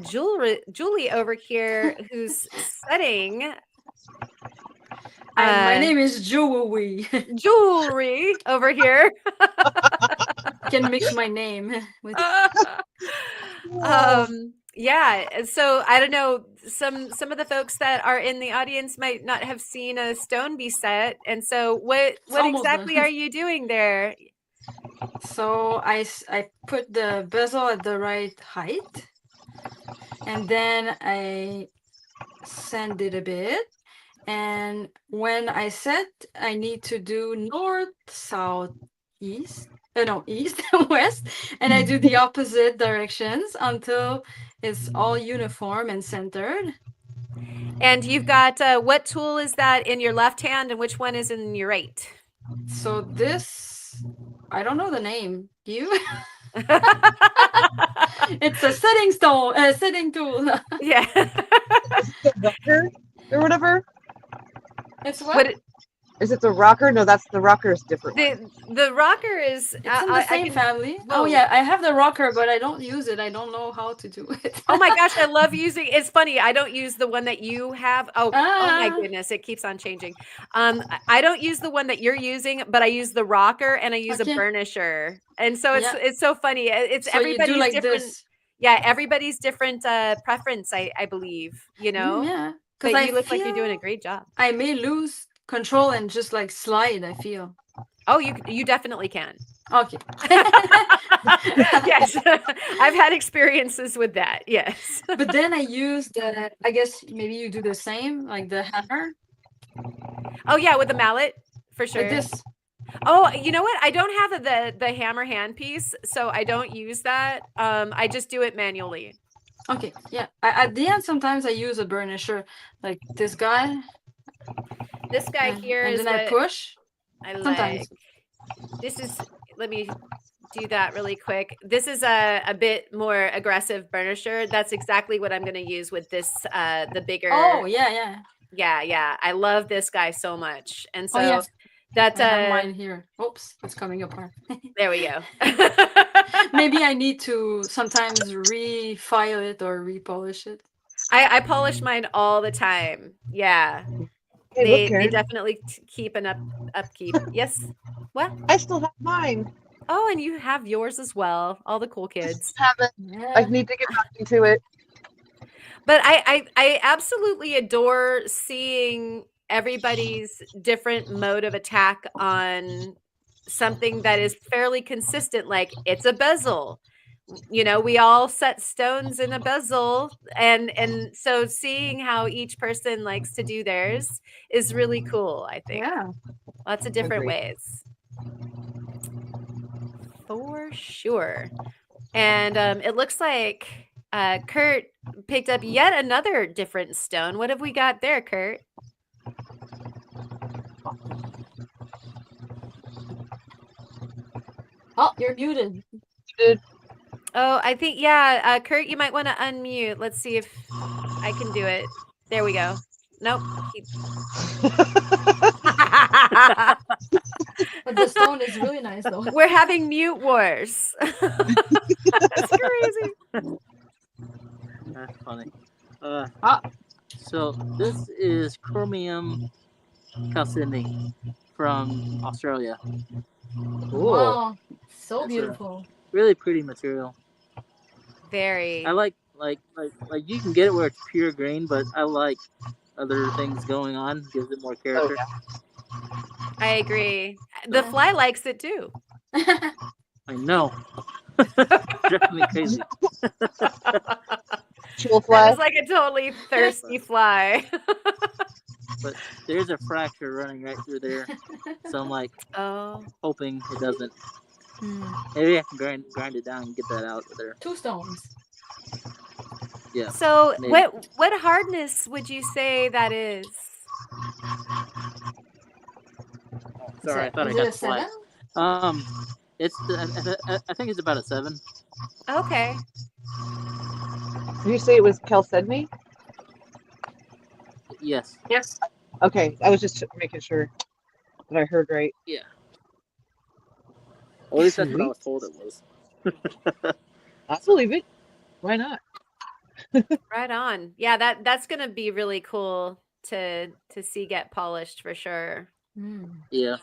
Julie over here who's setting My name is Julie. jewelry over here. Can mix my name with. Yeah, so I don't know, some of the folks that are in the audience might not have seen a stone be set, and so what almost exactly done. are you doing there? So I put the bezel at the right height, and then I sand it a bit. And when I set, I need to do north, south, east. No, east and west, and I do the opposite directions until it's all uniform and centered. And you've got what tool is that in your left hand, and which one is in your right? So this, I don't know the name. You? It's a setting tool. Yeah. The rocker or whatever? It's what? Is it the rocker? No, that's the rocker is different. The rocker is It's in the same family. Whoa. Oh yeah, I have the rocker, but I don't use it. I don't know how to do it. Oh my gosh, I love using it's funny. I don't use the one that you have. Oh my goodness, it keeps on changing. I don't use the one that you're using, but I use the rocker and I use a burnisher. And so it's so funny. It's so everybody's you do like different. This. Yeah, everybody's different preference, I believe, you know. Yeah. But you look like you're doing a great job. I may lose control and just like slide, I feel. Oh, you definitely can. Okay. Yes. I've had experiences with that. Yes. But then I use I guess maybe you do the same, like the hammer. Oh yeah, with the mallet, for sure. Like this. Oh, you know what? I don't have the hammer handpiece, so I don't use that. I just do it manually. Okay, yeah. At the end, sometimes I use a burnisher, like this guy. This guy here and is then I push. I sometimes. Like. This is. Let me do that really quick. This is a bit more aggressive burnisher. That's exactly what I'm going to use with this. The bigger. Oh yeah. Yeah. I love this guy so much, and so. Yes. That I have mine here. Oops, it's coming apart. There we go. Maybe I need to sometimes refile it or repolish it. I polish mine all the time. Yeah. Hey, they definitely keep an upkeep. Yes. What? I still have mine. Oh, and you have yours as well. All the cool kids. I have it. Yeah. I need to get back into it. But I absolutely adore seeing everybody's different mode of attack on something that is fairly consistent. Like it's a bezel, you know, we all set stones in a bezel, and so seeing how each person likes to do theirs is really cool. I think lots of different ways for sure. And it looks like Kurt picked up yet another different stone. What have we got there, Kurt? Oh, you're muted. Oh, I think, Kurt, you might want to unmute. Let's see if I can do it. There we go. Nope. But the stone is really nice though. We're having mute wars. That's crazy. That's funny. Ah, So this is chromium chalcedony from Australia. Cool. wow. So It's a beautiful. really pretty material. Very. I like you can get it where it's pure green, but I like other things going on. Gives it more Oh character. yeah. I agree. The So fly likes it too. I know. Driving me crazy. Jewel That fly. was like a totally thirsty fly. But there's a fracture running right through there. So I'm like Oh. hoping it doesn't. Hmm. Maybe I can grind it down and get that out of there. 2 stones. Yeah. So Maybe. what hardness would you say that is? Sorry, I thought I Is it got a the flag. 7? It's I think it's about a 7. Okay. Did you say it was chalcedony? Yes. Okay, I was just making sure that I heard right. Yeah. Well, at least that's what I Sweet. was told it was. I believe it. Why not? Right on. Yeah, that's gonna be really cool to see get polished for sure. Hmm. Yeah.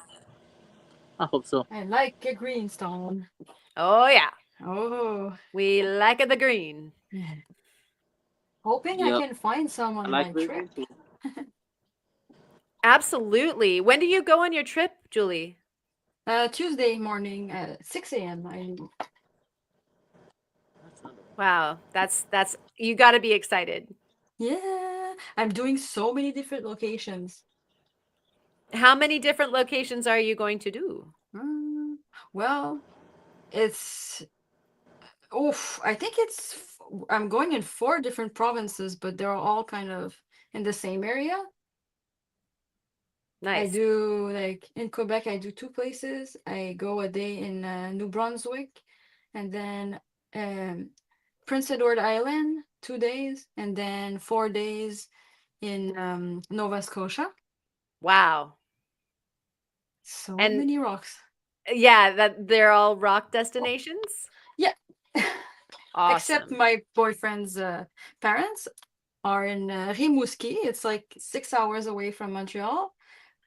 I hope so. I like a green stone. Oh yeah. Oh. We like the green. Hoping I Yep. can find some I on like my the trip. green too. Absolutely. When do you go on your trip, Julie? Tuesday morning at 6 a.m. I leave. That's not bad. Wow, that's you got to be excited. Yeah, I'm doing so many different locations. How many different locations are you going to do? Well, it's I think I'm going in 4 different provinces, but they're all kind of in the same area. I Nice. do like in Quebec, I do 2 places. I go a day in New Brunswick, and then Prince Edward Island, 2 days, and then 4 days in Nova Scotia. Wow. So And many rocks. yeah, that they're all rock destinations. Yeah. Except Awesome. my boyfriend's parents are in Rimouski. It's like 6 hours away from Montreal,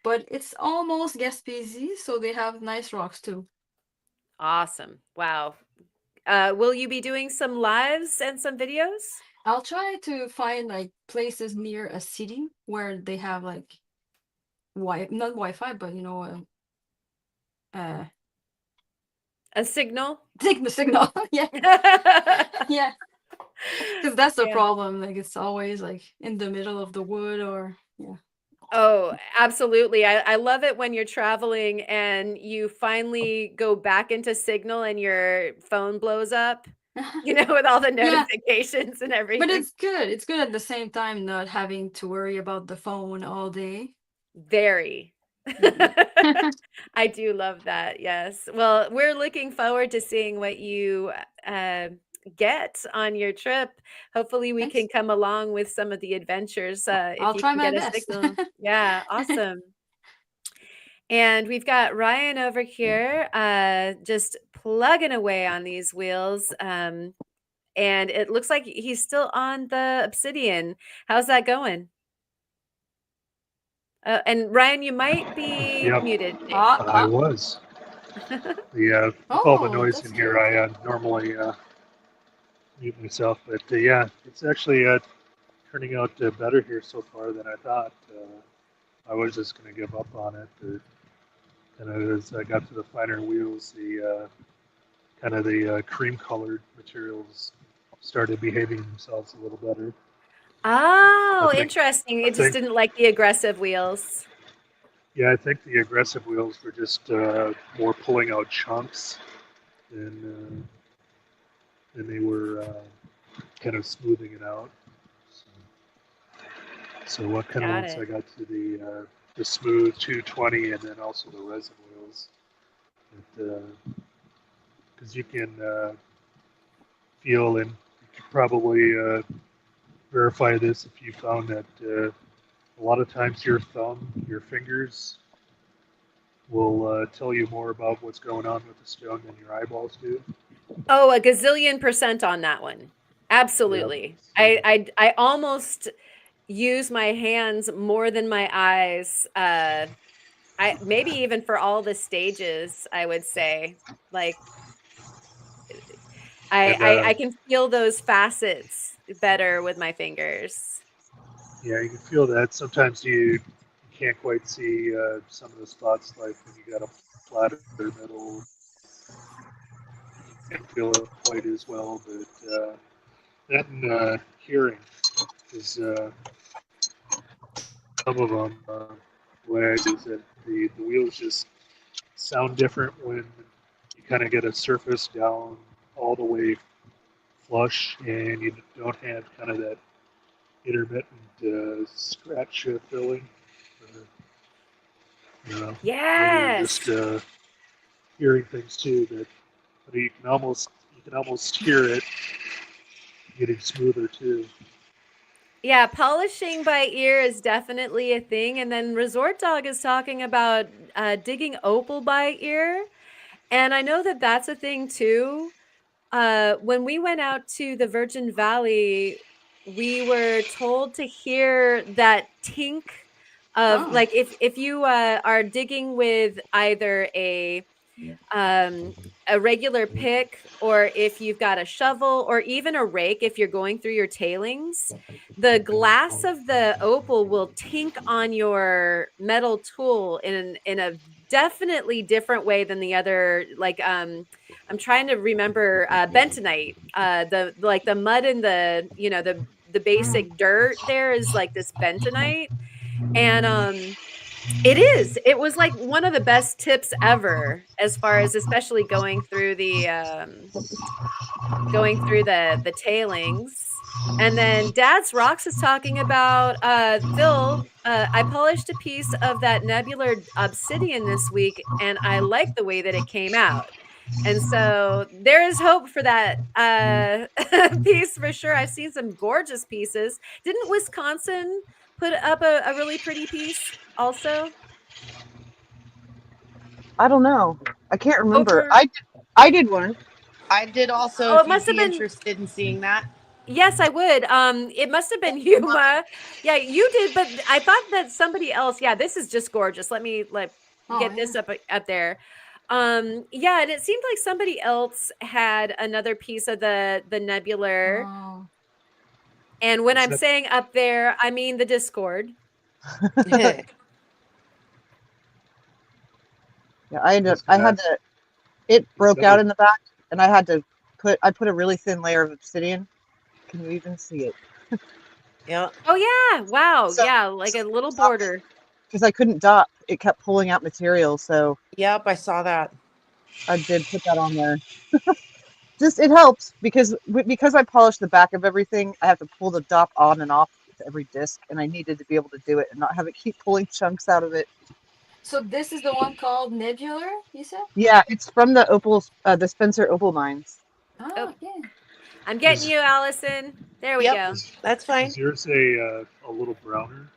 but it's almost Gaspésie, so they have nice rocks too. Awesome. Wow. Will you be doing some lives and some videos? I'll try to find like places near a city where they have like not Wi-Fi, but A signal? signal. Yeah, yeah. Because that's the Yeah. problem. Like it's always like in the middle of the wood or yeah. Oh, absolutely. I love it when you're traveling and you finally go back into Signal and your phone blows up, with all the Yeah. notifications and But everything. it's good. It's good at the same time not having to worry about the phone all day. Very. Mhm. I do love that. Yes. Well, we're looking forward to seeing what you get on your trip. Hopefully, we can Thanks. come along with some of the adventures if I'll you try can my get a best. signal. Yeah, awesome. And we've got Ryan over here just plugging away on these wheels. And it looks like he's still on the obsidian. How's that going? And Ryan, you might be Yep, muted. I was. With all the Oh, noise that's in here, cute. I normally mute myself, but yeah, it's actually turning out better here so far than I thought. I was just going to give up on it, but and as I got to the finer wheels, the kind of the cream-colored materials started behaving themselves a little better. Oh, I think, interesting. I It just think, didn't like the aggressive wheels. yeah, I think the aggressive wheels were just more pulling out chunks than they were kind of smoothing it out. So what kind of Got once it. I got to the smooth 220 and then also the resin wheels, because you can feel, and you could probably verify this if you found that a lot of times your thumb, your fingers will tell you more about what's going on with the stone than your eyeballs do. Oh, a gazillion % on that one. Absolutely. Yep. I almost use my hands more than my eyes. I maybe even for all the stages, I would say. Like And I can feel those facets better with my fingers. yeah, you can feel that. Sometimes you can't quite see some of the spots, like when you got a flatter middle, you can't feel it quite as well. But that and hearing is some of them. Way is that the wheels just sound different when you kind of get a surface down all the way flush, and you don't have kind of that intermittent scratch filling. You know, when you're Yes. just hearing things too. That you can almost hear it getting smoother too. Yeah, polishing by ear is definitely a thing. And then Resort Dog is talking about digging opal by ear. And I know that that's a thing too. When we went out to the Virgin Valley, we were told to hear that tink of Oh. like if you are digging with either a regular pick, or if you've got a shovel, or even a rake, if you're going through your tailings, the glass of the opal will tink on your metal tool in a definitely different way than the other. Like I'm trying to remember bentonite. The like the mud and the the basic dirt there is like this bentonite, and it was like one of the best tips ever, as far as especially going through the tailings. And then Dad's Rocks is talking about Phil, I polished a piece of that nebular obsidian this week, and I like the way that it came out. And so there is hope for that piece for sure. I've seen some gorgeous pieces. Didn't Wisconsin put up a really pretty piece also? I don't know. I can't remember. Over I did one. I did also, Oh, if it you'd must have be been. interested in seeing that. Yes, I would. It must have been you, Ma. Yeah, you did, but I thought that somebody else. Yeah, this is just gorgeous. Let me Oh, get yeah. this up there. Yeah, and it seemed like somebody else had another piece of the nebular. Oh. And when Is I'm that saying up there, I mean the Discord. Yeah, I ended up, is I that had to. It is broke that out a in the back, and I had to put a really thin layer of obsidian. Can you even see it? Yeah. Oh yeah, wow, So yeah, like a little border. because I couldn't dot, it kept pulling out material. So Yep, I saw that. I did put that on there. Just it helps because I polished the back of everything. I have to pull the dop on and off with every disc, and I needed to be able to do it and not have it keep pulling chunks out of it. So this is the one called Nebular, you said? Yeah, it's from the Spencer Opal mines. Oh, Oh, yeah. I'm getting is you, Allison. There we Yep, go. that's fine. is yours a little browner?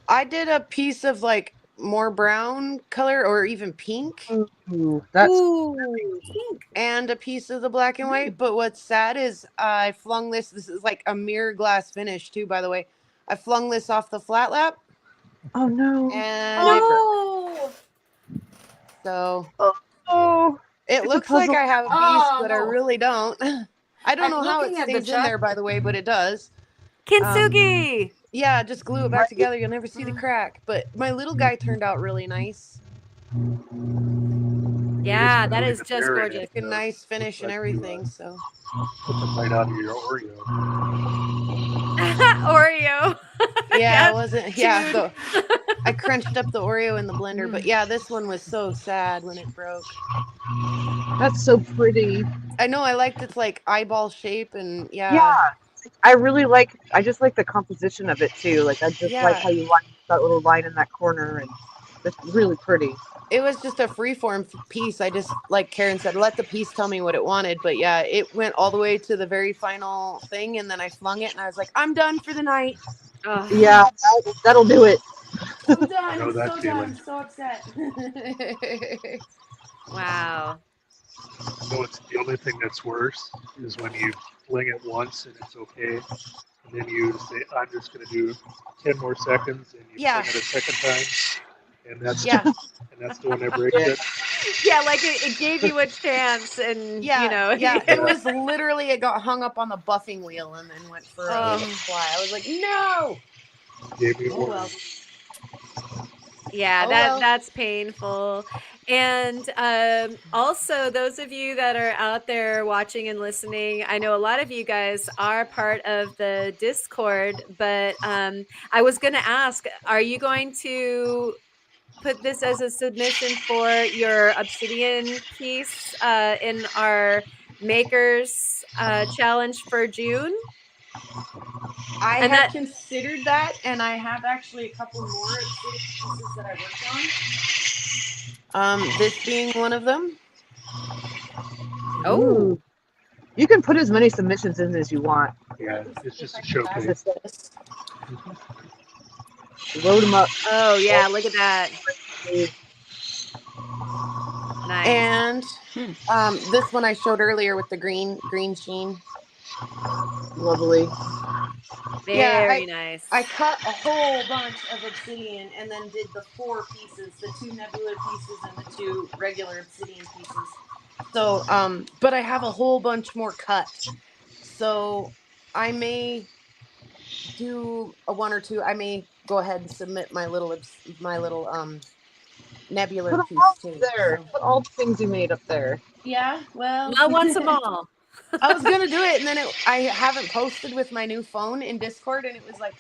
I did a piece of like more brown color or even pink, Ooh, that's Ooh, pink. and a piece of the black and white. But what's sad is I flung this. This is like a mirror glass finish too, by the way. I flung this off the flat lap oh no, and it broke. No. So oh, it it's a looks like puzzle. I have a piece, Oh, but I no. really don't. I don't I'm know how it looking at the stays in there, jack. by the way, but it does. Kintsugi. Yeah, just glue it back together. You'll never see the crack. But my little guy turned out really nice. You guys Yeah, put that a is bit just there, and gorgeous. it Like a nice looks finish and like you everything. So took a bite out of your Oreo. Oreo. yeah, Yeah, it wasn't. Yeah, chewed. though I crunched up the Oreo in the blender. But yeah, this one was so sad when it broke. That's so pretty. I know I liked its like eyeball shape and Yeah, yeah, I just like the composition of it too. Like I just like yeah. how you line that little line in that corner, and it's really pretty. It was just a freeform piece. I just, like Karen said, let the piece tell me what it wanted. But yeah, it went all the way to the very final thing, and then I flung it, and I was like, I'm done for the night. Oh, Yeah, that'll do it. I'm done. I know I'm that so done. feeling. I'm so upset. Wow. No, it's the only thing that's worse is when you fling it once and it's okay, and then you say, "I'm just going to do 10 more seconds," and you Yeah. fling it a second time, and that's Yeah. and that's the one that breaks Yeah. it. Yeah, like it gave you a chance, and Yeah, you know. yeah. It was literally, it got hung up on the buffing wheel and then went for a fly. I was like, no. Gave me Oh one. well. Yeah, Oh well. that's painful. And also those of you that are out there watching and listening, I know a lot of you guys are part of the Discord, but I was going to ask, are you going to put this as a submission for your obsidian piece in our makers challenge for June? I And had that considered that, and I have actually a couple more obsidian pieces that I worked on. This being one of them. oh, Ooh. You can put as many submissions in as you want. Yeah, it's If just I a can grab showcase. this. Load them up. oh yeah, look at that. Nice. And this one I showed earlier with the green sheen. Lovely. Very nice. I cut a whole bunch of obsidian and then did the 4 pieces, the 2 nebula pieces and the 2 regular obsidian pieces. So, but I have a whole bunch more cut. So I may do a 1 or 2. I may go ahead and submit my little nebular Put them piece all too. there. So. Put all the things you made up there. Yeah, well, Ma wants them all. I was gonna do it, and then I haven't posted with my new phone in Discord, and it was like,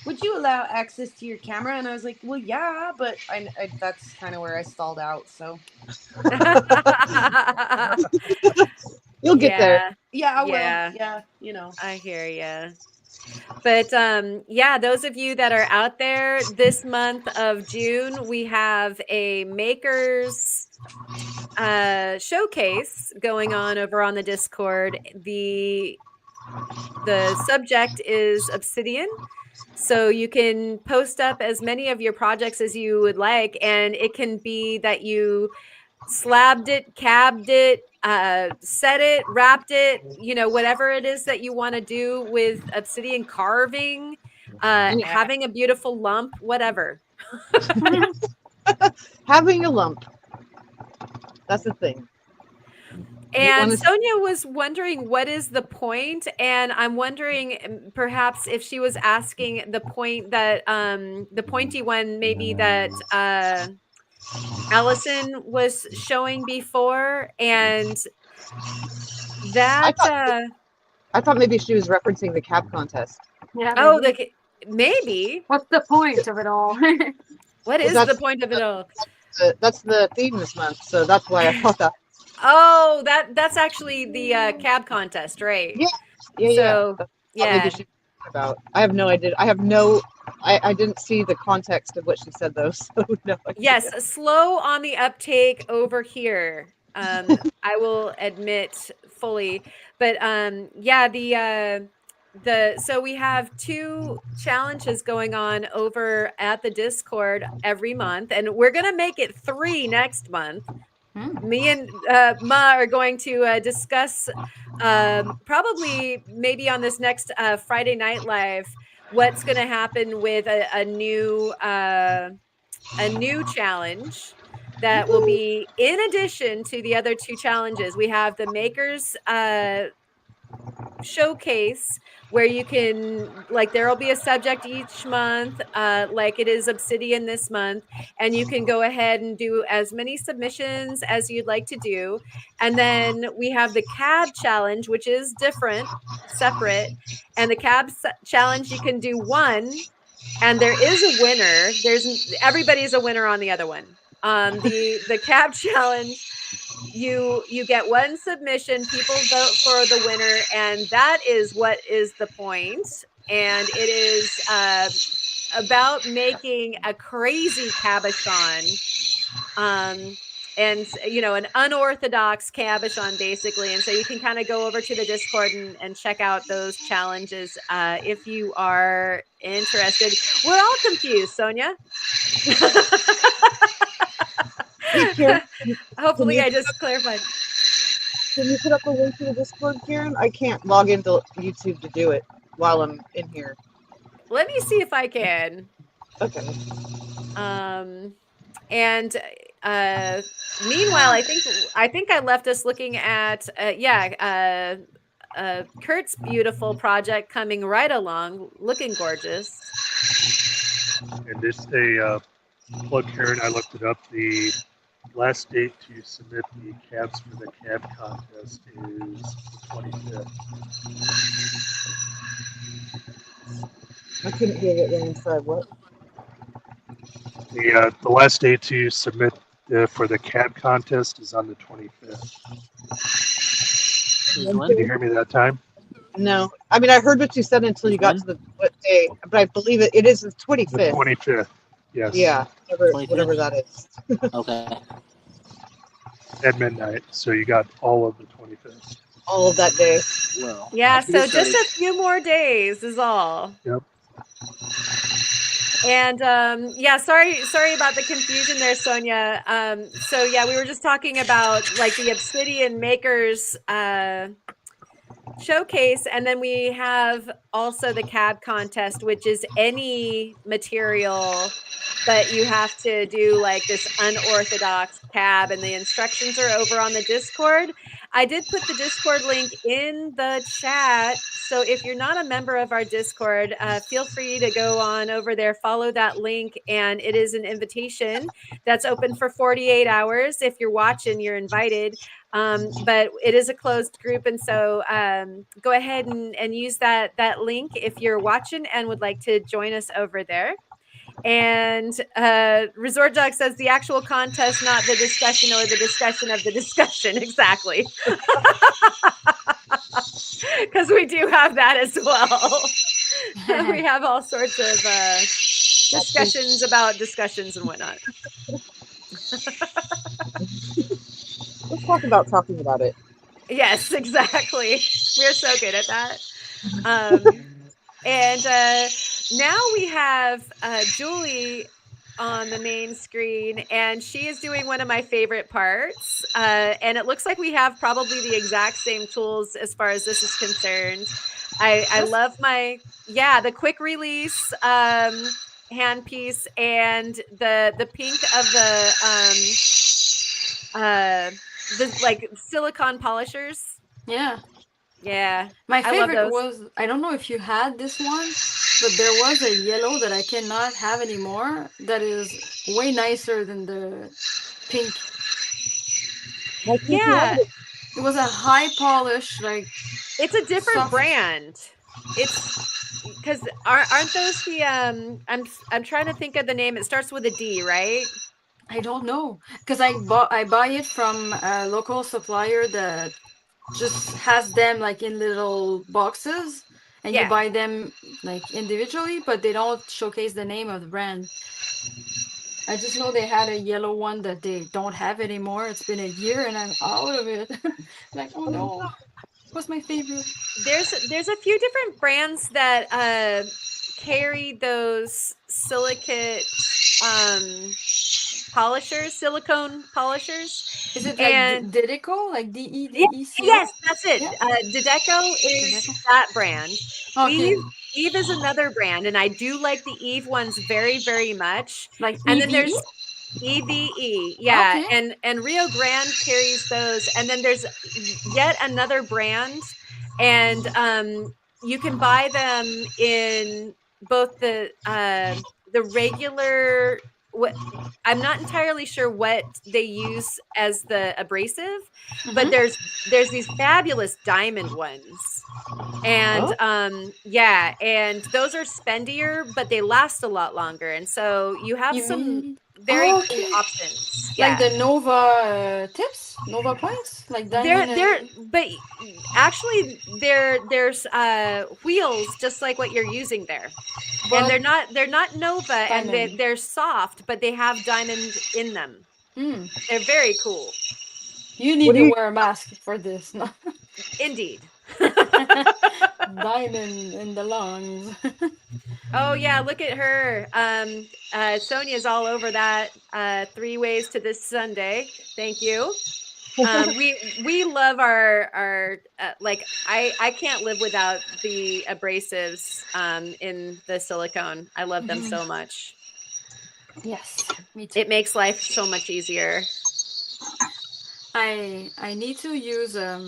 "Would you allow access to your camera?" And I was like, "Well, yeah," but I that's kind of where I stalled out. So You'll get there. yeah, I will. Yeah. Yeah, you know. I hear you. But yeah, those of you that are out there, this month of June, we have a makers showcase going on over on the Discord. The subject is obsidian. So you can post up as many of your projects as you would like, and it can be that you slabbed it, cabbed it, set it, wrapped it, you know, whatever it is that you want to do with obsidian carving, having a beautiful lump, whatever. Having a lump. That's the thing. And Sonia was wondering what is the point, and I'm wondering perhaps if she was asking the point that the pointy one maybe that Allison was showing before, and that I thought maybe she was referencing the cab contest. Yeah. oh, maybe. What's the point of it all? What is the point of it all? That's the theme this month, so that's why I thought that. Oh, that's actually the cab contest, right? Yeah. So yeah. Maybe she about. I have no idea. I didn't see the context of what she said though. So no idea. Yes, slow on the uptake over here. I will admit fully, but yeah, so we have 2 challenges going on over at the Discord every month, and we're gonna make it 3 next month. Me and Ma are going to discuss probably maybe on this next Friday Night Live what's going to happen with a new challenge that will be in addition to the other 2 challenges. We have the makers showcase where you can, like, there will be a subject each month, like it is obsidian this month, and you can go ahead and do as many submissions as you'd like to do. And then we have the cab challenge, which is different, separate, and the cab challenge, you can do 1, and there is a winner. Everybody's a winner on the other one. The cab challenge, you get 1 submission, people vote for the winner, and that is what is the point. And it is about making a crazy cabochon, and you know, an unorthodox cabochon basically. And so you can kind of go over to the Discord and check out those challenges if you are interested. We're all confused, Sonia. Hey, Karen, Hopefully, you I just clarified. can you put up a link to the Discord, Karen? I can't log into YouTube to do it while I'm in here. Let me see if I can. Okay. And meanwhile, I think I left us looking at Kurt's beautiful project coming right along, looking gorgeous. And just a plug, Karen, I looked it up. The last date to submit the cabs for the cab contest is the 25th. I couldn't hear what Ryan said. What? The last date to submit for the cab contest is on the 25th. Is When, when? Did you hear me that time? No. I mean, I heard what you said until Is you got when? to the what day, but I believe it is the The 25th. 25th. Yes. Yeah, 25th? whatever that is. Okay. At midnight. So you got all of the 25th. All of that day. Well, Yeah, I can get so just started. a few more days is all. Yep. And yeah, sorry about the confusion there, Sonia. So yeah, we were just talking about like the Obsidian Makers showcase, and then we have also the cab contest, which is any material, but you have to do like this unorthodox cab, and the instructions are over on the Discord. I did put the Discord link in the chat, so if you're not a member of our Discord, feel free to go on over there, follow that link, and it is an invitation that's open for 48 hours. If you're watching, you're invited. But it is a closed group, and so go ahead and use that link if you're watching and would like to join us over there. And Resort Dog says the actual contest, not the discussion or the discussion of the discussion. Exactly. Because we do have that as well. We have all sorts of discussions about discussions and whatnot. Let's talk about talking about it. Yes, exactly. We're so good at that. And now we have Julie on the main screen, and she is doing one of my favorite parts. And it looks like we have probably the exact same tools as far as this is concerned. I love the quick release handpiece and the pink of the like silicone polishers. Yeah. Yeah. My I love favorite those. was, I don't know if you had this one, but there was a yellow that I cannot have anymore that is way nicer than the pink. Why can't you have Yeah, it? It was a high polish, like it's a different soft. brand. It's because aren't those the I'm trying to think of the name. It starts with a D, right? I don't know, because I buy it from a local supplier that just has them like in little boxes, and you Yeah. buy them like individually, but they don't showcase the name of the brand. I just know they had a yellow one that they don't have anymore. It's been a year and I'm out of it. Like, oh no, what's my favorite? There's a few different brands that carry those silicate polishers, silicone polishers. Is it And like Dedeco, like DEDECO? yes, that's it. Yeah. Dedeco is Dedeco. that brand. Okay. Eve is another brand, and I do like the Eve ones very, very much. Like And then EVE? there's EVE, yeah, Okay. and Rio Grande carries those, and then there's yet another brand, and you can buy them in both the regular. What I'm not entirely sure what they use as the abrasive, but Mhm. there's these fabulous diamond ones. And yeah, and those are spendier, but they last a lot longer. And so you have You some mean very cool okay? options. Like Yeah. the Nova tips, Nova points, like diamond and But actually there's wheels just like what you're using there. And but they're not Nova, and diamond. they're soft, but they have diamond in them. Hmm. They're very cool. You need What do to you? wear a mask for this. No? Indeed. Diamond in the lungs. Oh yeah, look at her. Sonia's all over that. 3 ways to this Sunday. Thank you. We love our like I can't live without the abrasives in the silicone. I love them so much. Yes, me too. It makes life so much easier. I need to use a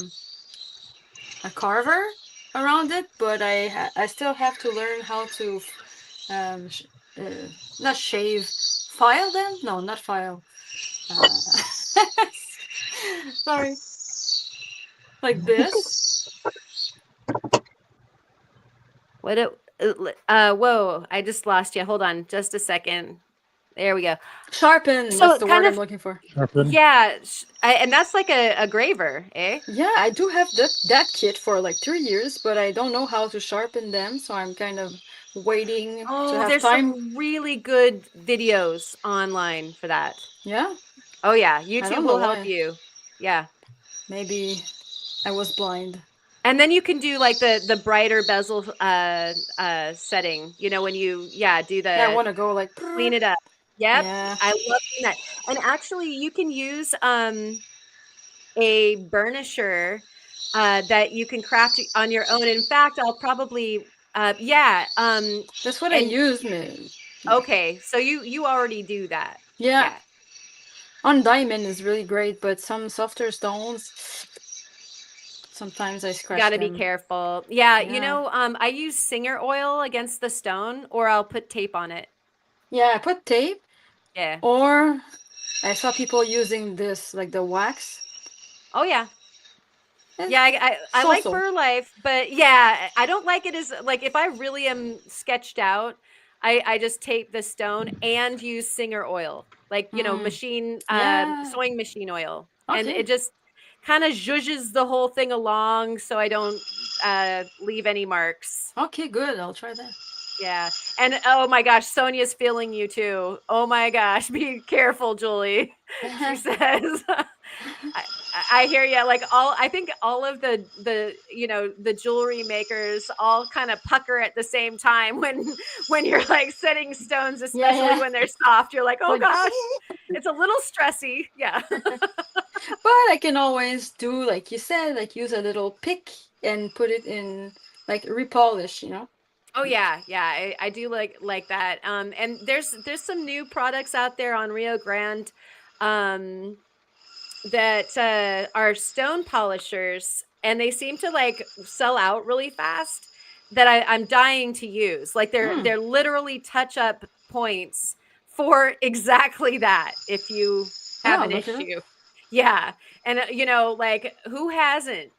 carver around it, but I still have to learn how to not shave, file them. No, not file. Sorry, like this. What it whoa, I just lost you. Hold on just a second. There we go. Sharpen. So That's the kind word of I'm looking for. Sharpen. yeah, and that's like a graver, eh? Yeah, I do have that kit for like 3 years, but I don't know how to sharpen them, so I'm kind of waiting to Oh, have there's time. some really good videos online for that. Yeah, Oh yeah, I YouTube don't will know help why. you. Yeah. Maybe I was blind. And then you can do like the brighter bezel setting, you know, when you do Yeah, I the want to go like. clean it up. Yep. Yeah. I love doing that. And actually you can use a burnisher that you can craft on your own. In fact, I'll probably That's what I and use, man. okay, so you already do that. Yeah, Yeah. on diamond is really great, but some softer stones, sometimes I You scratch got to be them. careful. Yeah, you Yeah. know, I use Singer oil against the stone or I'll put tape on it. Yeah, I put tape, Yeah. or I saw people using this, like the wax. Oh yeah. Eh, Yeah, I like so-so. Fur Life, but yeah, I don't like it as like if I really am sketched out, I just tape the stone and use Singer oil, like you know, machine Yeah. sewing machine oil, and Okay. it just kind of zhuzhes the whole thing along, so I don't leave any marks. Okay, good. I'll try that. Yeah, and oh my gosh, Sonia's feeling you too. Oh my gosh, be careful, Julie. She says. I hear you. Like I think all of the the jewelry makers all kind of pucker at the same time when you're like setting stones, especially yeah. when they're soft. You're like, oh Like, gosh, it's a little stressy. Yeah. but I can always do like you said, like use a little pick and put it in, like repolish, you know? Oh yeah, yeah, I do like that. And there's some new products out there on Rio Grande, that are stone polishers, and they seem to like sell out really fast. That I'm dying to use. Like they're literally touch up points for exactly that. If you have Oh, an look it up. issue, yeah, and you know, like who hasn't?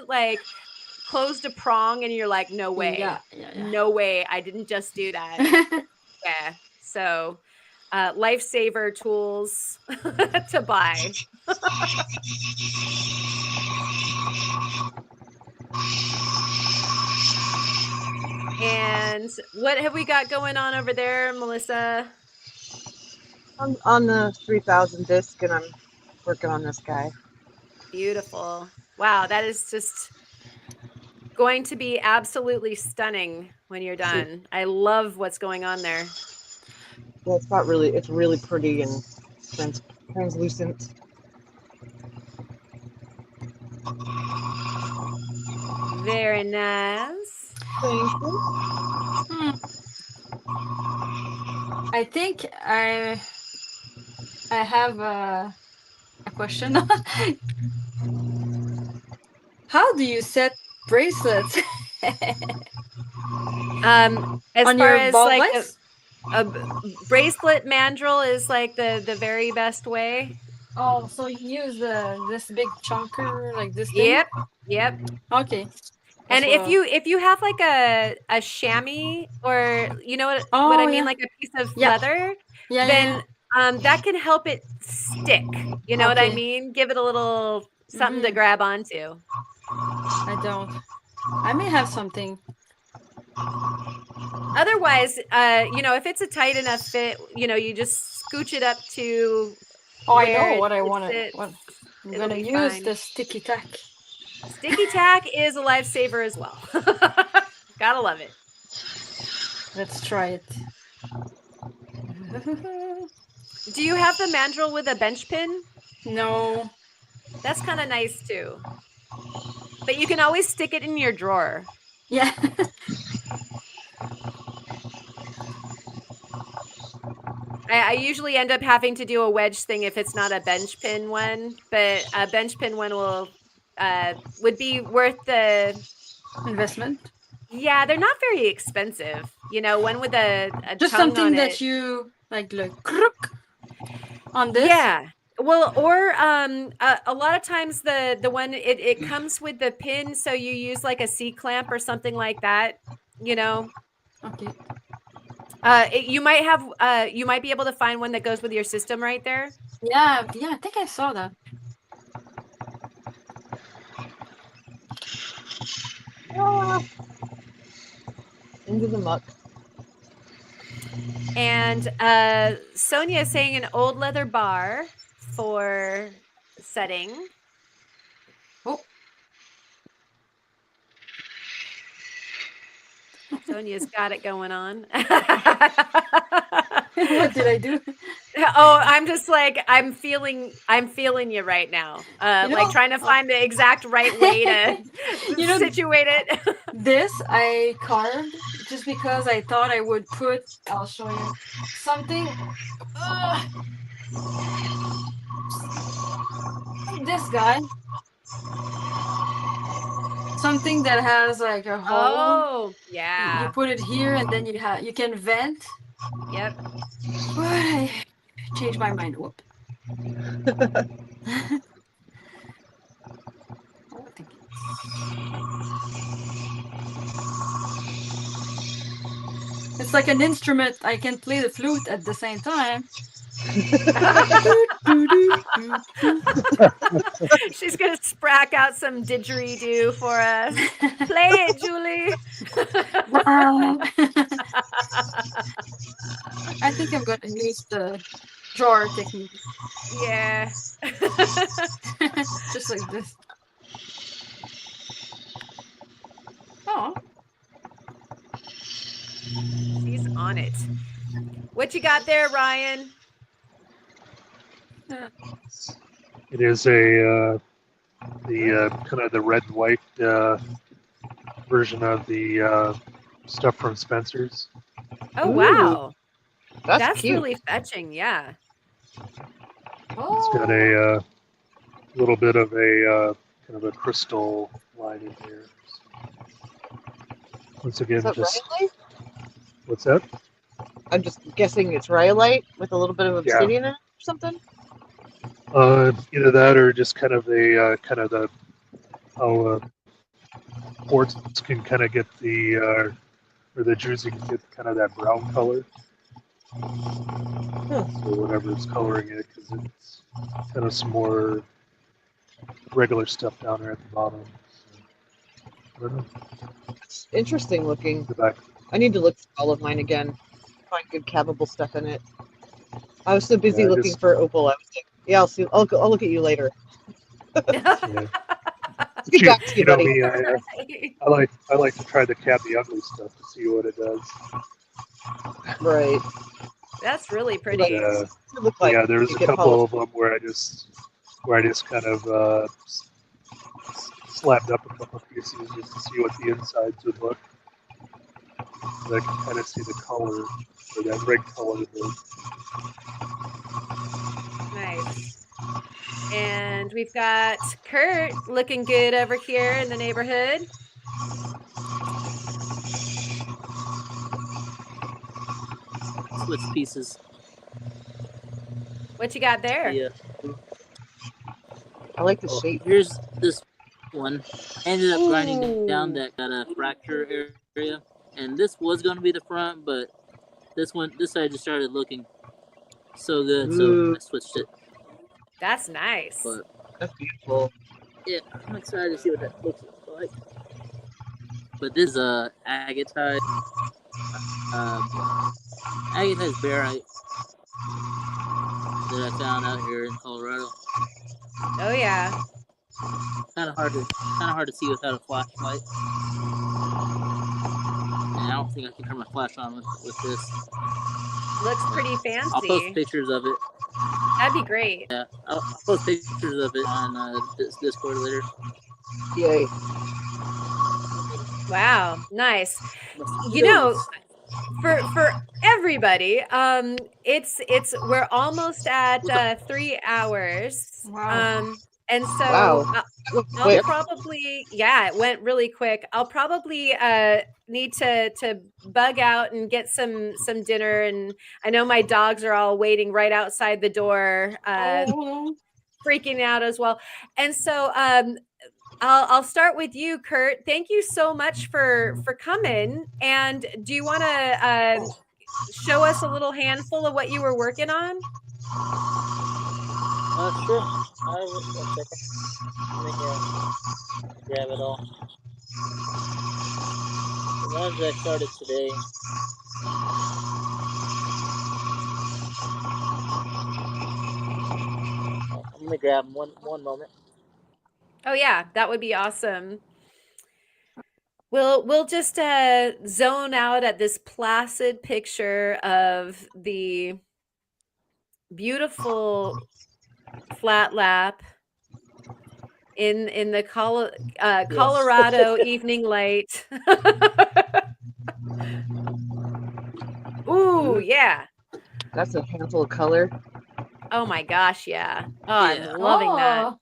Like closed a prong and you're like, no way, Yeah. no way, I didn't just do that. Yeah. So, lifesaver tools to buy. And what have we got going on over there, Melissa? I'm on the 3000 disc and I'm working on this guy. Beautiful. Wow, that is just going to be absolutely stunning when you're done. I love what's going on there. Yeah, it's really pretty and translucent. Very nice. Thank you. I think I have a question. How do you set bracelets As on far your as ball like legs? a bracelet mandrel is like the very best way. Oh, so you use this big chunker, like this thing? Yep, yep. Okay, And that's what. if you have like a chamois, or you know what I Oh mean, yeah, like a piece of yeah, leather, yeah. then that can help it stick. You know what I Okay. mean? Give it a little something to grab onto. I don't. I may have something. Otherwise, you know, if it's a tight enough fit, you know, you just scooch it up to Oh, I know where what I it want to. sits. What I'm It'll gonna be use fine. the sticky tack. Sticky tack is a lifesaver as well. Gotta love it. Let's try it. Do you have the mandrel with a bench pin? No. That's kind of nice too. But you can always stick it in your drawer. Yeah. I usually end up having to do a wedge thing if it's not a bench pin one, but a bench pin one would be worth the Investment. Yeah, they're not very expensive. One with a Just tongue something on that it. you like crook on this. Yeah. Well, or a lot of times the one it comes with the pin, so you use like a C clamp or something like that. Okay. You might be able to find one that goes with your system right there. Yeah, I think I saw that. Into the muck. And Sonia is saying an old leather bar for setting. Oh. Sonia's got it going on. What did I do? Oh, I'm just like I'm feeling you right now. Like trying to find the exact right way to situate it. This I carved just because I thought I would put. I'll show you something. This guy. Something that has like a hole. Oh, yeah. You put it here, and then you can vent. Yep. But I changed my mind. Whoop. It's like an instrument. I can play the flute at the same time. She's gonna sprack out some didgeridoo for us. Play it, Julie. I think I'm gonna use the drawer technique. Yeah. Just like this. Oh. She's on it. What you got there, Ryan? It is the kind of the red and white version of the stuff from Spencer's. Oh, wow. That's cute. Really fetching, yeah. It's got a little bit of a kind of a crystal line in here. Once again, just rhyolite? What's that? I'm just guessing it's rhyolite with a little bit of obsidian in it or something. Either that or just kind of the how quartz can kind of get the or the druzy can get kind of that brown color. So whatever is coloring it, because it's kind of some more regular stuff down there at the bottom. So, I don't know. It's interesting looking. The back. I need to look for all of mine again. Find good cabbable stuff in it. I was so busy looking for opal. I was like, yeah, I'll see. I'll look at you later. Yeah. Get back to you, buddy. Me, I like to try the the ugly stuff to see what it does. Right. That's really pretty. Like yeah, there was a couple of them where I just kind of slapped up a couple pieces just to see what the insides would look. So I can kind of see the color, or that red color. Nice. And we've got Kurt looking good over here in the neighborhood. Switch pieces. What you got there? Yeah. I like the shape. Here's this one. I ended up grinding down that fracture area. And this was going to be the front, but this side just started looking so good, so I switched it. That's nice. But, that's beautiful. Yeah, I'm excited to see what that looks like. But this is agatite. Agatite is barite that I found out here in Colorado. Oh yeah. Kind of hard to see without a flashlight. And don't think I can turn my flash on with this. Looks pretty fancy. I'll post pictures of it. That'd be great. Yeah, I'll post pictures of it on this Discord later. Yay. Wow, nice. You know, for everybody, we're almost at 3 hours. Wow. And so Wow. I'll probably, yeah, it went really quick. I'll probably need to bug out and get some dinner, and I know my dogs are all waiting right outside the door, freaking out as well. And so I'll start with you, Kurt. Thank you so much for coming. And do you want to show us a little handful of what you were working on? Sure. 1 second. Let me grab it all. The ones I started today. I'm gonna grab them one moment. Oh yeah, that would be awesome. We'll just zone out at this placid picture of the beautiful flat lap in the Colorado evening light. Ooh, yeah. That's a handful of color. Oh my gosh, yeah. Oh, I'm loving that.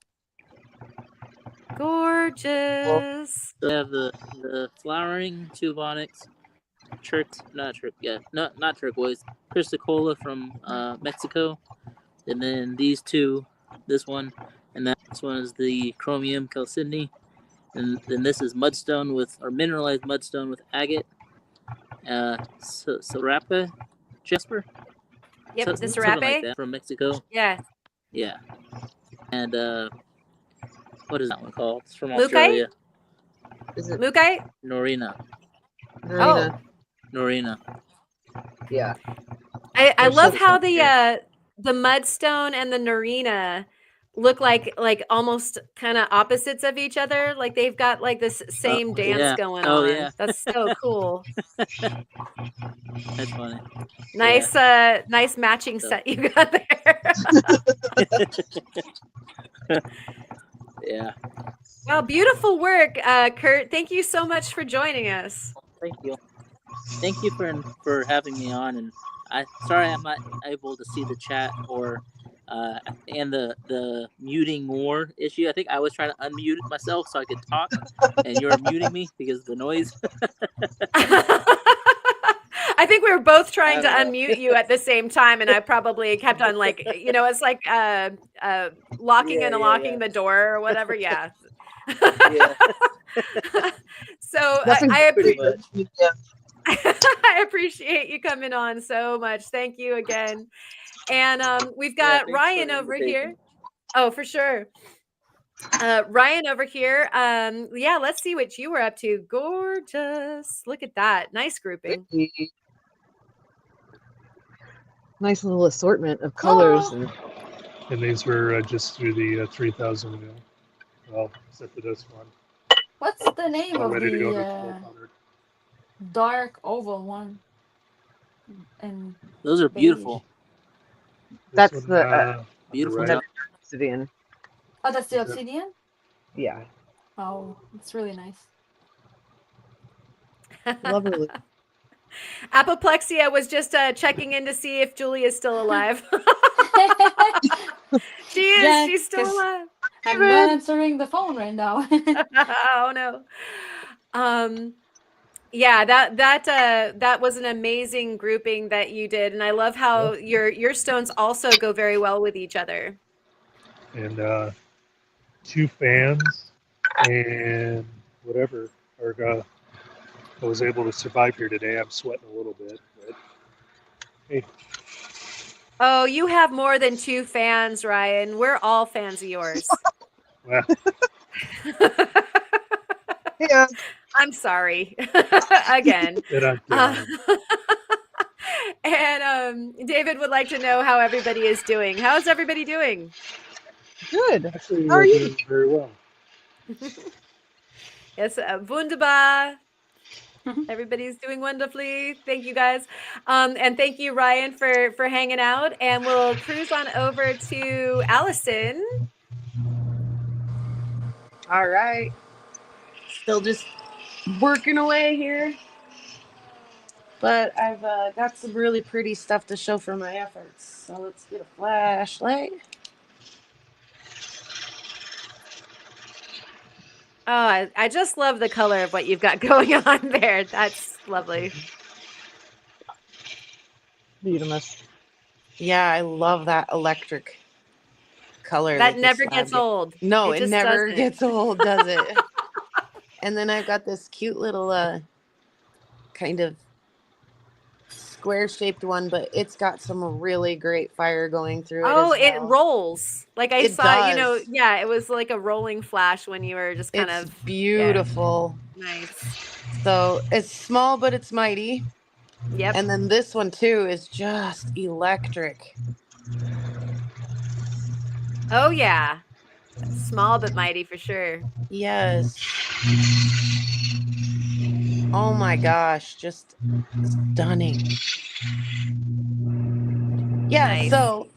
Gorgeous. So we have the flowering tubonics, not turquoise, Chrysocolla from Mexico, and then these two, this one, and that one is the chromium chalcedony, and then this is mineralized mudstone with agate, Serape jasper. Yep, the something like Serape that, from Mexico. Yeah. Yeah, and what is that one called? It's from Lukite? Australia. Is it Lukite? Norina. Norina? Norina. Yeah. I There's love some- how the mudstone and the Norina look like almost kind of opposites of each other. Like they've got like this same dance going on. Yeah. That's so cool. That's funny. Nice nice matching set you got there. Yeah. Well, beautiful work, Kurt. Thank you so much for joining us. Thank you. Thank you for having me on, and sorry I'm not able to see the chat or and the muting more issue. I think I was trying to unmute myself so I could talk, and you were muting me because of the noise. I think we were both trying to unmute you at the same time, and I probably kept on it's like locking and unlocking the door or whatever. Yeah. Yeah. So I appreciate you coming on so much. Thank you again. And we've got Ryan over here. Oh, for sure. Ryan over here. Yeah, let's see what you were up to. Gorgeous. Look at that. Nice grouping. Nice little assortment of colors. And these were just through the 3,000 mil. Well, except for this one. What's the name of Ready to go to the 1,200. dark oval one? And those are beautiful. That's This one, the beautiful. right. obsidian. oh, that's the obsidian. Yeah. Oh, it's really nice. Lovely. Apoplexia was just checking in to see if Julie is still alive. She is. Yeah, She's still 'cause alive. I'm not answering the phone right now. Oh no. Yeah, that was an amazing grouping that you did, and I love how your stones also go very well with each other. And 2 fans and whatever. I was able to survive here today. I'm sweating a little bit, but hey. Oh, you have more than 2 fans, Ryan. We're all fans of yours. Well, Yeah. I'm sorry. Again. And David would like to know how everybody is doing. How's everybody doing? Good. actually, How are you? doing very well. Yes, wunderbar. Everybody's doing wonderfully. Thank you guys. And thank you, Ryan, for hanging out. And we'll cruise on over to Allison. All right. Still just working away here. But I've got some really pretty stuff to show for my efforts. So let's get a flashlight. Oh, I just love the color of what you've got going on there. That's lovely. Beautiful. Yeah, I love that electric color. That never gets old. No, It it just never doesn't. gets old, does it? And then I've got this cute little kind of square-shaped one, but it's got some really great fire going through it as Oh, it well. rolls. Like I It saw, you know, does. yeah, it was like a rolling flash when you were just kind It's of beautiful. nice. So it's small, but it's mighty. Yep. And then this one too is just electric. Oh yeah. Small but mighty for sure. Yes. Oh my gosh, just stunning. Yeah, Nice. so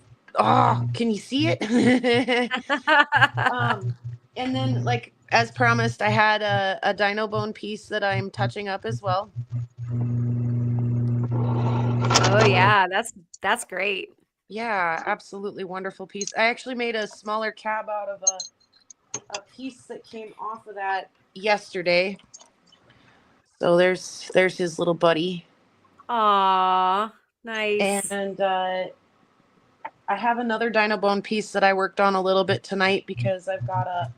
can you see it? And then like as promised, I had a dino bone piece that I'm touching up as well. Oh yeah, that's great. Yeah, absolutely wonderful piece. I actually made a smaller cab out of a piece that came off of that yesterday. So there's his little buddy. Aw, nice. And I have another dino bone piece that I worked on a little bit tonight because I've got a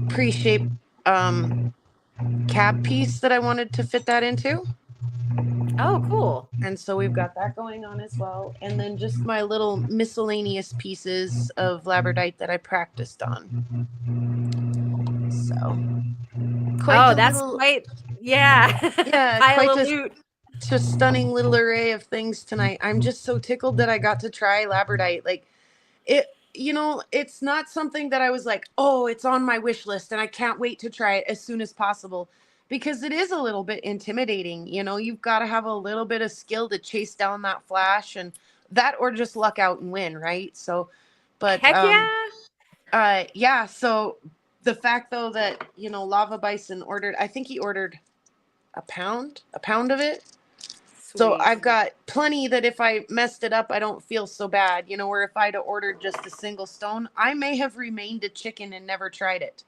pre-shaped cab piece that I wanted to fit that into. Oh, cool. And so we've got that going on as well. And then just my little miscellaneous pieces of labradorite that I practiced on. So Quite pile of loot. Just stunning little array of things tonight. I'm just so tickled that I got to try labradorite. Like it, you know, it's not something that I was like, oh, it's on my wish list and I can't wait to try it as soon as possible, because it is a little bit intimidating. You know, you've got to have a little bit of skill to chase down that flash, and that or just luck out and win, right? So, but Heck yeah. So the fact though that, you know, Lava Bison ordered, I think he ordered a pound of it. So Sweet. I've got plenty that if I messed it up, I don't feel so bad. You know, where if I'd have ordered just a single stone, I may have remained a chicken and never tried it.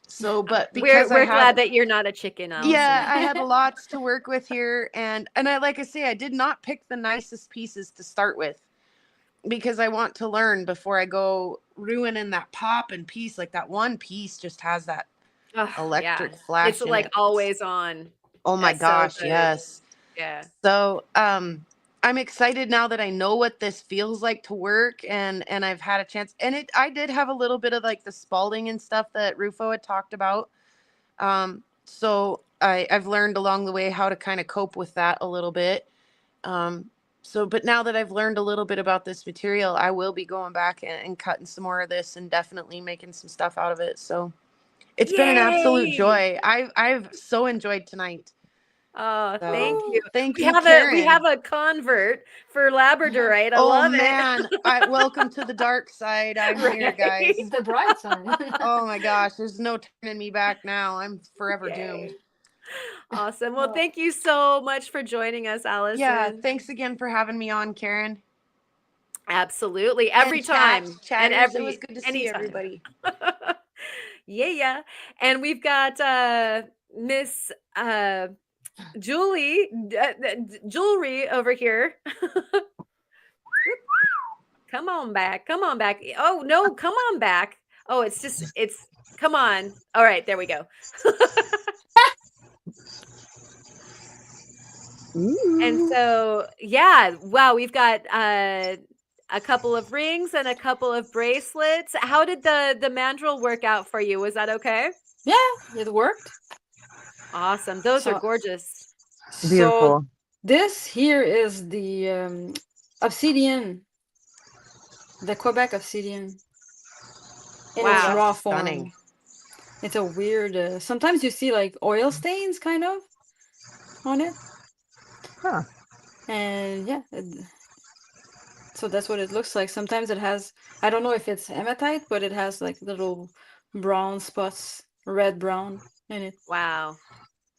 So, but because we're glad that you're not a chicken, Allison. yeah, I had lots to work with here, and I, like I say, I did not pick the nicest pieces to start with because I want to learn before I go ruining that pop and piece. Like that one piece just has that electric flash. It's like always on. Oh my gosh, yes. Yeah. So, I'm excited now that I know what this feels like to work, and I've had a chance. And I did have a little bit of like the spalding and stuff that Rufo had talked about. So I've learned along the way how to kind of cope with that a little bit. But now that I've learned a little bit about this material, I will be going back and cutting some more of this and definitely making some stuff out of it. So it's been an absolute joy. I've so enjoyed tonight. Oh, thank you. Thank we you, have Karen. we have a convert for labradorite. I love man. Welcome to the dark side. I'm here, guys. The bright side. Oh my gosh, there's no turning me back now. I'm forever doomed. Awesome. Well, thank you so much for joining us, Allison. Yeah, thanks again for having me on, Karen. Absolutely. Every time. And it was good to see everybody. Yeah. And we've got Miss Jewelry over here. Come on back. Oh no, come on back. Oh, it's come on. All right, there we go. And so yeah, wow, we've got a couple of rings and a couple of bracelets. How did the mandrel work out for you? Was that okay? Yeah, it worked. Awesome. Those are gorgeous. Beautiful. So this here is the obsidian, the Quebec obsidian in its raw form. Stunning. It's a weird, sometimes you see like oil stains kind of, on it. Huh. And yeah, so that's what it looks like. Sometimes it has, I don't know if it's hematite, but it has like little brown spots, red brown in it. Wow.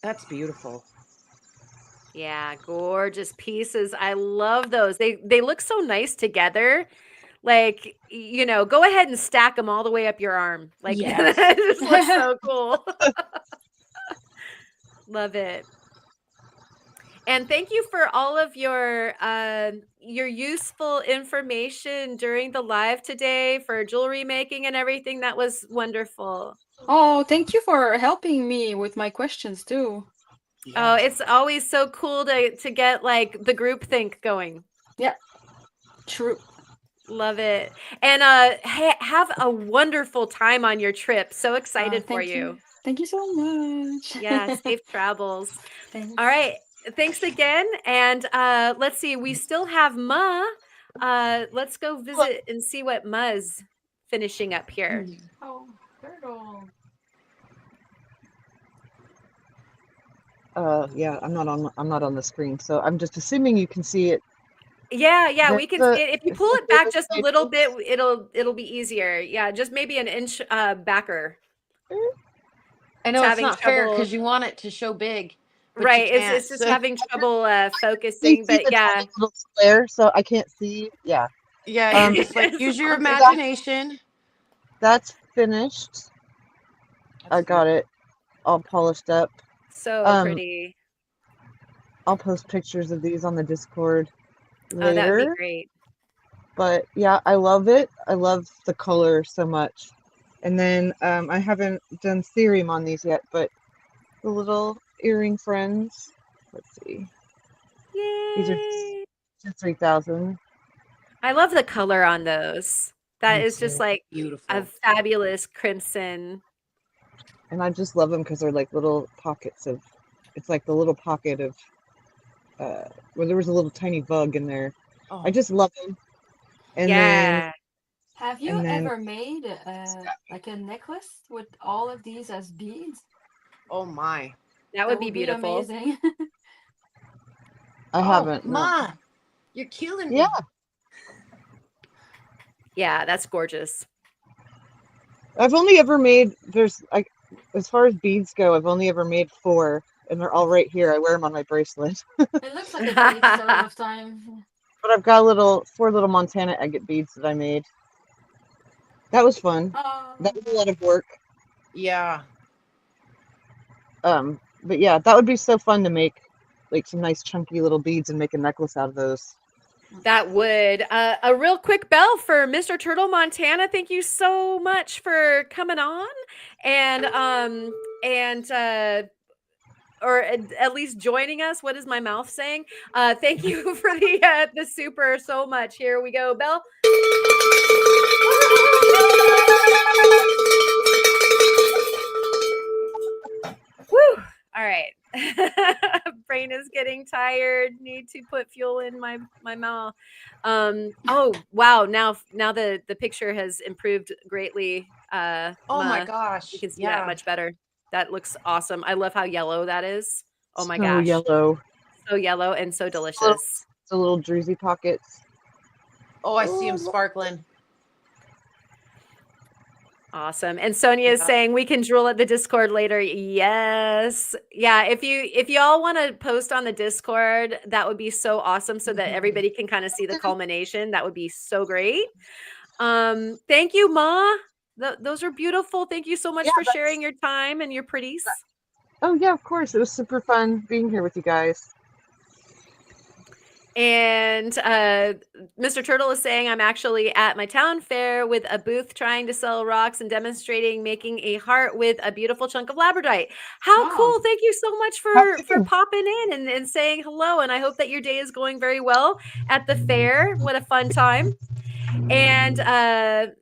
That's beautiful. Yeah, gorgeous pieces. I love those. They look so nice together. Like, go ahead and stack them all the way up your arm. Like, Yes. it just looks so cool. Love it. And thank you for all of your useful information during the live today for jewelry making and everything. That was wonderful. Oh, thank you for helping me with my questions too. Oh, it's always so cool to get like the group think going. Yeah, true. Love it. And have a wonderful time on your trip. So excited for you. Thank you so much. Yeah, safe travels. Thanks. All right. Thanks again. And let's see, we still have Ma. Let's go visit and see what Ma's finishing up here. Oh, turtle. Yeah, I'm not on the screen, so I'm just assuming you can see it. Yeah, we can There's see it. If you it's pull the it back Davis just a little bit, it'll be easier. Yeah, just maybe an inch backer. I know It's it's having not fair trouble. because you want it to show big. But Right. you can't. It's just having trouble You focusing, see but the yeah. tiny little square, so I can't see. Yeah. Yeah, you just like It's use your all good. imagination. That's finished. I got it all polished up. So pretty. I'll post pictures of these on the Discord later. Oh, that would be great. But yeah, I love it. I love the color so much. And then I haven't done cerium on these yet, but the little earring friends. Let's see. Yay. These are just 3,000. I love the color on those. That Me is just too. like Beautiful. a fabulous crimson. And I just love them because they're like little pockets of. It's like the little pocket of. Where there was a little tiny bug in there. Oh. I just love them. And Yeah. Have you and then- ever made like a necklace with all of these as beads? Oh my. That would be beautiful. amazing. I haven't. No. Ma, you're killing me. Yeah. Yeah, that's gorgeous. I've only ever made. As far as beads go, I've only ever made 4, and they're all right here. I wear them on my bracelet. It looks like it takes a lot of time. But I've got 4 little Montana agate beads that I made. That was fun. That was a lot of work. Yeah. But yeah, that would be so fun to make, like some nice chunky little beads and make a necklace out of those. That would. A real quick bell for Mr. Turtle Montana. Thank you so much for coming on and or at least joining us. What is my mouth saying? Thank you for the super so much. Here we go, bell. Woo! All right. Brain is getting tired. Need to put fuel in my mouth. Oh wow! Now the picture has improved greatly. Oh my gosh. You can see that much better. That looks awesome. I love how yellow that is. Oh my So gosh. yellow. So yellow and so delicious. The little druzy pockets. Oh, I see them sparkling. Awesome. And Sonia is saying we can drool at the Discord later. Yes. Yeah. If you all want to post on the Discord, that would be so awesome so that everybody can kind of see the culmination. That would be so great. Thank you, Ma. Those are beautiful. Thank you so much for sharing your time and your pretties. Oh yeah, of course. It was super fun being here with you guys. And Mr. Turtle is saying I'm actually at my town fair with a booth trying to sell rocks and demonstrating making a heart with a beautiful chunk of labradorite. How cool. Thank you so much for popping in and saying hello. And I hope that your day is going very well at the fair. What a fun time. And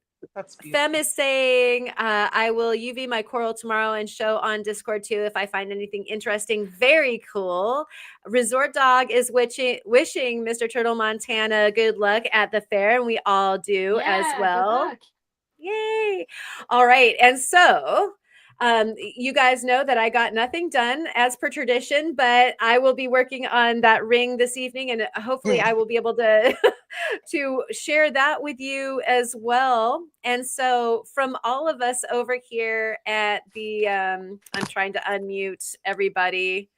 Fem is saying, I will UV my coral tomorrow and show on Discord too if I find anything interesting. Very cool. Resort Dog is wishing Mr. Turtle Montana good luck at the fair, and we all do as well. Yay. All right. And so You guys know that I got nothing done as per tradition, but I will be working on that ring this evening, and hopefully I will be able to to share that with you as well. And so from all of us over here at the I'm trying to unmute everybody.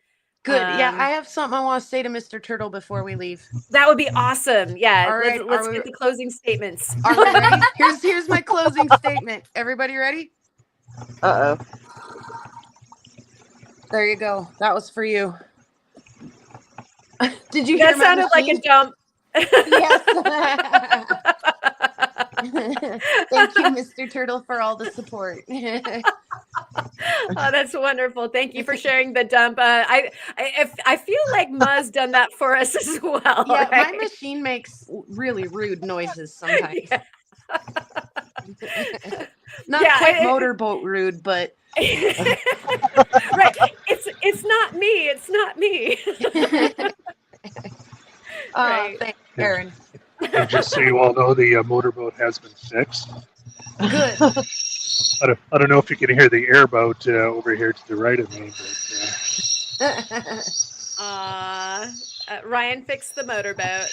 Good. Yeah, I have something I want to say to Mr. Turtle before we leave. That would be awesome. Yeah, All right, let's get the closing statements. Are we ready? Here's my closing statement. Everybody ready? Uh-oh. There you go. That was for you. Did you That hear my sounded like a machine? jump. Yes. Thank you, Mr. Turtle, for all the support. Oh, that's wonderful. Thank you for sharing the dump. I feel like Ma's done that for us as well. Yeah, right? my machine makes really rude noises sometimes. Yeah. Not quite motorboat rude, but right. It's not me. It's not me. Right. Thanks, Aaron. And just so you all know, the motorboat has been fixed. Good. I don't know if you can hear the airboat over here to the right of me, but Ryan fixed the motorboat.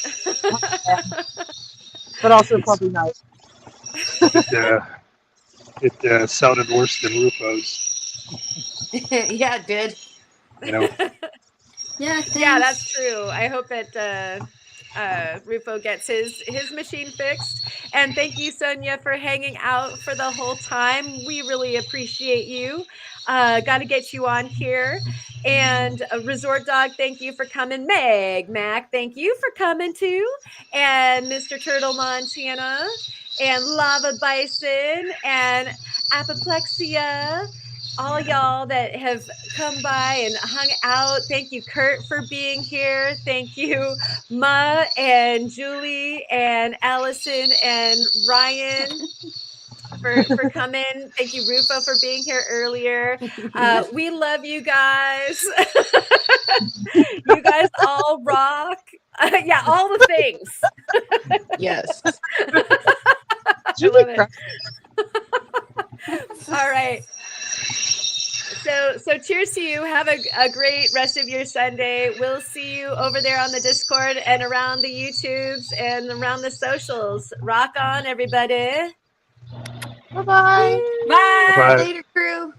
But also probably not. it sounded worse than Rufo's. Yeah, it did. You know. Yeah, Yeah, that's true. I hope that Rufo gets his machine fixed. And thank you, Sonia, for hanging out for the whole time. We really appreciate you. Got to get you on here. And Resort Dog, thank you for coming. Mac, thank you for coming too. And Mr. Turtle Montana, and Lava Bison, and Apoplexia. All y'all that have come by and hung out. Thank you, Kurt, for being here. Thank you, Ma and Julie and Allison and Ryan for coming. Thank you, Rufo, for being here earlier. We love you guys. You guys all rock. Yeah, all the things. Yes. I love it. All right. So cheers to you. Have a great rest of your Sunday. We'll see you over there on the Discord and around the YouTubes and around the socials. Rock on, everybody. Bye-bye. Bye. Bye. Later, crew.